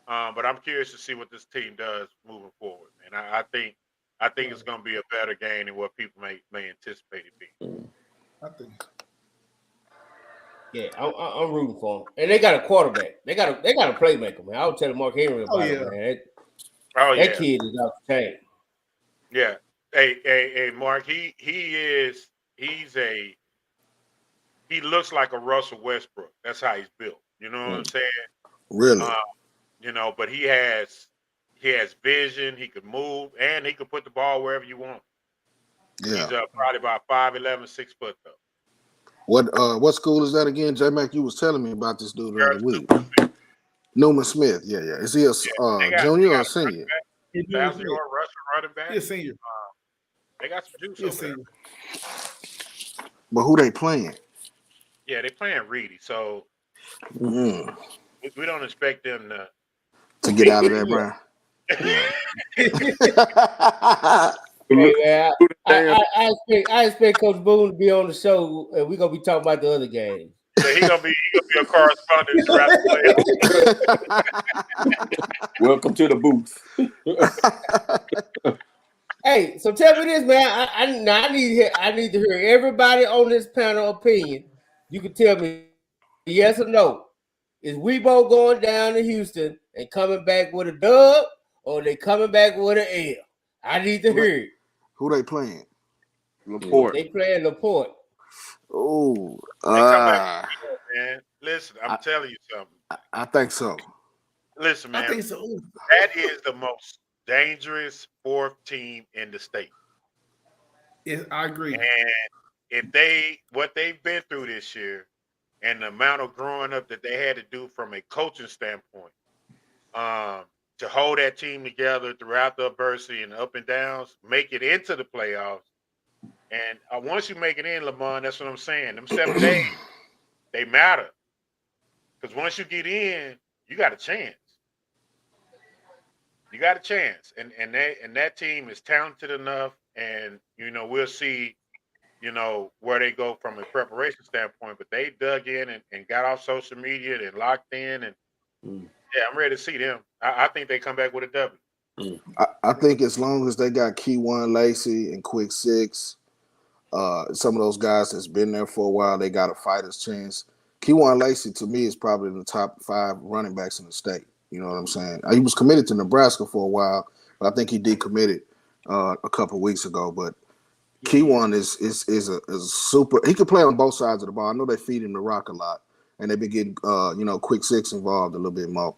But I'm curious to see what this team does moving forward, and I think it's going to be a better game than what people may anticipate it being. I think. Yeah, I'm rooting for them, and they got a quarterback. They got a playmaker, man. I was telling Mark Henry about it, man. That kid is out the chain. Yeah. Hey, Mark. He looks like a Russell Westbrook. That's how he's built. You know what I'm saying? Really? But he has vision. He could move, and he could put the ball wherever you want. Yeah. He's probably about 5'11", 6 foot though. What school is that again, J Mac? You was telling me about this dude the other week. Newman Smith. Yeah. Is he a junior or a senior? Russian running back. He's a senior. They got some juice over there. But who they playing? Yeah, they playing Reedy, so we don't expect them to get out of there, Brian. Hey, man, I expect Coach Boone to be on the show, and we're gonna be talking about the other games. So he gonna be a correspondent throughout the playoffs. Welcome to the booth. Hey, so tell me this, man. I need to hear everybody on this panel opinion. You can tell me yes or no. Is Weibo going down to Houston and coming back with a dub, or they coming back with an L? I need to hear it. Who they playing? Laporte. They playing Laporte. Oh, man. Listen, I'm telling you something. I think so. Listen, man. I think so. That is the most dangerous fourth team in the state. Yeah, I agree. And what they've been through this year, and the amount of growing up that they had to do from a coaching standpoint, to hold that team together throughout the adversity and up and downs, make it into the playoffs. And once you make it in, Lamont, that's what I'm saying. Them 7 days, they matter. Because once you get in, you got a chance. You got a chance. And that team is talented enough, and, we'll see, where they go from a preparation standpoint. But they dug in and got off social media and locked in, and yeah, I'm ready to see them. I think they come back with a W. I think as long as they got Keywan Lacey and Quick Six, some of those guys that's been there for a while, they got a fighter's chance. Keywan Lacey, to me, is probably in the top 5 running backs in the state. You know what I'm saying? He was committed to Nebraska for a while, but I think he decommitted a couple of weeks ago. But Keywan is a super. He can play on both sides of the ball. I know they feed him the rock a lot, and they've been getting Quick Six involved a little bit more.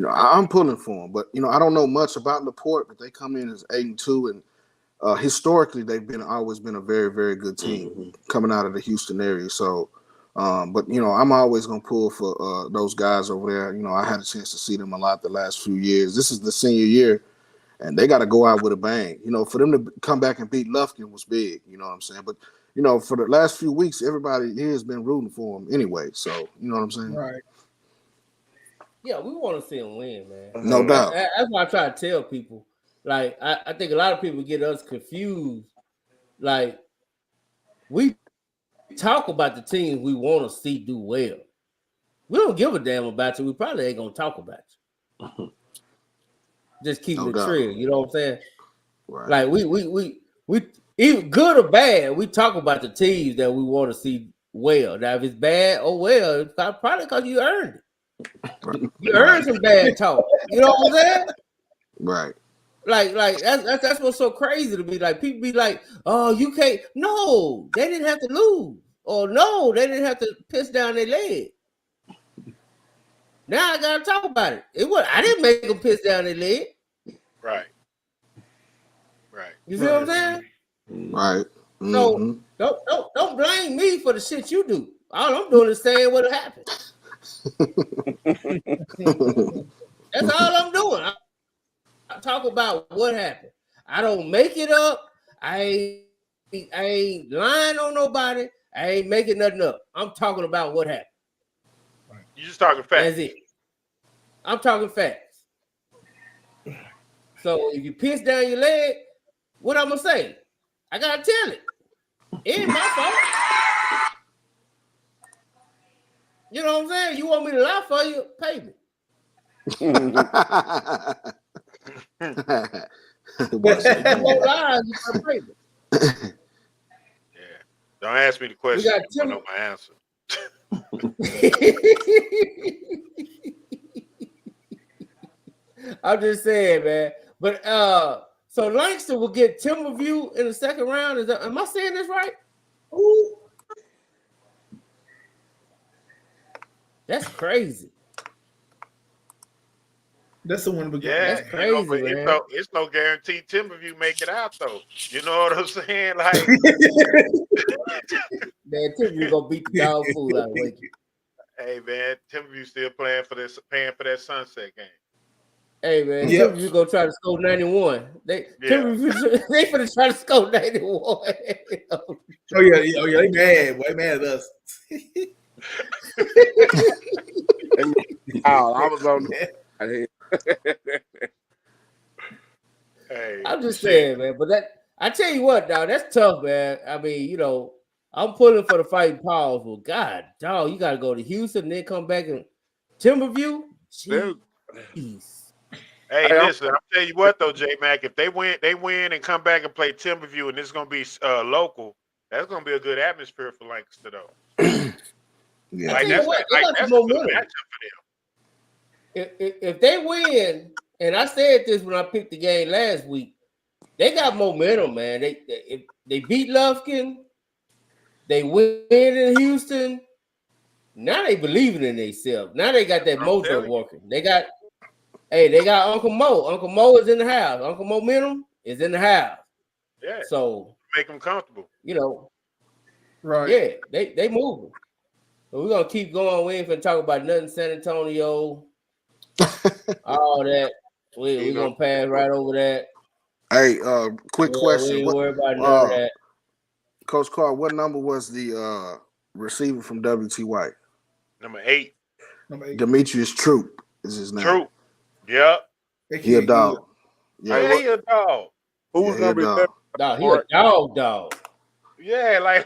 I'm pulling for him, but I don't know much about Laporte, but they come in as 8-2, and historically they've always been a very, very good team coming out of the Houston area. So, but I'm always gonna pull for those guys over there. I had a chance to see them a lot the last few years. This is the senior year, and they got to go out with a bang. For them to come back and beat Lufkin was big. You know what I'm saying? But for the last few weeks, everybody here has been rooting for them anyway. So you know what I'm saying? Right. Yeah, we want to see them win, man. No doubt. That's why I try to tell people. Like, I think a lot of people get us confused. Like, we talk about the teams we want to see do well. We don't give a damn about you. We probably ain't gonna talk about you. Just keeping it real. You know what I'm saying? Right. Like we even good or bad, we talk about the teams that we want to see well. Now, if it's bad or well, it's probably because you earned it. You earned some bad talk. You know what I'm saying? Right. Like that's what's so crazy to me. Like, people be like, "Oh, you can't." No, they didn't have to lose, or no, they didn't have to piss down their leg. Now I gotta talk about it. I didn't make them piss down their leg. Right. You see what I'm saying? Right. So don't blame me for the shit you do. All I'm doing is saying what happened. That's all I'm doing. I talk about what happened. I don't make it up. I ain't lying on nobody. I ain't making nothing up. I'm talking about what happened. You just talking facts. That's it. I'm talking facts. So if you piss down your leg, what I'm gonna say? I gotta tell it. It ain't my fault. You know what I'm saying? You want me to lie for you? Pay me. Don't ask me the question. I don't know my answer. I'm just saying, man. But so Langston will get Timberview in the second round. Am I saying this right? Ooh. That's crazy. That's the one. Yeah, that's crazy, man. It's no guarantee Timberview make it out though. You know what I'm saying? Like, man, Timberview gonna beat the dog food out of Wake. Hey man, Timberview still paying for that Sunset game. Hey man, Timberview gonna try to score 91. Timberview they finna try to score 91. Oh yeah, they mad. Boy, mad at us. I was on that. Hey, I'm just saying, man. But I tell you what, dog, that's tough, man. I mean, you know, I'm pulling for the Fighting Powerful. God, dog, you gotta go to Houston and then come back and Timberview. Jeez. Hey, listen, I'll tell you what though, J Mac, if they win and come back and play Timberview and it's gonna be local, that's gonna be a good atmosphere for Lancaster though. Yeah. Like, that's a good matchup for them. If they win, and I said this when I picked the game last week, they got momentum, man. They beat Lufkin, they win in Houston. Now they believing in themselves. Now they got that mojo working. They got Uncle Mo. Uncle Mo is in the house. Uncle Momentum is in the house. Yeah. So make them comfortable. You know, right? Yeah, they moving. So we're gonna keep going. We ain't gonna talk about nothing San Antonio. All that. We're gonna pass right over that. Hey, quick question. We ain't worry about none of that. Coach Carr, what number was the receiver from WT White? Number 8. Demetrius Troop is his name. Troop. Yep. He a dog. Yeah, he a dog. Who's gonna be dog? Dog, he a dog. Yeah, like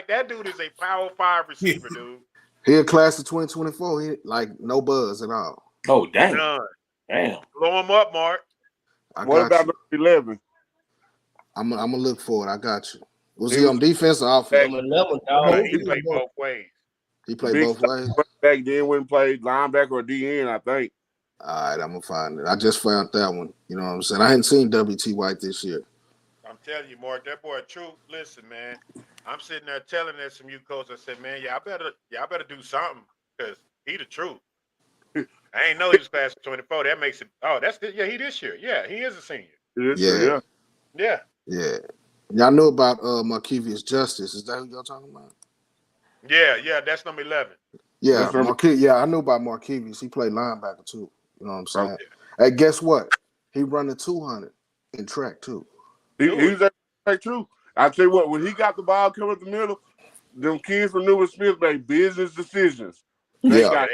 that dude is a power 5 receiver, dude. He a class of 2024. He like no buzz at all. Oh damn! Damn. Blow him up, Mark. What about number 11? I'm gonna look for it. I got you. Was he on defense or offense? Number 11, dog. He played both ways. He played both ways. Back then, when played linebacker or DN, I think. All right, I'm gonna find it. I just found that one. You know what I'm saying? I hadn't seen WT White this year. I'm telling you, Mark, that boy Troop. Listen, man. I'm sitting there telling that some you coach. I said, man, y'all better do something because he the truth. I ain't know he was class of 24. That makes it. Oh, he this year. Yeah, he is a senior. Yeah. Y'all know about Markevious Justice. Is that who y'all talking about? Yeah, that's number 11. Yeah, I knew about Markevious. He played linebacker too. You know what I'm saying? Hey, guess what? He run the 200 in track too. He's that true. I tell you what, when he got the ball coming up the middle, them kids from Newman Smith made business decisions. Yeah.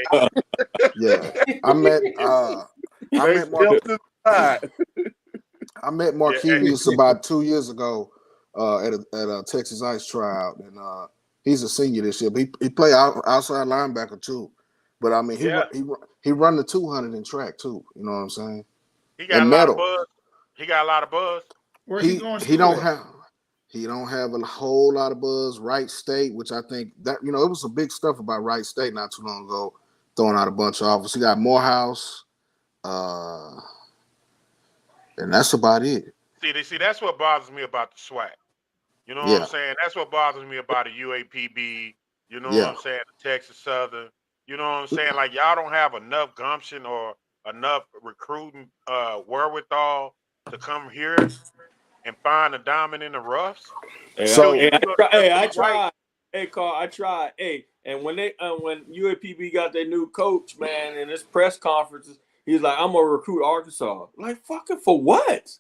I met Markevious about 2 years ago at a Texas Ice tryout, and he's a senior this year. But he played outside linebacker too. But I mean, he run the 200 in track too. You know what I'm saying? He got a lot of buzz. He got a lot of buzz. He don't have a whole lot of buzz. Wright State, which I think that it was some big stuff about Wright State not too long ago, throwing out a bunch of offers. He got Morehouse, and that's about it. See, that's what bothers me about the SWAC. You know what I'm saying? That's what bothers me about the UAPB. You know what I'm saying? The Texas Southern. You know what I'm saying? Like y'all don't have enough gumption or enough recruiting wherewithal to come here and find a diamond in the roughs. So I tried. Hey, Carl, I tried. Hey, and when UAPB got their new coach, man, in his press conferences, he's like, "I'm gonna recruit Arkansas." Like, fucking for what?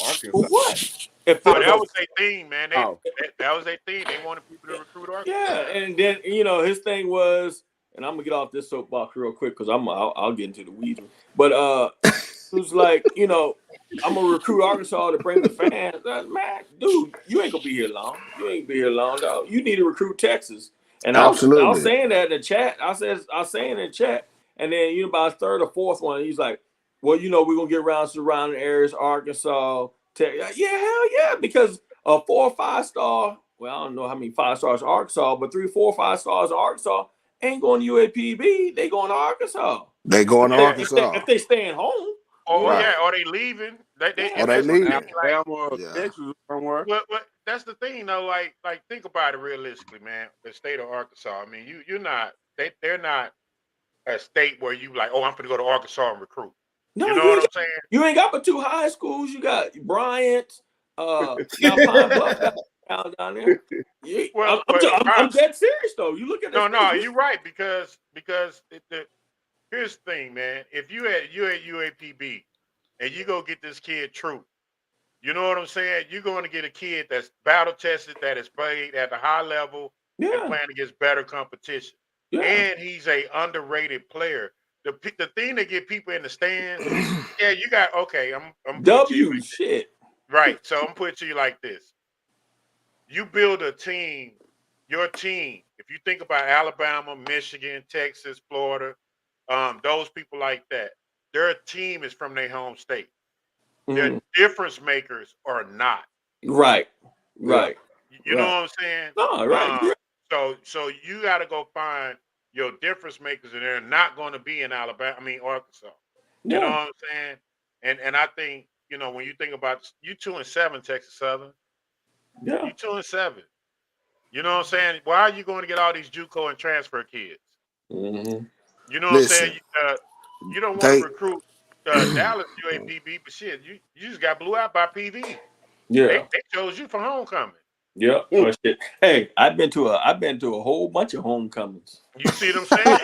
Arkansas. For what? If that was their thing, man. That was their thing. They wanted people to recruit Arkansas. Yeah, and then his thing was, and I'm gonna get off this soapbox real quick because I'll get into the weeds. But it was like, I'm gonna recruit Arkansas to bring the fans. Man, dude, you ain't gonna be here long. You ain't gonna be here long, dog. You need to recruit Texas. And I was saying that in the chat. I was saying in the chat, and then by the third or fourth one, he's like, "Well, we're gonna get around surrounding areas, Arkansas, Texas." Yeah, hell yeah, because a 4 or 5 star. Well, I don't know how many 5 stars in Arkansas, but 3, 4, 5 stars in Arkansas ain't going to UAPB. They going to Arkansas. They going to Arkansas if they staying home. Or they leaving. They leaving. Alabama, Texas, somewhere. But that's the thing, though. Like think about it realistically, man. The state of Arkansas. I mean, you're not. They're not a state where you like. Oh, I'm going to go to Arkansas and recruit. No, you know what I'm saying? You ain't got but 2 high schools. You got Bryant, Pine Bluff down there. Well, I'm dead serious though. You look at this. No, you're right because here's the thing, man. If you at UAPB and you go get this kid Truth, you know what I'm saying? You're going to get a kid that's battle tested, that is played at the high level, and playing against better competition. Yeah. And he's a underrated player. The thing that get people in the stands, you got I'm W shit. Right. So I'm putting it to you like this. You build a team, your team, if you think about Alabama, Michigan, Texas, Florida, those people like that, their team is from their home state. Their difference makers are not. Right. You know what I'm saying? No, right. So you got to go find your difference makers, and they're not going to be in Arkansas. You know what I'm saying? And I think, when you think about you 2-7, Texas Southern. Yeah. You 2-7. You know what I'm saying? Why are you going to get all these JUCO and transfer kids? Mm-hmm. You know what I'm saying? You don't want to recruit Dallas UAPB, but shit, you just got blew out by PV. Yeah. They chose you for homecoming. Yeah. Oh, shit. Hey, I've been to a whole bunch of homecomings. You see what I'm saying?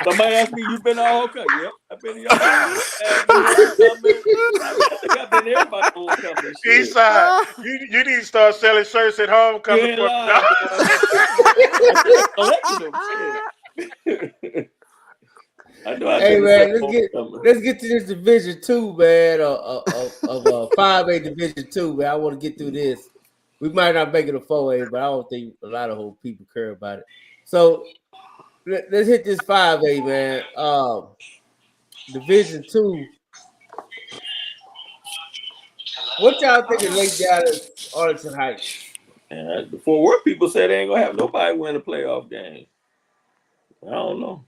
Somebody asked me, "You been to all homecoming?" Yep, I've been to y'all. I've been to everybody's homecoming. Eastside, you need to start selling shirts at homecoming. Hey man, let's get to this Division 2, man, of 5A Division 2, man. I want to get through this. We might not make it a 4A, but I don't think a lot of whole people care about it. So let's hit this 5A, man. Division 2. What y'all think of Lake Dallas, Arlington Heights? And the Fort Worth people say they ain't gonna have nobody win a playoff game. I don't know.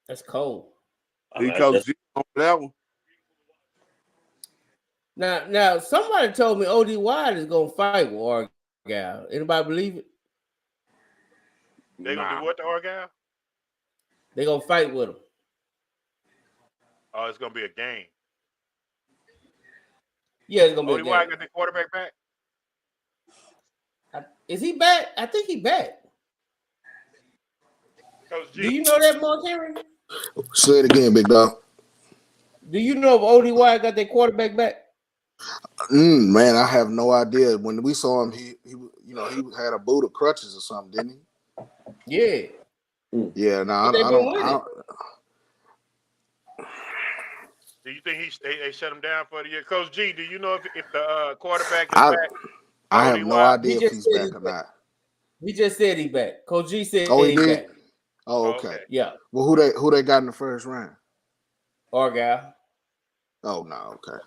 That's cold. Because on that one. Now, somebody told me OD Wide is gonna fight with Argyle. Anybody believe it? They gonna do what to Argyle? They gonna fight with him. Oh, it's gonna be a game. Yeah, it's gonna be a OD game. Wide got the quarterback back. Is he back? I think he back. Do you know that, Mark Henry? Say it again, big dog. Do you know if OD Wide got their quarterback back? Man, I have no idea. When we saw him, he had a boot of crutches or something, didn't he? Yeah. Yeah. No, I don't. Do you think they shut him down for the year? Coach G, do you know if the quarterback is back? I have no idea if he's back or not. He just said he back. Coach G said he did? Back. Oh, okay. Yeah. Well, who they got in the first round? Argyle. Oh no, okay.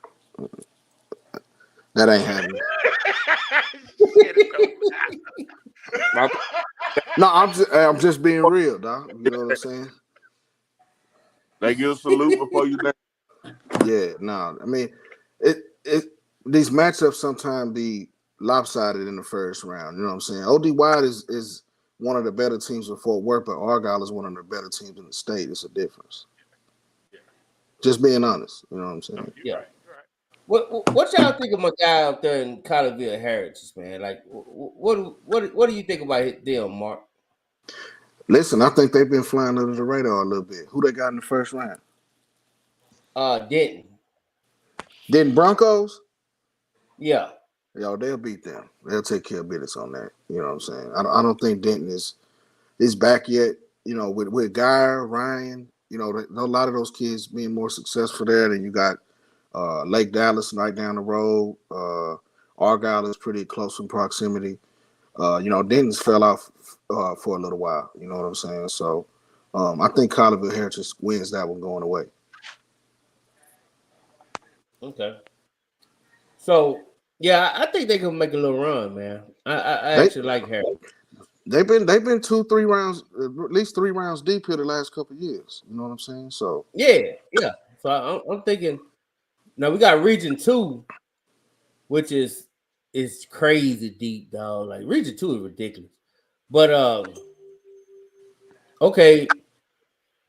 That ain't happening. No, I'm just being real, dog. You know what I'm saying? They give a salute before you. Yeah, no. I mean, these matchups sometimes be lopsided in the first round. You know what I'm saying? OD Wide is one of the better teams in Fort Worth, but Argyle is one of the better teams in the state. It's a difference. Just being honest. You know what I'm saying? No, you're right. You're right. What y'all think of my guy out there in Collierville Heritage, man? Like, what do you think about them, Mark? Listen, I think they've been flying under the radar a little bit. Who they got in the first round? Denton. Denton Broncos? Yeah. Yo, they'll beat them. They'll take care of business on that. You know what I'm saying? I don't think Denton is back yet. You know, with Guy, Ryan, you know, a lot of those kids being more successful there. Then you got Lake Dallas right down the road. Argyle is pretty close in proximity. You know, Denton's fell off for a little while. You know what I'm saying? So I think Collierville Heritage wins that one going away. Okay. So yeah, I think they can make a little run, man. I actually like Heritage. They've been 2-3 rounds, at least 3 rounds deep here the last couple of years. You know what I'm saying? So yeah. So I'm thinking. Now we got Region 2, which is crazy deep, dog. Like Region 2 is ridiculous. But okay,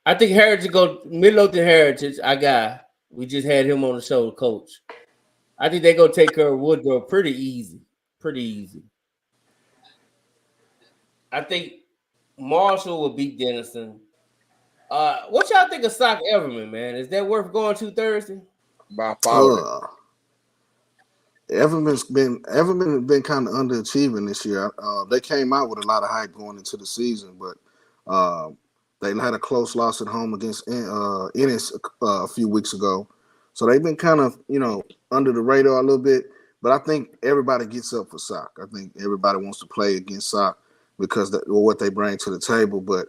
I think Heritage go Midlothian Heritage. We just had him on the show, coach. I think they go take care of Woodrow pretty easy. I think Marshall will beat Denison. What y'all think of Sock Everman, man? Is that worth going to Thursday? By far. Everman's been kind of underachieving this year. They came out with a lot of hype going into the season, but they had a close loss at home against Ennis a few weeks ago. So they've been kind of, you know, under the radar a little bit. But I think everybody gets up for Sock. I think everybody wants to play against Sock because of what they bring to the table. But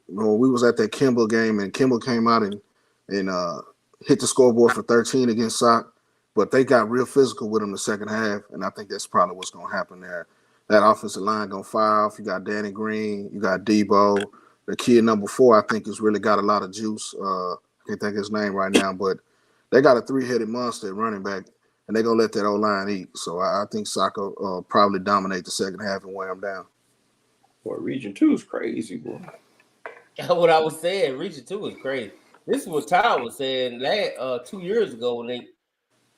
when we was at that Kimball game, and Kimball came out and hit the scoreboard for 13 against Sock, but they got real physical with them the second half, and I think that's probably what's going to happen there. That offensive line going to fire off. You got Danny Green, you got Debo. The kid number 4, I think, has really got a lot of juice. I can't think of his name right now, but they got a 3-headed monster at running back, and they're going to let that O-line eat. So I think Sock will probably dominate the second half and wear them down. Boy, Region 2 is crazy, boy. What I was saying, Region 2 is crazy. This is what Ty was saying 2 years ago when they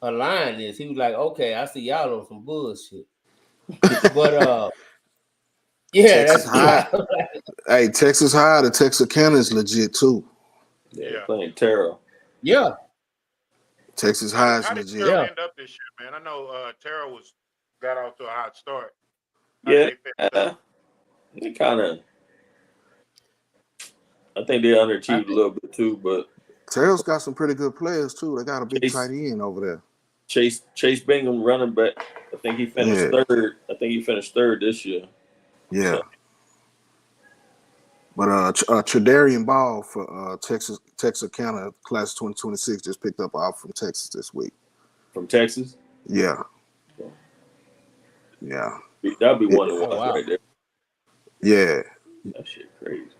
aligned this. He was like, okay, I see y'all on some bullshit. But yeah, Texas that's High. Hey, Texas High, the Texarkana is legit too. Yeah, playing Terrell. Yeah. Texas High is How did legit. Terrell end up this year, man? I know Terrell got off to a hot start. Yeah, they kind of. I think they underachieved a little bit too, but Terrell's got some pretty good players too. They got a big tight end over there. Chase Bingham, running back. I think he finished third. I think he finished third this year. Yeah. So. But Tredarian Ball for Texarkana class 2026 just picked up off from Texas this week. From Texas? Yeah. Yeah. That'd be one to watch right there. Yeah. That shit crazy.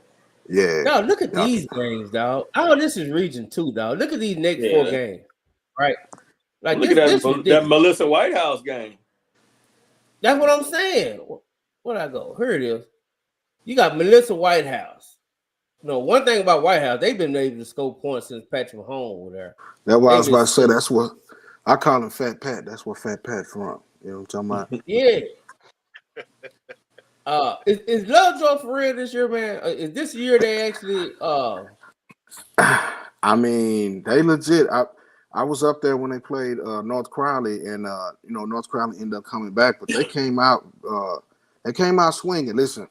Yeah. No, look at these games, dog. Oh, this is Region 2, dog. Look at these next 4 games. Right? Like look at that Melissa Whitehouse game. That's what I'm saying. Where'd I go? Here it is. You got Melissa Whitehouse. No, one thing about Whitehouse, they've been able to score points since Patrick Mahomes was there. That's what I was about to say. That's what I call him Fat Pat. That's where Fat Pat from. You know what I'm talking about? Yeah. Is Lovejoy for real this year, man? Is this year they actually I mean, they legit. I was up there when they played North Crowley, and North Crowley ended up coming back, but they came out swinging. Listen,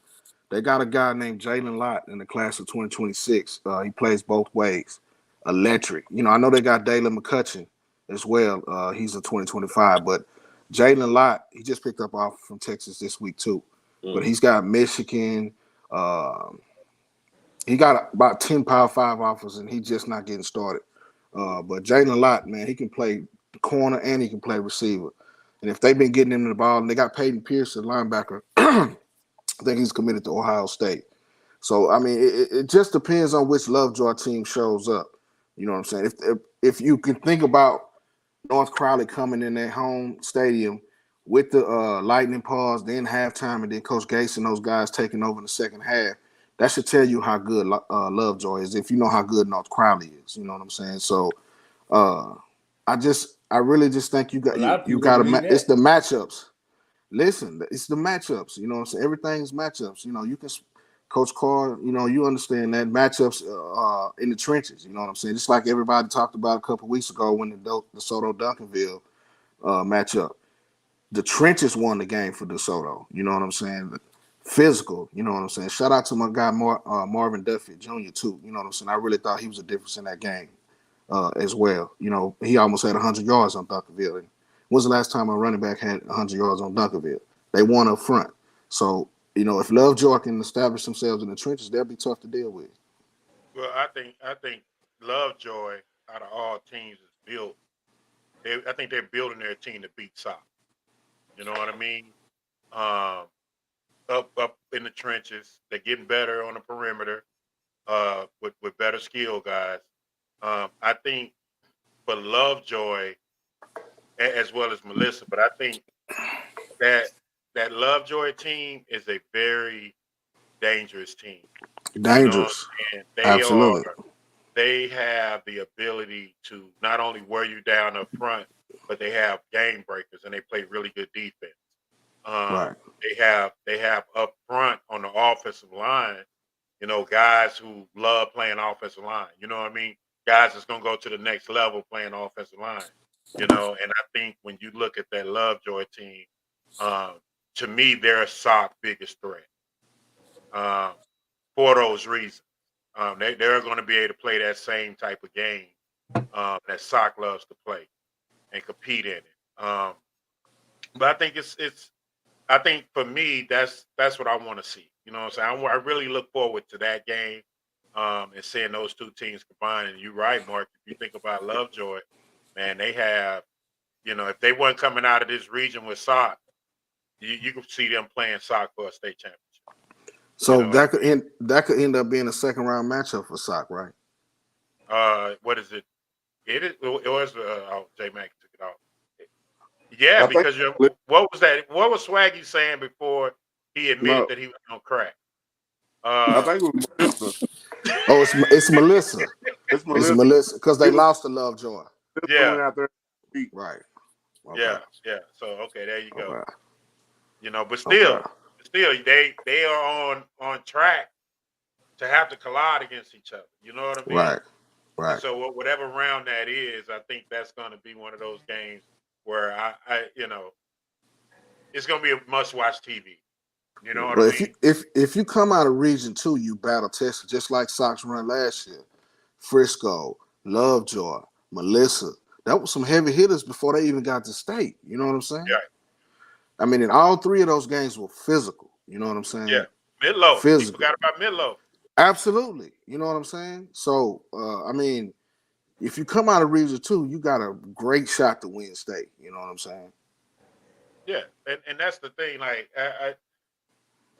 they got a guy named Jalen Lott in the class of 2026. He plays both ways. Electric. I know they got Dalen McCutcheon as well. He's a 2025, but Jalen Lott, he just picked up off from Texas this week too. But he's got Michigan. He got about 10 Power 5 offers, and he's just not getting started. But Jalen Lott, man, he can play corner and he can play receiver. And if they've been getting him the ball, and they got Peyton Pierce, the linebacker, I think he's committed to Ohio State. So, I mean, it just depends on which Lovejoy team shows up. You know what I'm saying? If you can think about North Crowley coming in their home stadium with the lightning pause, then halftime, and then Coach Gase and those guys taking over in the second half, That should tell you how good Lovejoy is. If you know how good North Crowley is, you know what I'm saying. So, I really just think you got it's the matchups. Listen, it's the matchups. You know what I'm saying. Everything's matchups. You know, you can. Coach Carr, you know, you understand that matchups in the trenches. You know what I'm saying? Just like everybody talked about a couple of weeks ago when the Soto Duncanville matchup. The trenches won the game for DeSoto. You know what I'm saying? Physical. You know what I'm saying? Shout out to my guy Marvin Duffy Jr. too. You know what I'm saying? I really thought he was a difference in that game as well. You know, he almost had 100 yards on Duncanville. And when's the last time a running back had 100 yards on Duncanville? They won up front. So, you know, if Lovejoy can establish themselves in the trenches, they'll be tough to deal with. Well, I think Lovejoy out of all teams is built. I think they're building their team to beat Sock. You know what I mean? Up in the trenches, they're getting better on the perimeter with better skill guys. I think for Lovejoy as well as Melissa, but I think that Lovejoy team is a very dangerous team. Dangerous. You know, Absolutely. they have the ability to not only wear you down up front, but they have game breakers and they play really good defense. Right. They have up front on the offensive line, you know, guys who love playing offensive line. You know what I mean? Guys that's gonna go to the next level playing offensive line. You know, and I think when you look at that Lovejoy team, to me, they're a Sock biggest threat. For those reasons. They're going to be able to play that same type of game that Sock loves to play and compete in it. But I think I think for me that's what I want to see. You know what I'm saying? I really look forward to that game and seeing those two teams combine. And you're right, Mark. If you think about Lovejoy, man, they have, you know, if they weren't coming out of this region with Sock, you could see them playing Sock for a state championship. So you know, that could end up being a second round matchup for Sock, right? What is it? It was J Mac took it off. Yeah, because what was that? What was Swaggy saying before he admitted that he was on crack? I think it was Melissa. Oh, it's Melissa. It's Melissa because they lost to Lovejoy. Yeah. Out there. Right. Okay. Yeah. So okay, there you go. Okay. You know, but still, they are on track to have to collide against each other. You know what I mean? Right. And so whatever round that is, I think that's going to be one of those games where I you know, it's going to be a must-watch TV. You know what I mean? If you come out of Region 2, you battle tested just like Sox run last year. Frisco, Lovejoy, Melissa. That was some heavy hitters before they even got to state. You know what I'm saying? Yeah. I mean, and all three of those games were physical. You know what I'm saying? Yeah. Midlow. Physical. You forgot about Midlow. Absolutely. You know what I'm saying? So, I mean, if you come out of Region 2, you got a great shot to win state. You know what I'm saying? Yeah. And that's the thing. Like,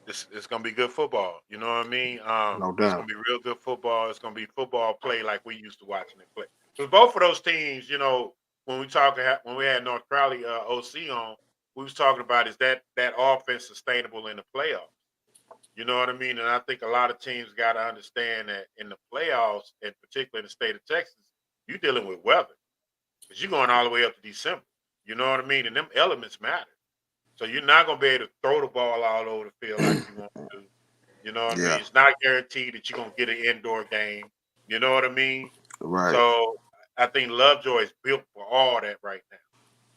it's going to be good football. You know what I mean? No doubt. It's going to be real good football. It's going to be football play like we used to watching it play. Because both of those teams, you know, when we had North Crowley OC on, we was talking about is that offense sustainable in the playoffs? You know what I mean? And I think a lot of teams got to understand that in the playoffs, and particularly in the state of Texas, you're dealing with weather because you're going all the way up to December. You know what I mean? And them elements matter. So you're not going to be able to throw the ball all over the field like you want to do. You know what I mean? It's not guaranteed that you're going to get an indoor game. You know what I mean? Right. So I think Lovejoy is built for all that right now.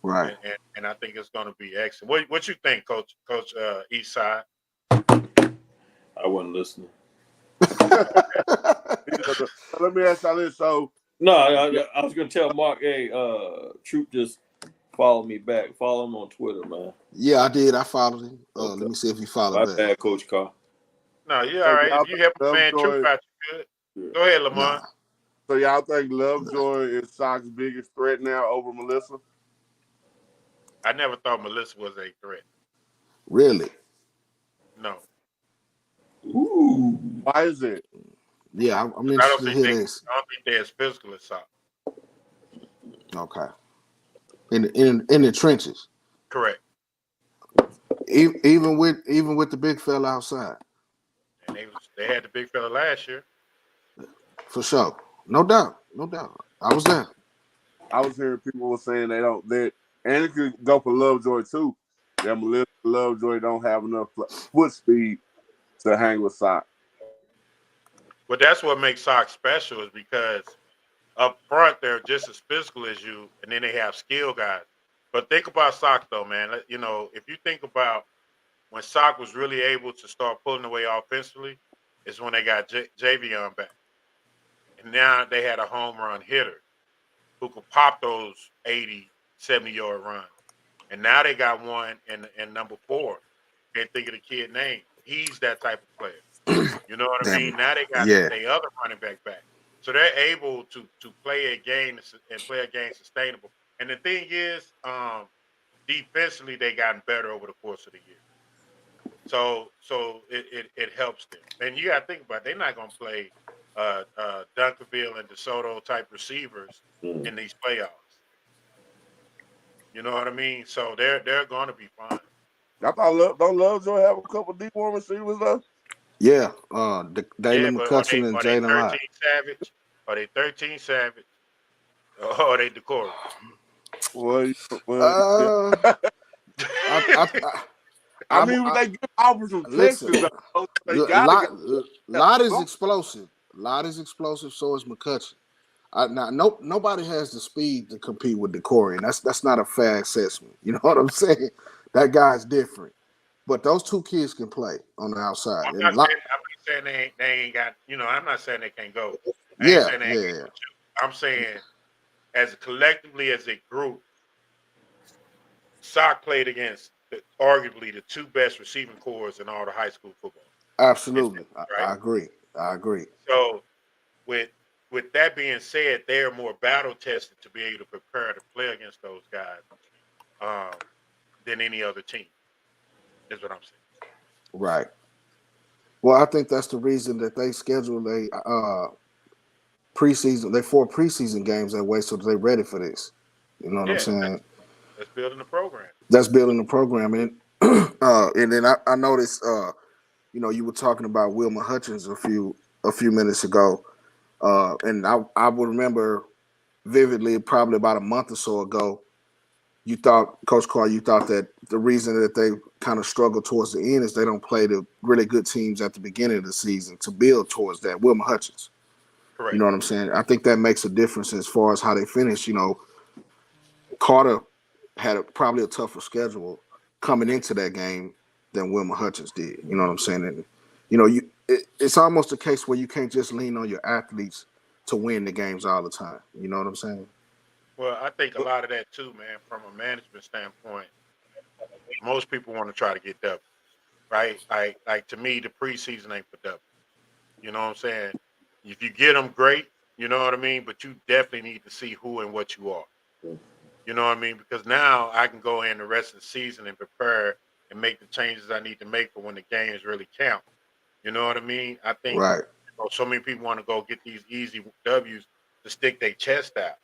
Right. And I think it's going to be excellent. What you think, Coach Eastside? I wasn't listening. Let me ask y'all this. So no, I was going to tell Mark, hey, Troop just followed me back. Follow him on Twitter, man. Yeah, I did. I followed him. Let me see if he followed back. My bad, Coach Carr. No, you're all right. If you help a man Troop out, you good. Go ahead, Lamont. So y'all think Lovejoy is Sock's biggest threat now over Melissa? I never thought Melissa was a threat. Really? No. Ooh. Why is it? Yeah, I'm interested to hear this. I don't think they're as physical as Sock. Okay. In the trenches. Correct. Even with the big fella outside. And They had the big fella last year. For sure. No doubt. No doubt. I was there. I was hearing people were saying and it could go for Lovejoy too. That Melissa Lovejoy don't have enough foot speed to hang with Sock. But that's what makes Sock special is because up front they're just as physical as you, and then they have skill guys. But think about Sock though, man. You know, if you think about when Sock was really able to start pulling away offensively, is when they got Javion back, and now they had a home run hitter who could pop those 80, 70-yard runs. And now they got one in number 4. Can't think of the kid name. He's that type of player. You know what I mean? Now they got the other running back. So they're able to play a game and play a game sustainable. And the thing is, defensively, they gotten better over the course of the year. So it helps them. And you got to think about it, they're not going to play Dunkerville and DeSoto type receivers in these playoffs. You know what I mean? So they're going to be fine. I thought don't Lovejoy have a couple D1 receivers though? Yeah, Dalen McCutcheon and Jalen High. Are they 13 Savage? Or are they Decorah? I mean, they get offers from Texas. Lott is explosive. Lott is explosive. So is McCutcheon. Nobody has the speed to compete with Decorah, and that's not a fair assessment. You know what I'm saying? That guy's different. But those two kids can play on the outside. I'm not saying they ain't got. You know, I'm not saying they can't go. I'm saying as collectively as a group, Sock played against arguably the 2 best receiving corps in all the high school football. Absolutely, right? I agree. So with that being said, they're more battle tested to be able to prepare to play against those guys than any other team. Is what I'm saying. Right. Well, I think that's the reason that they scheduled a preseason. They 4 preseason games that way, so they're ready for this. You know what I'm saying? That's building the program. That's building the program, and then I noticed. You know, you were talking about Wilma Hutchins a few minutes ago, and I would remember vividly, probably about a month or so ago. You thought, Coach Carr, that the reason that they kind of struggle towards the end is they don't play the really good teams at the beginning of the season to build towards that. Wilma Hutchins. Correct. You know what I'm saying? I think that makes a difference as far as how they finish. You know, Carter had probably a tougher schedule coming into that game than Wilma Hutchins did. You know what I'm saying? And, you know, it's almost a case where you can't just lean on your athletes to win the games all the time. You know what I'm saying? Well, I think a lot of that too, man, from a management standpoint, most people want to try to get W, right? Like to me, the preseason ain't for W. You know what I'm saying? If you get them, great. You know what I mean? But you definitely need to see who and what you are. You know what I mean? Because now I can go in the rest of the season and prepare and make the changes I need to make for when the games really count. You know what I mean? I think so many people want to go get these easy W's to stick their chest out.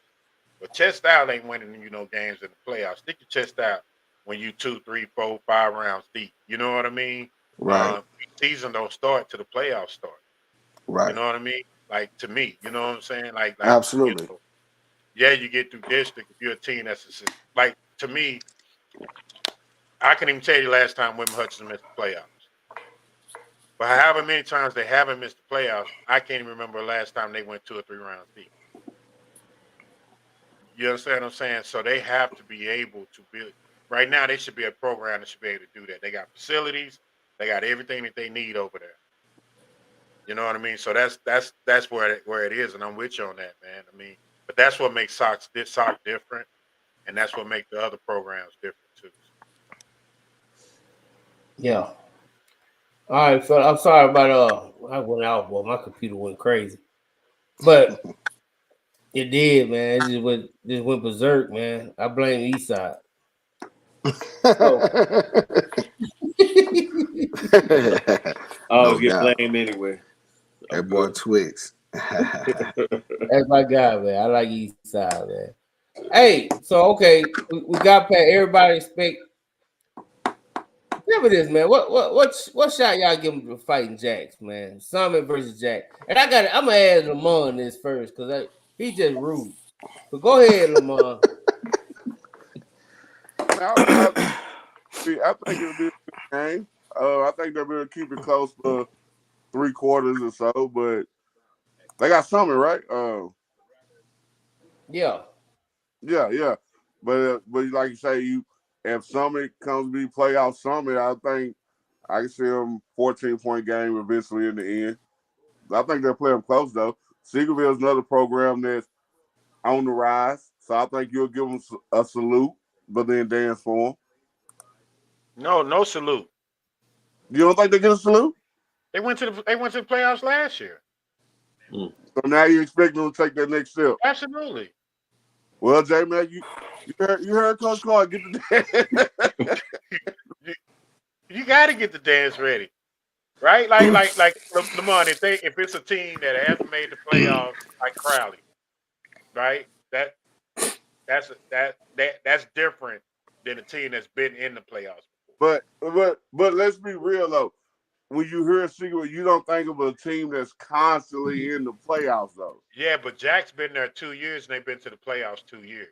But chest out ain't winning, games in the playoffs. Stick your chest out when you 2, 3, 4, 5 rounds deep. You know what I mean? Right. Season don't start till the playoffs start. Right. You know what I mean? Like, to me, you know what I'm saying? Like absolutely. You get through district if you're a team that's like, to me, I can even tell you last time Wilma Hutchins missed the playoffs. But however many times they haven't missed the playoffs, I can't even remember the last time they went 2 or 3 rounds deep. You understand what I'm saying? So they have to be able to build. Right now, they should be a program that should be able to do that. They got facilities. They got everything that they need over there. You know what I mean? So that's where it is, and I'm with you on that, man. I mean, but that's what makes Sock different, and that's what makes the other programs different too. Yeah. All right, so I'm sorry about I went out, boy. My computer went crazy, but it did, man. It just went berserk, man. I blame Eastside. I always get blamed anyway. That boy Twix. That's my guy, man. I like Eastside, man. Hey, so okay, we got past everybody expect Tell me this, man. What shot y'all give him for fighting Jax, man? Summit versus Jack. And I'm gonna add Lamar in this first because he just rude. But go ahead, Lamar. I think it'll be a good game. I think they're going to keep it close for 3 quarters or so, but they got Summit, right? Yeah. But like you say, if Summit comes to be playoff Summit, I think I can see them 14-point game eventually in the end. I think they'll play them close though. Seagerville's another program that's on the rise, so I think you'll give them a salute, but then dance for them. No salute. You don't think they get a salute? They went to the playoffs last year. So now you expect them to take that next step? Absolutely. Well, J-Mac, you heard Coach Clark get the dance. You got to get the dance ready, right? Like Lamont, if it's a team that hasn't made the playoffs, like Crowley, right? That's different than a team that's been in the playoffs. But let's be real though. When you hear Seagull, you don't think of a team that's constantly in the playoffs though. Yeah, but Jack's been there 2 years and they've been to the playoffs 2 years.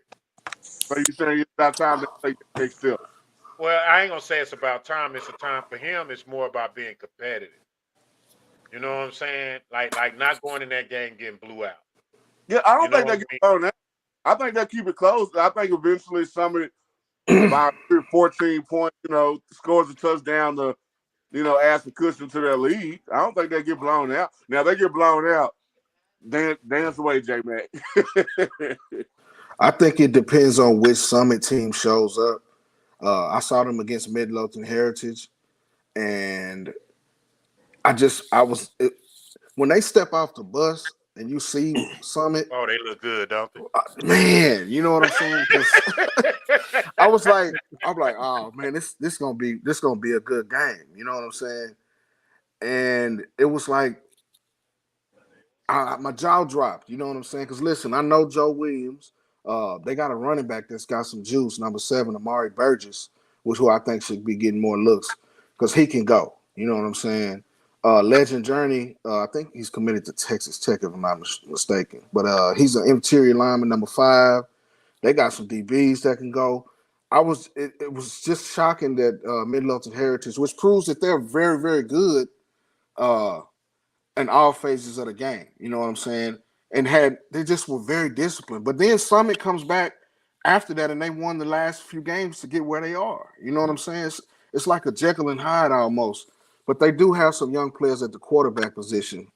So you saying it's about time to take the next step? Well, I ain't gonna say it's about time. It's a time for him. It's more about being competitive. You know what I'm saying? Like not going in that game getting blew out. Yeah, I don't think they get blown out. I think they'll keep it close. I think eventually somebody about 14 points, scores a touchdown to, add some cushion to their lead. I don't think they get blown out. Now, if they get blown out, dance away, J-Mac. I think it depends on which Summit team shows up. I saw them against Midlothian Heritage, and when they step off the bus and you see Summit. Oh, they look good, don't they? Man, you know what I'm saying? I'm like, oh man, this gonna be a good game. You know what I'm saying? And it was like my jaw dropped. You know what I'm saying? Because listen, I know Joe Williams. They got a running back that's got some juice, number 7, Amari Burgess, who I think should be getting more looks because he can go. You know what I'm saying? Legend Journey, I think he's committed to Texas Tech, if I'm not mistaken. But he's an interior lineman, number 5. They got some DBs that can go. It was just shocking that Midlothian Heritage, which proves that they're very, very good in all phases of the game. You know what I'm saying? And they just were very disciplined. But then Summit comes back after that, and they won the last few games to get where they are. You know what I'm saying? It's like a Jekyll and Hyde almost. But they do have some young players at the quarterback position.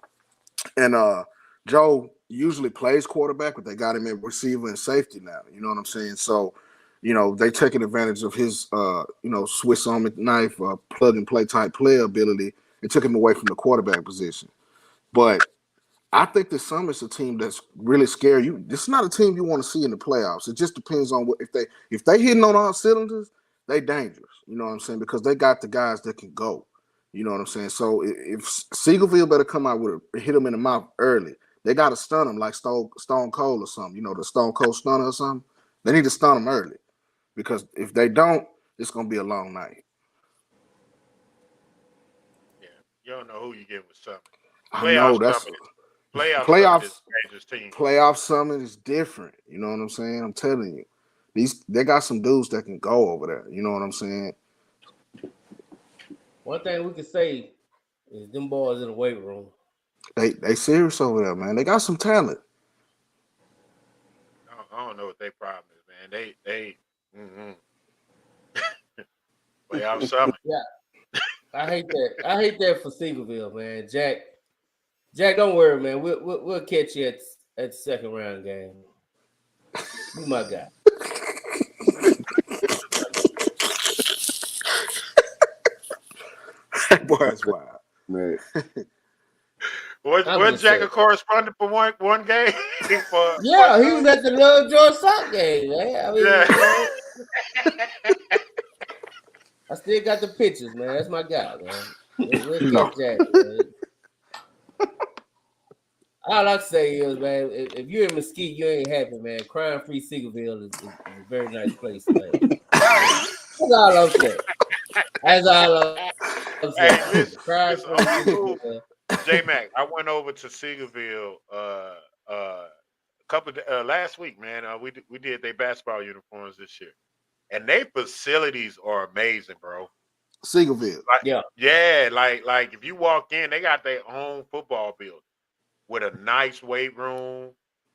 And Joe usually plays quarterback, but they got him in receiver and safety now. You know what I'm saying? So, they taking advantage of his, Swiss Army knife, plug-and-play type player ability and took him away from the quarterback position. But I think the Summit's a team that's really scary. This is not a team you want to see in the playoffs. It just depends on if they hitting on all cylinders, they dangerous. You know what I'm saying? Because they got the guys that can go. You know what I'm saying? So if Seagoville better come out with hit him in the mouth early, they got to stun him like Stone Cold or something. The Stone Cold Stunner or something. They need to stun him early because if they don't, it's gonna be a long night. Yeah, you don't know who you get with Summit. I know that's playoff Summit is different. You know what I'm saying? I'm telling you, they got some dudes that can go over there. You know what I'm saying? One thing we can say is them boys in the weight room. They serious over there, man. They got some talent. I don't know what their problem is, man. They playoff Summit. Yeah, I hate that. I hate that for Seagoville, man. Jack, don't worry, man. We'll catch you at the second round game. You my guy. Boy's wild, man. Was Jack a correspondent for one game? He was at the Love George Sock game, man. I still got the pictures, man. That's my guy, man. We'll catch Jack, man. All I say is, man, if you're in Mesquite, you ain't happy, man. Crime-free Seagoville is a very nice place, man. That's all I'm saying. That's all I'm saying. Hey, listen, Crying it's free old chicken, school. man. J Mac, I went over to Seagoville last week, man. We did their basketball uniforms this year, and their facilities are amazing, bro. Seagoville. Like, Yeah. yeah, like if you walk in, they got their own football building with a nice weight room,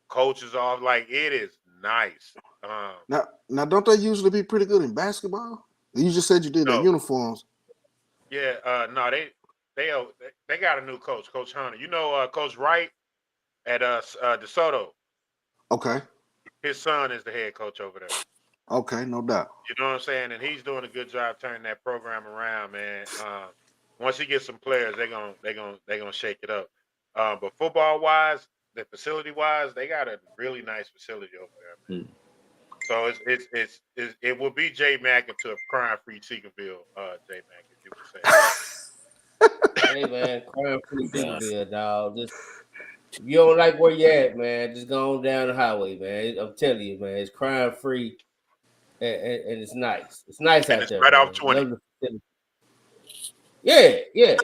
coaches off. Like it is nice. Now, don't they usually be pretty good in basketball? You just said you did their No, uniforms. yeah, no, they got a new coach, Coach Hunter. You know, Coach Wright at DeSoto. Okay. His son is the head coach over there. Okay, no doubt. You know what I'm saying? And he's doing a good job turning that program around, man. Once he gets some players, they're gonna shake it up. But football wise, the facility wise, they got a really nice facility over there, man. So it will be J Mac into a crime free Seagoville, J Mac, if you would say. Hey man, crying free Seagoville, dog. Just if you don't like where you at, man, just go on down the highway, man. I'm telling you, man, it's crime free and it's nice. It's nice And out it's there, right man. off 20. Love the facility.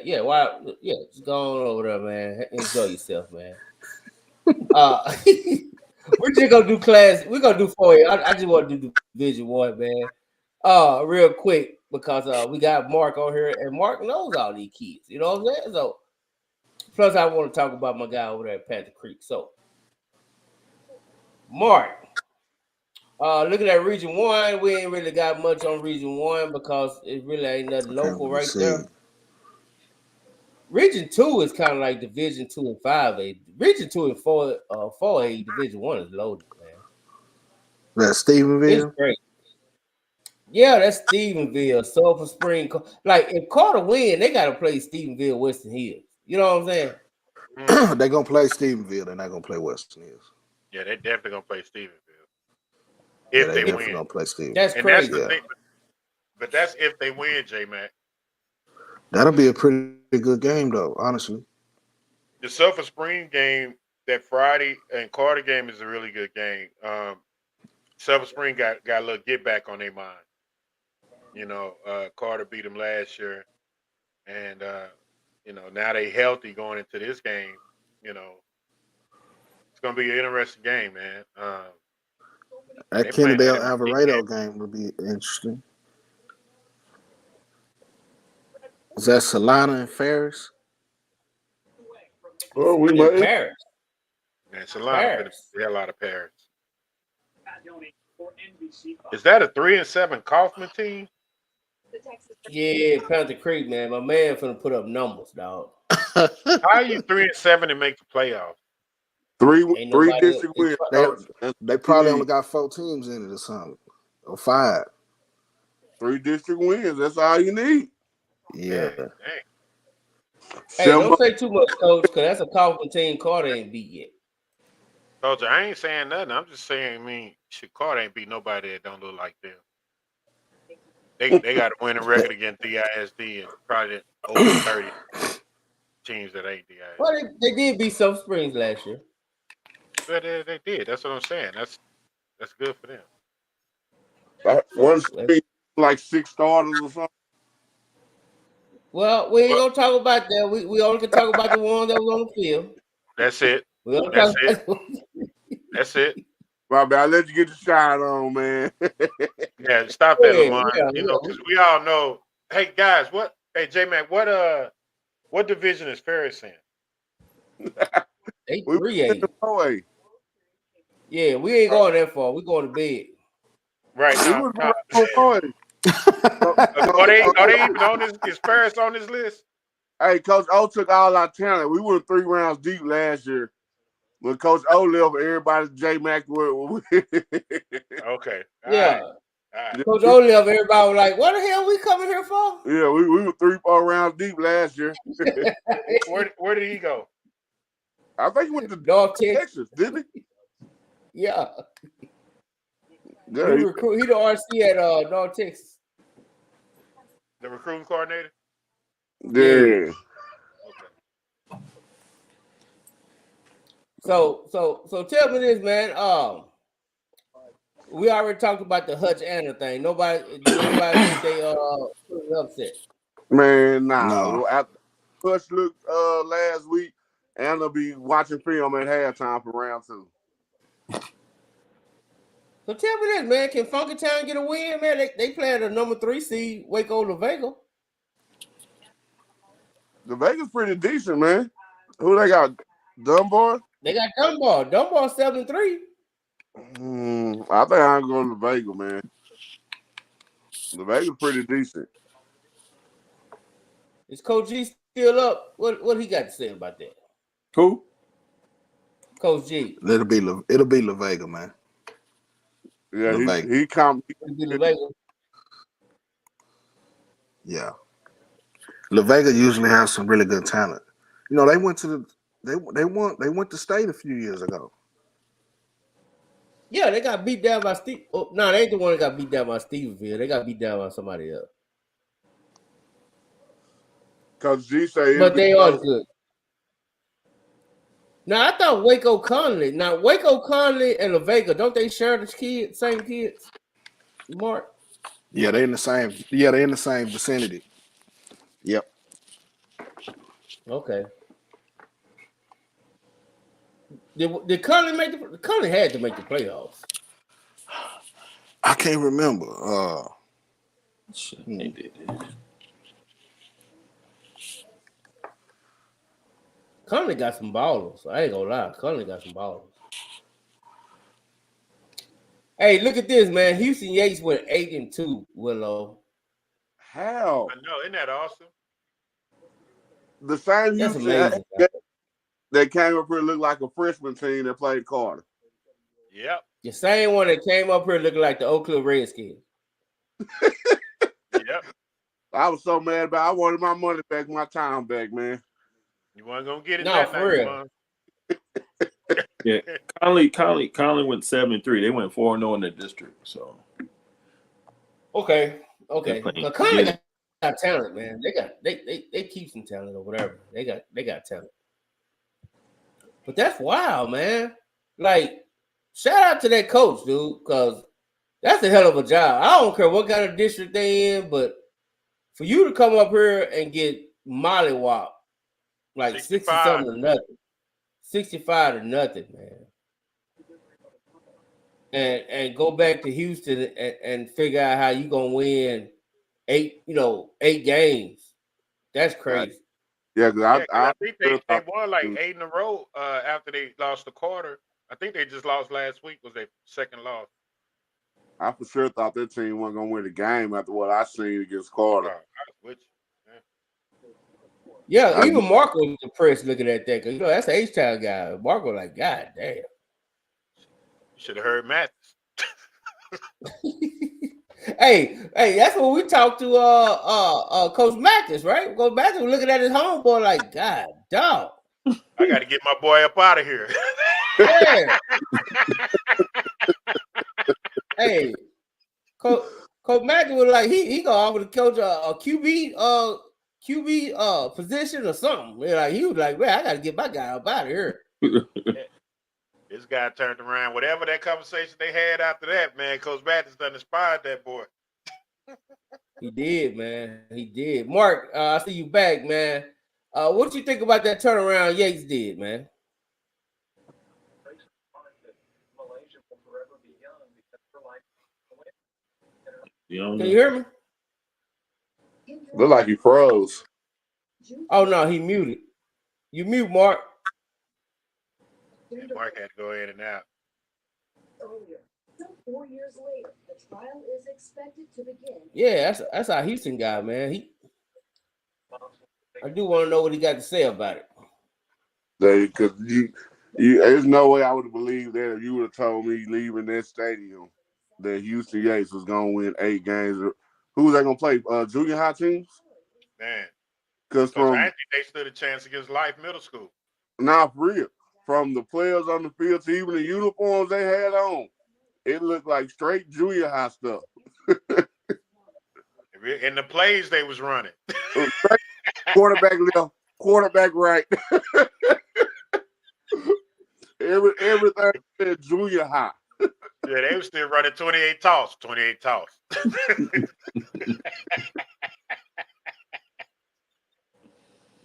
Yeah. Wow, yeah. Just go on over there, man. Enjoy yourself, man. We're just gonna do class. We're gonna do 4A. I just want to do Division 1, man. Real quick because we got Mark on here, and Mark knows all these kids. You know what I'm saying? So, plus I want to talk about my guy over there at Panther Creek. So, Mark, looking at Region 1, we ain't really got much on Region 1 because it really ain't nothing local right there. Region 2 is kind of like Division 2 and 5A. Region 2 and 4A, Division 1 is loaded, man. That's Stephenville? It's great. Yeah, that's Stephenville, Sulphur Spring. Like, if Carter win, they got to play Stephenville, Western Hills. You know what I'm saying? They're going to play Stephenville. They're not going to play Western Hills. Yeah, they're definitely going to play Stephenville. Yeah, If they win. Gonna play Stephenville. That's and crazy. That's the thing. But that's if they win, J-Mac. That'll be a pretty good game, though, honestly. The Sulphur Spring game, that Friday and Carter game is a really good game. Sulphur Spring got a little get back on their mind. You know, Carter beat them last year. And, you know, now they healthy going into this game. You know, it's going to be an interesting game, man. That Kennedale Alvarado game would be interesting. Is that Solana and Ferris? Oh, we might. Paris. Man, Solana a lot of Paris. Is that a 3-7 Kaufman team? Yeah, Panther Creek, man. My man finna put up numbers, dog. How are you 3-7 and make the playoffs? Three district wins. They probably only got 4 teams in it or something, or 5. 3 district wins. That's all you need. Yeah. Dang. Hey, don't say too much, Coach, because that's a Kaufman team Carter ain't beat yet. Coach, I ain't saying nothing. I'm just saying, I mean, Carter ain't beat nobody that don't look like them. They got a winning record against DISD and probably over 30 teams that ain't DISD. Well, they did beat Sulphur Springs last year. But they did. That's what I'm saying. That's good for them. One street, like 6 starters or something. Well, we ain't gonna talk about that. We only can talk about the one that was on the field. That's it. That's it. Bobby, I'll let you get the shine on, man. Yeah, stop that, Lamont. You know, because we all know. Hey guys, J-Mac, what division is Ferris in? They 3A. Yeah, we ain't going that far. We going to bed. Right now. Are they even on this? Is Ferris on this list? Hey, Coach O took all our talent. We went 3 rounds deep last year. When Coach O left, everybody J-Mac were. Okay. Yeah. All right. Coach O left, everybody was like, what the hell we coming here for? Yeah, we were 3-4 rounds deep last year. Where did he go? I think he went to North Texas, didn't he? Yeah. Yeah, he the RC at North Texas. The recruiting coordinator? Yeah. So tell me this, man. We already talked about the Hutch Anna thing. Nobody think they put was an upset. Man, nah. No. After Push looked last week, and they'll be watching film at halftime for round 2. So tell me this, man. Can Funky Town get a win, man? They play at a number 3 seed, Waco LaVega. The Vegas pretty decent, man. Who they got? Dunbar? They got Dunbar. Dunbar 7-3. I think I'm going to Vegas, man. The Vegas pretty decent. Is Coach G still up? What he got to say about that? Who? Coach G. It'll be La Vega, man. Yeah, La Vega. he come. Yeah. La Vega usually has some really good talent. You know, they went to state a few years ago. Yeah, they got beat down by Steve. Oh, no, they ain't the one that got beat down by Stevensville. They got beat down by somebody else. Cause G say, but they are good. Now I thought Waco Conley. Now Waco Conley and La Vega, don't they share the same kids? Mark. Yeah, they're in the same. Yeah, they're in the same vicinity. Yep. Okay. Did Conley make the? Conley had to make the playoffs. I can't remember. They did. Conley got some ballers. I ain't gonna lie. Conley got some ballers. Hey, look at this, man. Houston Yates went 8-2. Willow. How? I know, isn't that awesome? The same That's Houston amazing. that came up here looked like a freshman team that played Carter. Yep. The same one that came up here looking like the Oak Cliff Redskins. Yep. I was so mad about. I wanted my money back, my time back, man. You weren't gonna get it. No, that for night, real. man. Yeah, Conley went 7-3. They went 4-0 in the district. So Okay. They Conley did. got talent, man. They keep some talent or whatever. They got talent. But that's wild, man. Like, shout out to that coach, dude, because that's a hell of a job. I don't care what kind of district they in, but for you to come up here and get mollywopped like 60-something to nothing. 65 to nothing, man. And go back to Houston and figure out how you gonna win 8 games. That's crazy. Yeah, because I think they won like 8 in a row after they lost the quarter. I think they just lost last week. Was their second loss. I for sure thought that team wasn't gonna win the game after what I seen against Carter. I was with you. Yeah, even Marco was depressed looking at that because that's the H-Town guy. Marco like, God damn. You should have heard Matt. Hey, that's what we talked to Coach Mathis, right? Coach Mathis was looking at his homeboy like, God, dog. I got to get my boy up out of here. Yeah. Hey, Coach Mathis was like, he gonna offer the coach a QB position or something. Like he was like, man, I got to get my guy up out of here. This guy turned around. Whatever that conversation they had after that, man, Coach Mathis done inspired that boy. He did, man. He did. Mark, I see you back, man. What you think about that turnaround Yates did, man? Can you hear me? Look like he froze. Oh no, he muted. You mute, Mark. Yeah, Mark had to go in and out. 4 years later, the trial is expected to begin. Yeah, that's our Houston guy, man. I do want to know what he got to say about it. Because there's no way I would have believed that if you would have told me leaving that stadium that Houston Yates was going to win 8 games. Who was they going to play? Junior high teams? Man. Because I think they stood a chance against Life Middle School. Nah, for real. From the players on the field to even the uniforms they had on, it looked like straight junior high stuff. And the plays they was running. Quarterback left, quarterback right. Everything said junior high. Yeah, they were still running 28 toss.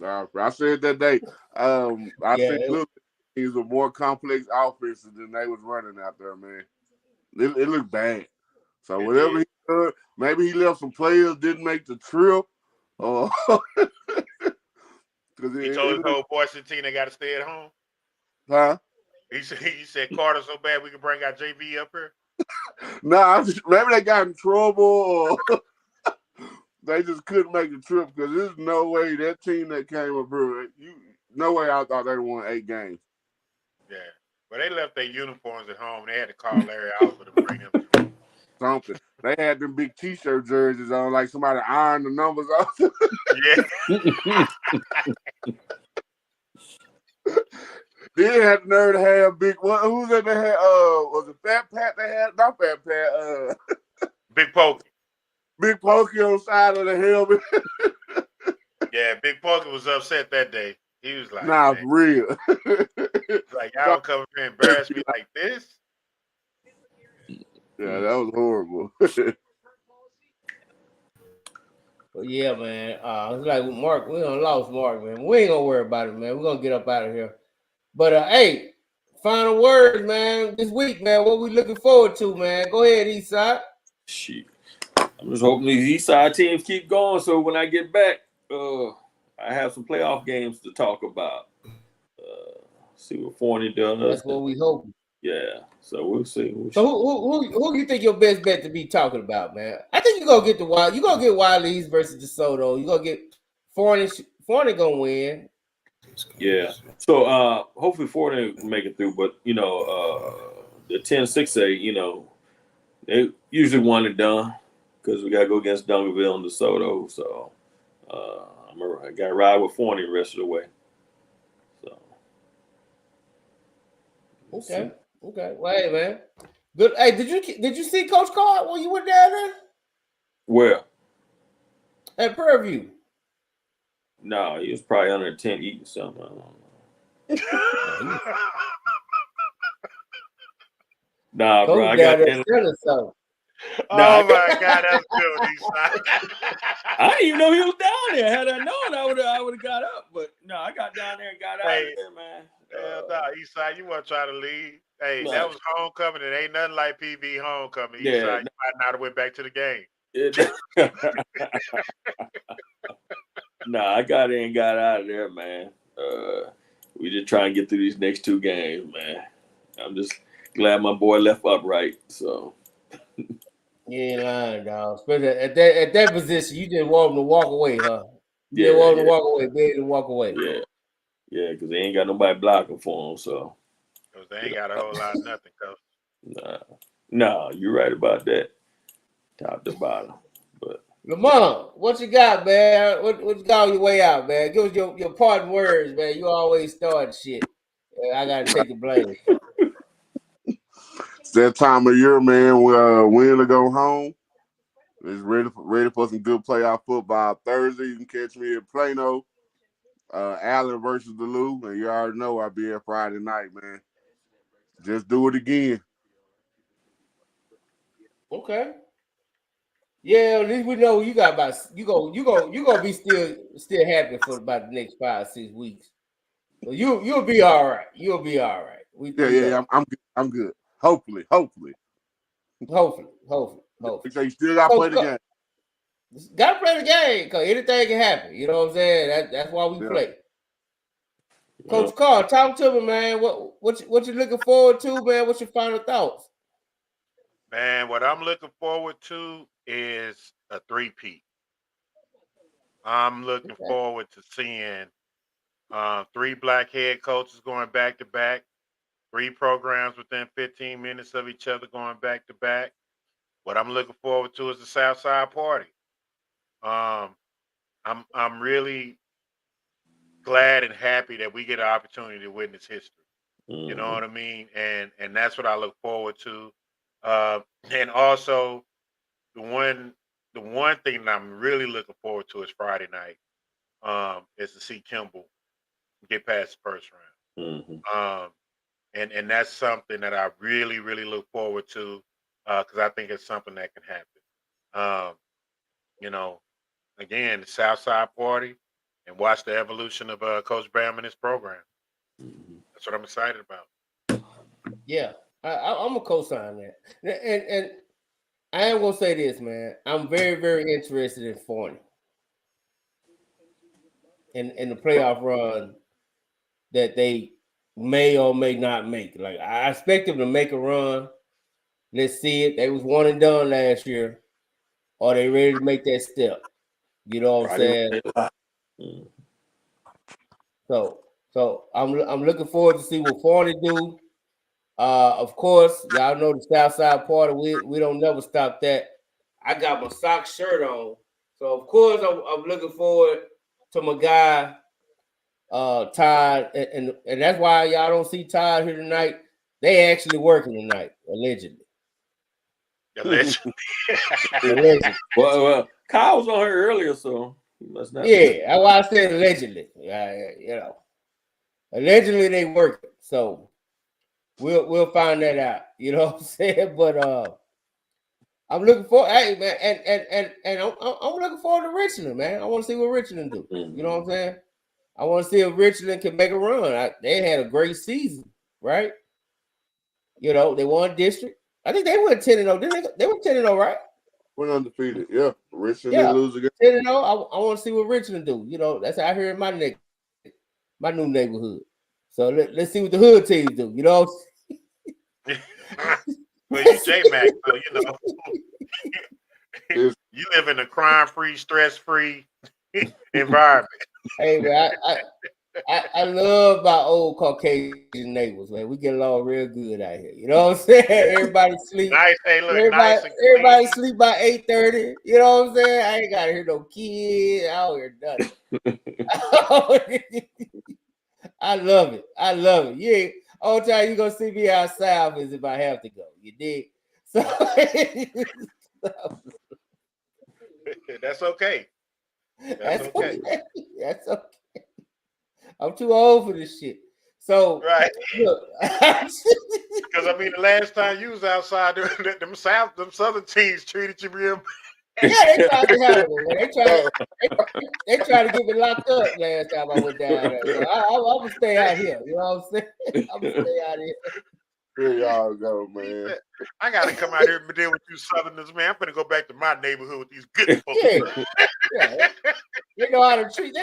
I said that day. I Yeah, think these were more complex offenses than they was running out there, man. It looked bad. So whatever he did, maybe he left some players didn't make the trip, or because He told his whole boys team they got to stay at home. Huh? He said Carter so bad we can bring our JV up here. Nah, maybe they got in trouble or they just couldn't make the trip because there's no way that team that came up here, no way I thought they won 8 games. Yeah, but they left their uniforms at home. They had to call Larry Alford to bring them through. Something. They had them big T-shirt jerseys on, like somebody ironed the numbers off. Yeah. They had the nerve to have big. Who's that? They had? Was it Fat Pat? They had not Fat Pat. Big Pokey. Big Pokey on the side of the helmet. Yeah, Big Pokey was upset that day. He was like, "Nah, for real." Like y'all come up here and embarrass me like this. Yeah, that was horrible. Well, yeah, man. It's like Mark, we done lost Mark, man. We ain't gonna worry about it, man. We're gonna get up out of here. But hey, final words, man. This week, man. What we looking forward to, man? Go ahead, Eastside. Shit. I'm just hoping these Eastside teams keep going, so when I get back, I have some playoff games to talk about. See what Forney does. That's what we hope. Yeah, so we'll see. So who you think your best bet to be talking about, man? I think you're gonna get the Wild. You're gonna get Wiley's versus DeSoto. You're gonna get Forney gonna win. Yeah. So hopefully Forney can make it through, but the 10-6A, they usually one and done because we gotta go against Duncanville and DeSoto. So I gotta ride with Forney the rest of the way. So Okay. Okay. Well, hey, man. Good. Hey, did you see Coach Card when you went down there? Where? At Prairie View. No, he was probably under a tent eating something. I don't know. Nah, Coach bro. I down got there selling something. Oh my God, that's good, Eastside. I didn't even know he was down there. Had I known, I would have got up. But no, I got down there and got out of there, man. Hell no, Eastside, you want to try to leave? Hey, that was homecoming. It ain't nothing like PV homecoming. Yeah. Eastside, you might not have went back to the game. Nah, I got in and got out of there, man. We just try and get through these next 2 games, man. I'm just glad my boy left upright. So You ain't lying, dog. Especially at that position, you just want him to walk away, huh? You just want him to walk away, be able to walk away. Yeah, because they ain't got nobody blocking for him. So Because they ain't got a whole lot of nothing, Coach. Nah, you're right about that. Top to bottom. But Lamont, what you got, man? What you got on your way out, man? Give us your parting words, man. You always start shit. I gotta take the blame. It's that time of year, man. Win to go home. It's ready for some good playoff football. Thursday, you can catch me at Plano, Allen versus Duluth, and you already know I'll be at Friday night, man. Just do it again. Okay. Yeah, at least we know you got about you gonna be still happy for about the next 5-6 weeks. So you'll be all right. You'll be all right. I'm good. Hopefully. Hopefully. So you still got to play the game. Got to play the game because anything can happen. You know what I'm saying? That's why we play. Coach Carl, talk to me, man. What you looking forward to, man? What's your final thoughts? Man, what I'm looking forward to is a 3-peat. I'm looking forward to seeing 3 black head coaches going back to back, 3 programs within 15 minutes of each other going back to back. What I'm looking forward to is the Southside Party. I'm really glad and happy that we get an opportunity to witness history. Mm-hmm. You know what I mean? And that's what I look forward to. And also the one thing that I'm really looking forward to is Friday night. Is to see Kimball get past the first round. Mm-hmm. And that's something that I really, really look forward to because I think it's something that can happen. Again, the Southside Party, and watch the evolution of Coach Bam and his program. That's what I'm excited about. Yeah, I'm a co-sign that. And I am gonna say this, man. I'm very, very interested in Fournier in the playoff run that they may or may not make. Like, I expect them to make a run. Let's see it. They was one and done last year. Are they ready to make that step? You know what I'm saying? So I'm looking forward to see what Fournier do. Of course, y'all know the Southside Party. We don't never stop that. I got my sock shirt on, so of course I'm looking forward to my guy Todd, and that's why y'all don't see Todd here tonight. They actually working tonight, allegedly. Allegedly. Well, Kyle was on here earlier, so he must not. Yeah, that's why I said allegedly. Allegedly they working. So we'll find that out. You know what I'm saying? But I'm looking for, hey man, and I'm looking forward to Richland, man. I want to see what Richland do. You know what I'm saying? I want to see if Richland can make a run. They had a great season, right? You know, they won district. I think they went 10-0. They were 10-0, right? Went undefeated. Yeah, Richland didn't lose again. 10-0. I want to see what Richland do. You know, that's out here in my new neighborhood. So let's see what the hood teams do. You know. Well, you J-Mac, so you know. You live in a crime-free, stress-free environment. Hey man, I love my old Caucasian neighbors, man. We get along real good out here. You know what I'm saying? Everybody sleep. Nice, hey, look, everybody sleep by 8:30. You know what I'm saying? I ain't gotta hear no kids. I don't hear nothing. I love it. Yeah. All the time you gonna see me out south is if I have to go. You dig? So that's okay. That's okay. That's okay. I'm too old for this shit. So right. Look, because I mean, the last time you was outside, them southern teams treated you real. Yeah, they tried to have it. They tried to get me locked up last time I went down there. So I'm gonna stay out here. You know what I'm saying? I'm gonna stay out here. Here y'all go, man. I gotta come out here and deal with you Southerners, man. I'm gonna go back to my neighborhood with these good folks. Yeah. They know how to treat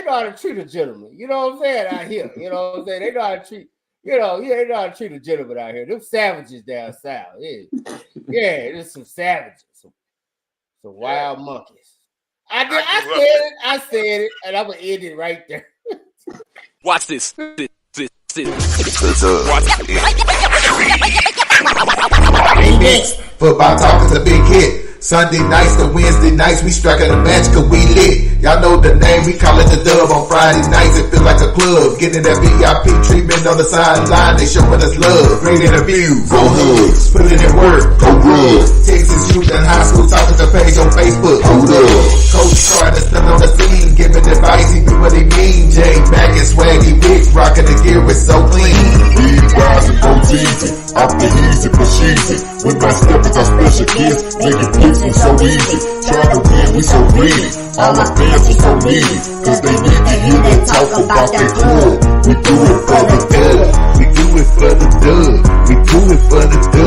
a gentleman. You know what I'm saying? Out here. You know what I'm saying? They know how to treat, they know how to treat a gentleman out here. Them savages down south. Yeah, there's some savages. Some wild monkeys. I said it, and I'm gonna end it right there. Watch this. Football talk is a big hit. Sunday nights to Wednesday nights, we striking a match cause we lit. Y'all know the name, we call it the Dub. On Friday nights, it feel like a club. Getting that VIP treatment on the sideline, they showing us love. Great interviews, go Hugs. Putting in work, go good. Texas youth and high school talking to page on Facebook, hold up. Coach Carter stepping on the scene, giving advice, he do what he mean. Jay Mack and Swaggy Big, rocking the gear, it's so clean. Big guys and goes easy, off the easy, push easy. With my steppers, our special kids, making plays so easy. Trying to win, we so greedy. All our fans are so needy, cause they need to hear them talk about their club. We do it for the dub. We do it for the dub. We do it for the dub.